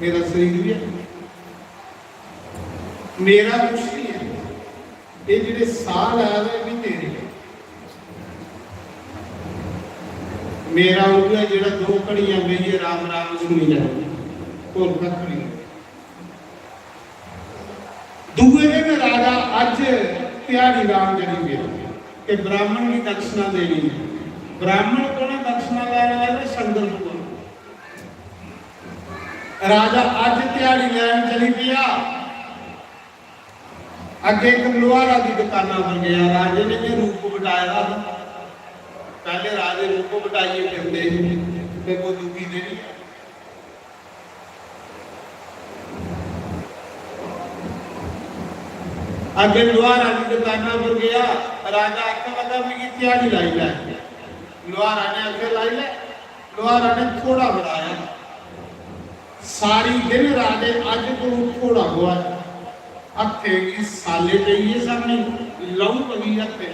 मेरा शरीर भी है, मेरा कुछ नहीं है। ये जिहड़े साह लै रहे भी तेरे है, मेरा वो है जिहड़ा दो घड़ियां बेहिए राम राम सुनी जाए, होर कख नहीं। दूए दिन राजा अज त्याड़ी राम जड़ी गया कि ब्राह्मण की दक्षिणा देनी है। ब्राह्मण को ना दक्षिणा लैने वाले संगत को। राजा अज त्याड़ी लैन चली पिया, अगे एक लुहारा की दुकाना पर गया। राजे ने भी रूप बटाया, पहले राजे रूप बटाइए फिरते फिर वो दुखी नहीं। अगे लुहारा की दुकाना पर गया, राजा आखा लगा मैं त्याड़ी लाई लै। लुहारा ने आखे लाई लै। लुहारा ने थोड़ा बढ़ाया, सारी दिन राजे अज तो थोड़ा हुआ हथे की साले चाहिए सामने लहू पगी हथे।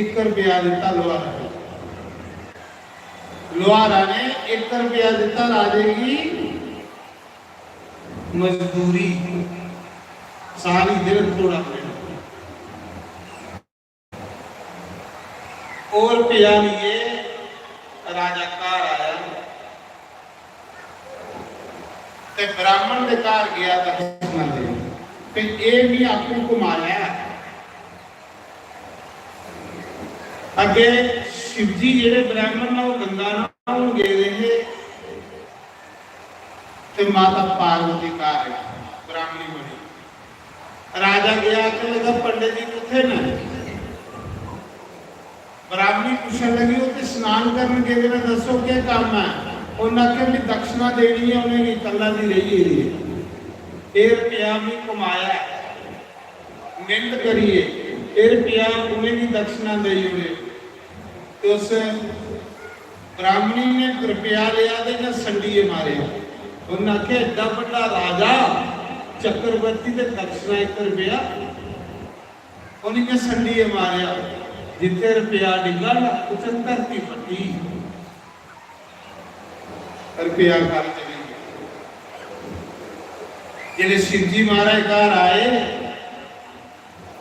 1 रुपया दिता लुहारा ने। लुहारा ने 1 रुपया दिता राजे की मजदूरी, सारी दिन थोड़ा और पिया लिए। राजा घर आया ते ब्राह्मण के घर गया दक्षिणा दे ते ये भी आपको घुमाया। अगे शिवजी जेडे ब्राह्मण ना वो गंगा नहाउण गए रहे ते माता पार्वती घर ब्राह्मणी बनी। राजा गया कि लगा पंडित जी किथे ने। ब्राह्मणी पूछने लगी वो तो स्नान करने के लिए दसो क्या काम है। उन्हें आखिर भी दक्षिणा देनी है, उन्हें की कला दी रही है। 1 रुपया भी कमाया, मिहनत करिए, 1 रुपया उन्हें की दक्षिणा दी हुए। तो उस ब्राह्मणी ने रुपया लिया तो इन्हें संडीए मारे। उन्हें आखिर एडा बड़ा राजा चक्रवर्ती ते दक्षिणा 1 रुपया ਉਹਨੇ ਸੰਡੀਏ ਮਾਰਿਆ, ਜਿੱਥੇ ਰੁਪਿਆ ਡਿੱਗਾ ਨਾ ਉੱਥੇ ਧਰਤੀ ਫੱਟੀ, ਰੁਪਿਆ ਘਰ ਚਲੀ ਗਿਆ। ਜਿਹੜੇ शिव जी महाराज घर आए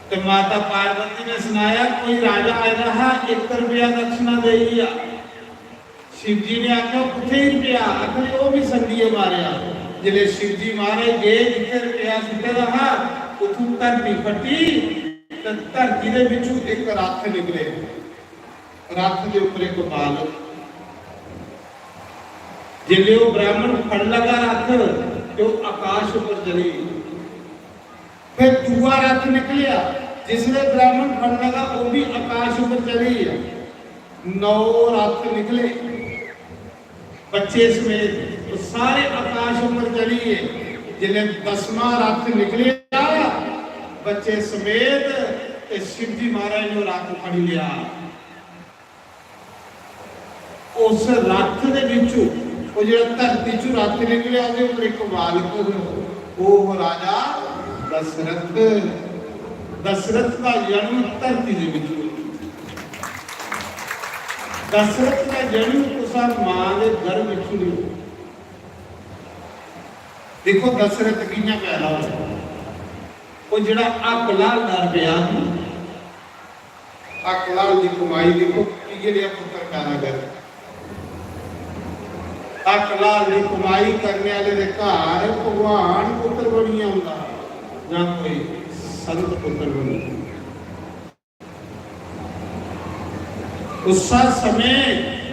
तो माता पार्वती ने सुनाया कोई राजा आया है 1 रुपया दक्षिणा दे। शिव जी ने आख्या किथे रुपया, आखिर वो भी संडीए मारिया। जिले शिव जी महाराज गए जिथे रुपया सुटे रहा उथों धरती फटी, तो धरती दे विचों एक रथ निकले, रथ के उपर एक बालक। जिले वो ब्राह्मण फड़ लगा रथ तो आकाश ऊपर चली, फिर दूआ रथ निकलिया जिसने ब्राह्मण फड़ लगा वो भी आकाश ऊपर चली। 9 रथ निकले बच्चे समेत, तो सारे आकाश ऊपर चली है। जिले 10वां रथ निकलिया बच्चे समेत, ते शिव जी महाराज ने रथ फड़ लिया। उस रथ दे विचों वो जो धरती चो रथ निकलिया ਉਹਦੇ ਉੱਪਰ ਇੱਕ ਬਾਲਕ, ਉਹ ਰਾਜਾ ਦਸ਼ਰਥ। ਦਸ਼ਰਥ ਦਾ ਜਨਮ ਧਰਤੀ ਦੇ ਵਿੱਚ ਹੋਇਆ। ਦਸ਼ਰਥ ਦਾ ਜਨਮ ਉਸਾ ਮਾਂ ਦੇ ਗਰਭ ਵਿੱਚ ਹੋਇਆ। ਦੇਖੋ ਦਸ਼ਰਥ ਕਿੰਨਾ ਪੈਦਾ ਹੋਇਆ। ਉਹ ਜਿਹੜਾ ਅਕਲਾਲ ਦਾ ਪਿਆ, ਅਕਲਾਲ ਦੀ ਕਮਾਈ ਦੇਖੋ ਕਿ ਜਿਹੜੇ ਪੁੱਤਰ ਪੈਦਾ ਕਰ। अकलाल की कमाई करने वाले दे घर भगवान पुत्र बनी आउंदा ना कोई संत पुत्र बनी। उस समय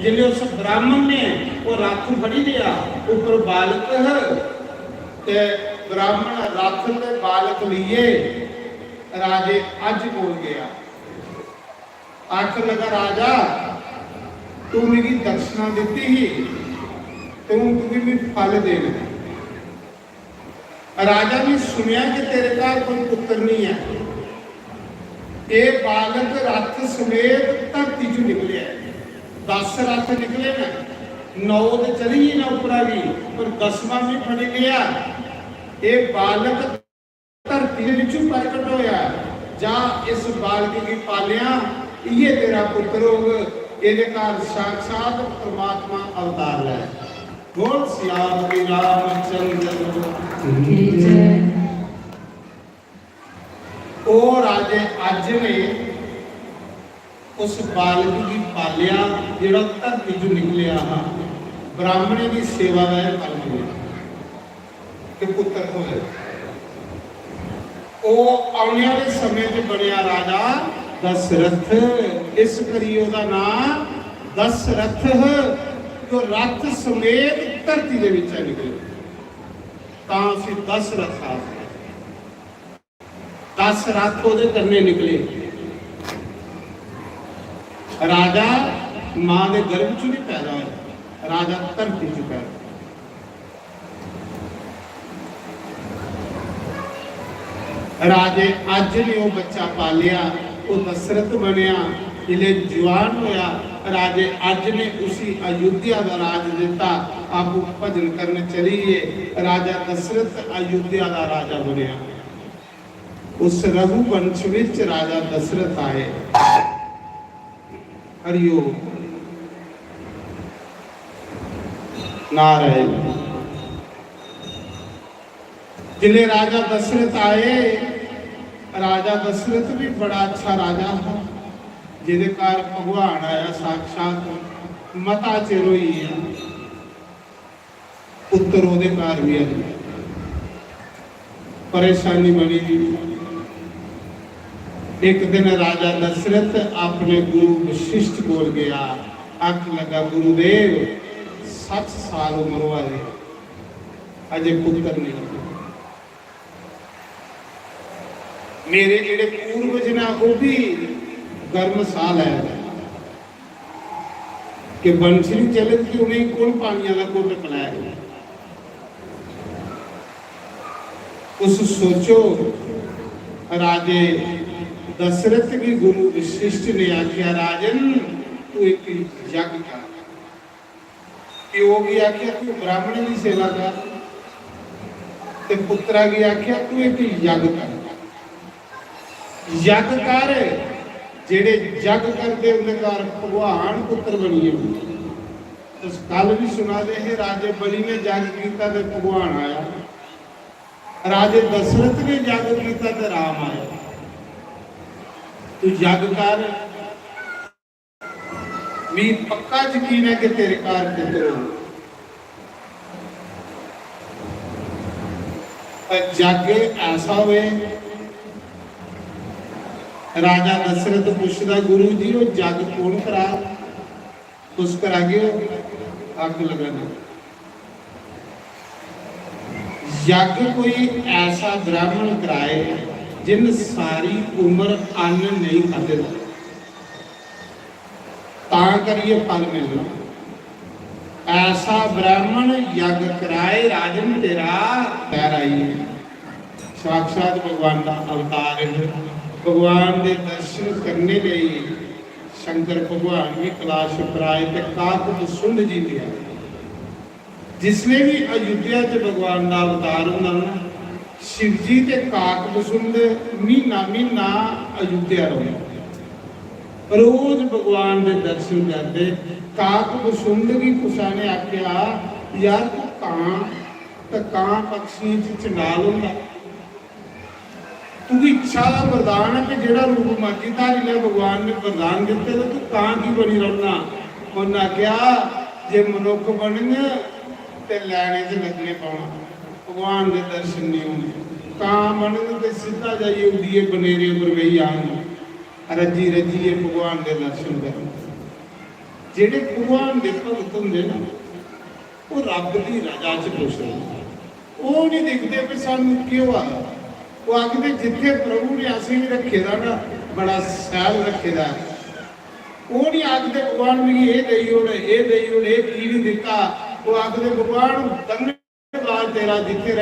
जिले उस ब्राह्मण ने वो रथ फड़ी लिया, ऊपर बालक ते ब्राह्मण रथ में बालक लिए राजे अज बोल गया। आख लगा राजा तू मेरी दक्षिणा दी ही तुम्हें भी फल देना। राजा ने सुनिया कि तेरे घर कोई पुत्र नहीं है। ये बालक रथ समेत धरती चो निकले, 10 रथ निकले ना, 9 तो चली ही ना उपरा भी, पर 10वां भी फड़ लिया। ये बालक धरती के विचों प्रकट होया, जा इस बालक की पालिया ये तेरा पुत्र होग। ये घर साक्षात परमात्मा अवतार है। बोल श्री रामचंद्र की जय। ओ राजे अज ने उस बालक की पालिया जिहड़ा धरती चों निकलिया ब्राह्मणे की सेवा का कर लिया कि पुत्र होए। ओ आने वाले समय च बनिया राजा दशरथ। इस करी ओहदा नाम दशरथ, जो रथ समेत धरती के विच निकले, तां असीं 10 रथ आ 10 रथ ओहदे करने निकले। राजा मां के गर्भ चों नहीं पैदा होया, राजा धरती चों पैदा। राजे अज ने वो बच्चा पालिया, वो दशरथ बनया। जिले जवान होया राजे अज ने उसी अयोध्या का राज दिता। आप भजन करने चलिए, राजा दशरथ अयोध्या का राजा बनया। उस रघुवंश विच राजा दशरथ आए। हरिओम नारायण। जिले राजा दशरथ आए, राजा दशरथ भी बड़ा अच्छा राजा है, जिहदे घर भगवान आया साक्षात। मता चिर होई है पुत्र ओहदे घर भी आया, परेशानी बनी दी। एक दिन राजा दशरथ अपने गुरु वशिष्ठ कोल गया, आख लगा गुरुदेव 60 साल उम्र वाले अजे पुत्र नहीं। मेरे जेड़े पूर्वज ने वो भी गर्म साह लै कि बंसरी चलत कि उन्हें कौन पानिया का घुट पिलाया। उस सोचो राजे दशरथ की गुरु वशिष्ठ ने आख्या राजन तू एक यज्ञ कर। प्यो की आख्या तू ब्राह्मण की सेवा कर, ते पुत्रा की आख्या तू एक यज्ञ कर। ਜਗ ਕਰ ਜਿਹੜੇ ਜਗ ਕਰਦੇ ਉਹਦੇ ਘਰ ਭਗਵਾਨ ਪੁੱਤਰ ਬਣੀਏ। ਤੁਸੀਂ ਕੱਲ ਵੀ ਸੁਣਾ ਦੇ ਹੈ ਰਾਜੇ ਬਲੀ ਨੇ ਜਗ ਕੀਤਾ ਤੇ ਭਗਵਾਨ ਆਇਆ, ਰਾਜੇ ਦਸ਼ਰਥ ਨੇ ਜਗ ਕੀਤਾ ਤੇ ਰਾਮ ਆਇਆ। ਤੂੰ ਜਗ ਕਰ, ਵੀ ਪੱਕਾ ਯਕੀਨ ਹੈ ਕਿ ਤੇਰੇ ਘਰ ਪੁੱਤਰ ਹੋ। ਪਰ ਜਗ ਐਸਾ ਹੋਵੇ, राजा दशरथ पुछदा गुरु जी वो जग कौन करा? तुस करा गए अग लगाना। जग कोई ऐसा ब्राह्मण कराए जिन सारी उम्र अन्न नहीं खाते, ता करिए फल मिलना। ऐसा ब्राह्मण यज्ञ कराए राजन तेरा पैर आई। साक्षात भगवान का अवतार है। भगवान के दर्शन करने लिए शंकर भगवान भी कैलाश पर आए थे। काकभुसुंड जी ने जिसने भी अयोध्या च भगवान का अवतार होना ना, शिव जी ते काकभुसुंड महीना महीना अयोध्या रहे, रोज भगवान के दर्शन करते। काकभुसुंड भी कुसा ने आख्या यार तू कां पक्षी चंडाल होंदा, तू इच्छा का वरदान है कि जेड़ा रूप मर्जी धारी ले, भगवान ने वरदान दिते तो तू कां की बनी रहना। उन्हें आख्या जे मनुख बनगे तो लैने च लगने पाना, भगवान के दर्शन नहीं होने। कां बनगे तो सीधा जाइए उड़िए बनेरे उपर बही आएंगे, रजी रजिए भगवान के दर्शन कर। जेड़े भगवान के भगत होंगे ना, वो रब की रजा च खुश होंगे। वो नहीं देखते भी सानू क्यों आया, वो आखते जिथे प्रभु ने असी भी रखे दा ना बड़ा सैल रखे दा। वो नहीं आखते भगवान भी ये दई ओड़ ये दई ओड़ ये की नहीं दिता। वो आखते भगवान धन्यवाद तेरा जिथे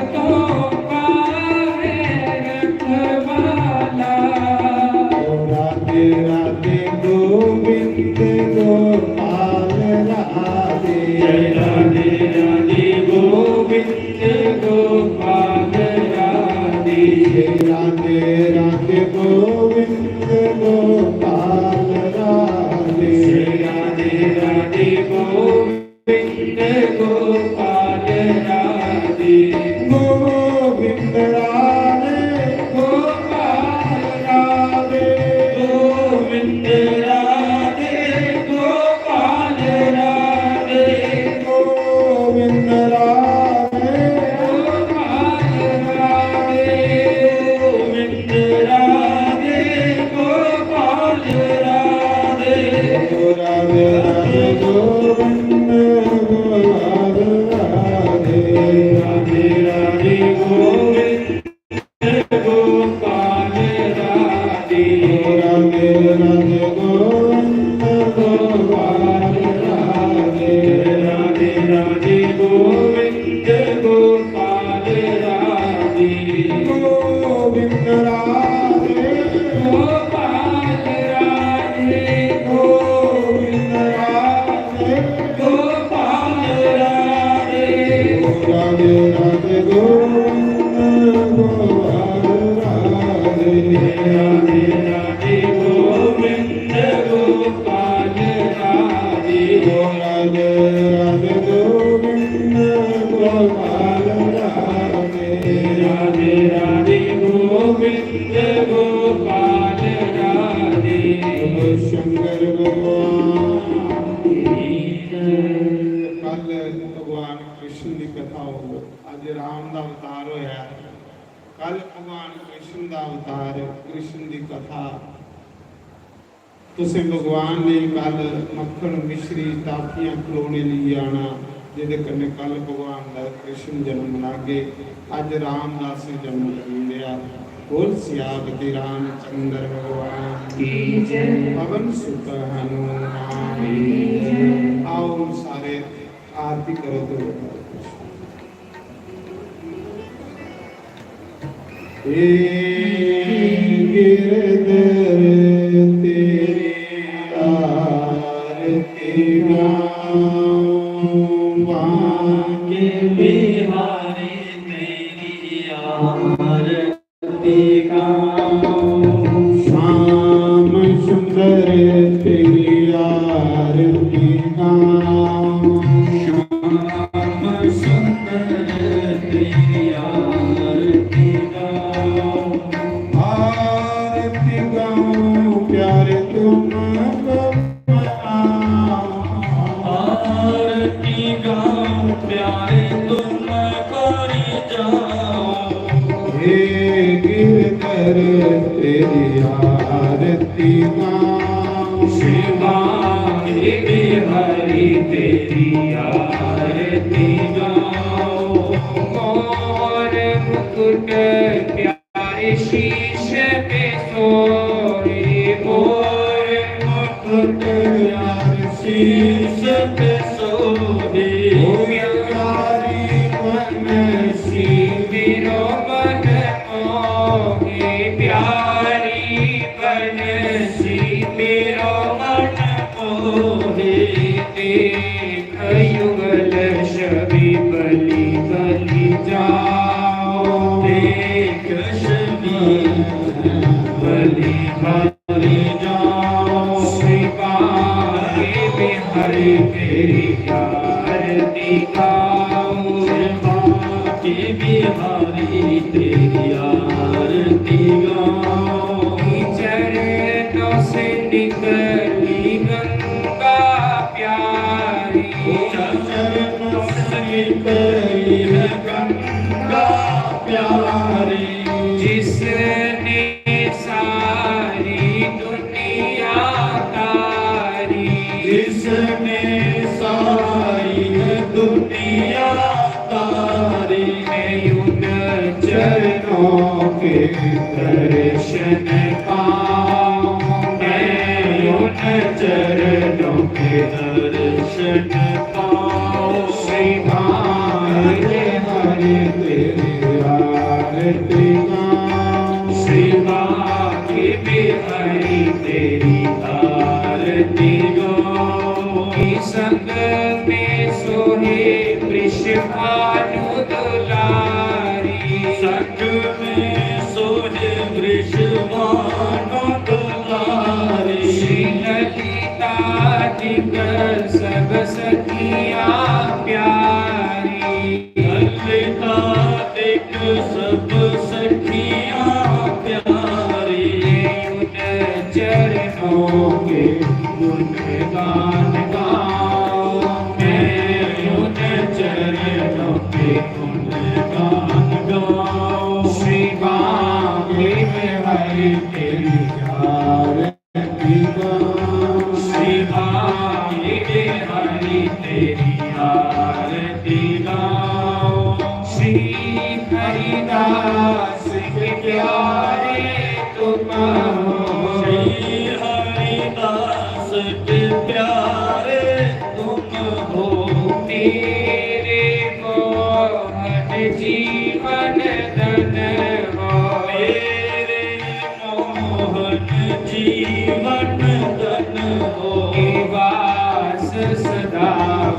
तो पावे रखवाला। राधे राधे गोविंद गोपाल राधे। जय राधे राधे गोविंद गोपाल राधे। राधे राधे गोविंद गोपाल राधे। राधे राधे गोविंद गोपाल राधे। गोविंद राधे गोपाल राधे। गोविंद राधे गोपाल राधे। गोविंद राधे गोपाल राधे। गोविंद राधे गोपाल राधे। राधे राधे गोविंद गोपाल राधे। राधे राधे गोविंद गोपाल राधे। राधे राधे गोविंद गोपाल राधे। राधे राधे गोविंद गोपाल राधे। गोविंद राधे गोपाल राधे। गोविंद राधे गोपाल राधे। राधे राधे गोविंद गोपाल राधे। राधे राधे गोविंद गोपाल राधे। राधे राधे गोविंद गोपाल राधे। राधे राधे गोविंद गोपाल राधे। शंकर भगवान कल भगवान कृष्ण की कथा हो। अज राम का अवतार होया। कल भगवान कृष्ण का अवतार कृष्ण की कथा तुसे भगवान ने कल मक्खन मिश्री टाफियां खिलौने लिए आना जिहदे कन्ने कल भगवान का कृष्ण जन्म मनागे। अज रामदास जन्म लिया। बोल सियापति रामचंद्र भगवान की जय। पवन सुत हनुमान। आओ सारे आरती करो तो गिरधर तेरी आरती गाऊं। के बिहारी तेरी आरती गाऊं। श्याम सुंदर तेरी आरती गाऊं। श्याम सुंदर तेरी आरती गाऊं। आरती गाऊं प्यारे तुमको आरती गाऊं प्यारे तुम करी जाओ। हे गिरधर तेरी आरती गाऊं। शिवा के बिहारी तेरी आरती गाऊं। और मुकुट प्यारे शीश पे सोए। और मुकुट यार शीश पे सोहे। प्यारी मन सी मेरो मन मोहे। प्यारी बनसी मेरो मन मोहे। देख युगल छवि बलि बलि जाओ। देख शबी बलि बलि जाओ। शिवा के बिहारी तेरी आरती गाऊं। शिवा के बिहारी तेरी आरती गाऊं। चरणों से निकली गंगा प्यारी। चरणों से निकली है गंगा प्यारी। जिसने सारी दुनिया तारी। जिसने सारी दुनिया तारी। उन चरणों के दर्शन पाऊं। मैं उन चरणों के दर्शन पाओ। श्री हरे हरे तेरे विश्वानु दुलारी संग में सोहे वृषभानु दुलारी श्री ललिता जिक सब सखिया प्यारी ललिता दिक सब सखियां प्यारी उन चरणों के गुणगान गाऊं मैं उन चरणों के गुणगान गाऊं श्री बांके में हरि तेरी आरती गाऊं श्री बांके में हरि तेरी आरती गाऊं श्री हरिदास के प्यारे तुम हो श्री हरिदास के प्यारे तुम हो तेरे मोहन जीवन धन हो मेरे मोहन जीवन धन हो वास सदा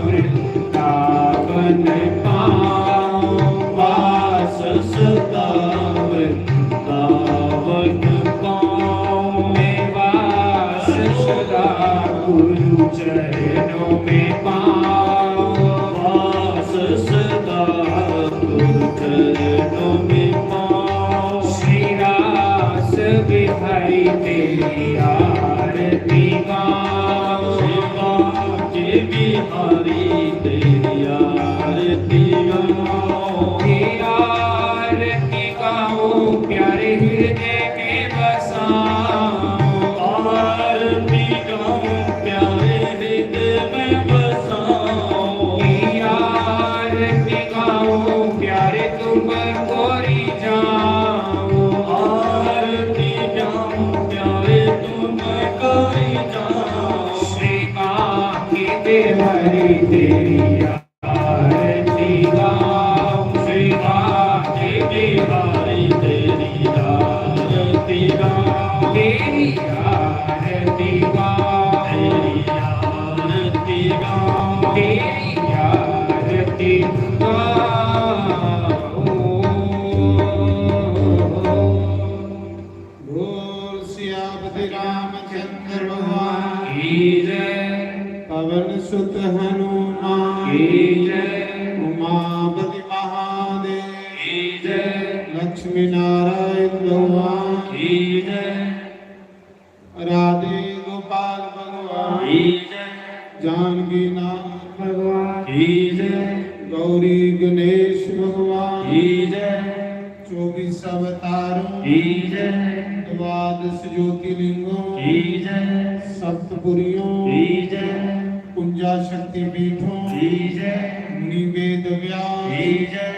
वृंदावन पाऊं वास सदा वृंदावन पाऊं मैं वास सदा गुरु चरणों में पाऊं वास सदा गुरु चरणों में पाऊं श्री रास बिहारी तेरी आरती गाऊं के बिहारी तेरी आरती गाऊं तेरी आरती गाऊं प्यारे हृदय में बसाऊं आरती गाऊं प्यारे हृदय में बसाऊं तेरी आरती गाऊं प्यारे तुम कोरी जाऊं आरती गाऊं प्यारे तुम कोई जाऊं श्री बांके बिहारी तेरी आरती गाऊं श्री बांके बिहारी तेरी आरती गाऊं तेरी आरती गाऊं तेरी आरती गाऊं तेरी आरती बोल सियापति रामचंद्र भगवान की जय पवन सुत हनुमान की जय उमापति महादेव की जय लक्ष्मी नारायण भगवान की जय राधे गोपाल भगवान की जय जानकी नाथ भगवान की जय गौरी गणेश भगवान की जय 24 अवतारों की जय द्वादश ज्योतिर्लिंगों की जय सप्तपुरियों की जय कुंजा शक्ति पीठों की जय मुनि वेद व्यास की जय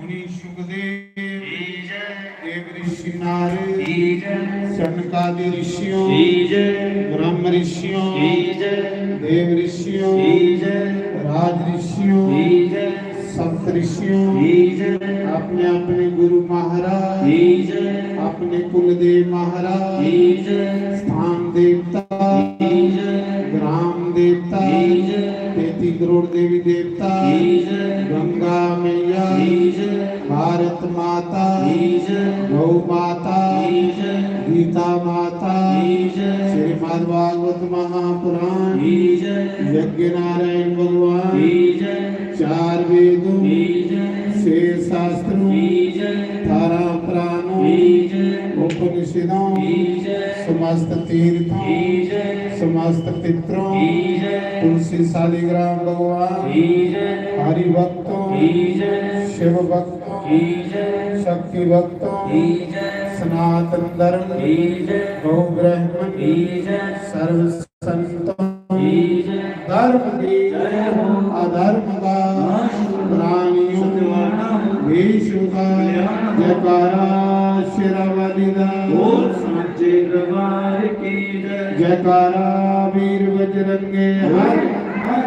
मुनि सुखदेव की जय देव ऋषि नारद की जय सनकादि ऋषियों की जय ब्रह्म ऋषियों की जय देव ऋषियों की जय राज ऋषियों की जय सप्त ऋषियों की जय अपने अपने गुरु महाराज की जय अपने कुलदेव महाराज की जय स्थान देवता की जय ग्राम देवता की जय 33 करोड़ देवी देवता की जय गंगा मैया की जय भारत माता की जय गौ माता की जय गीता माता की जय श्रीमद् भागवत महापुराण की जय यज्ञ नारायण भगवान की जय 4 वेदों की जय 6 शास्त्रों की जय 18 पुराणों की जय उपनिषदों की जय समस्त तीर्थों की जय समस्त पितरों की जय तुलसी शालिग्राम भगवान की जय हरि भक्तों की जय शिव भक्तों की जय शक्ति भक्तों की जय सनातन धर्म की जय गौ ब्राह्मण की जय सर्व संतों की जय धर्म की जय हो अधर्म का प्राणियों विश्व का जयकारा शेरावाली दा बोल सच्चे दरबार की जय जयकारा वीर बजरंगे हर हर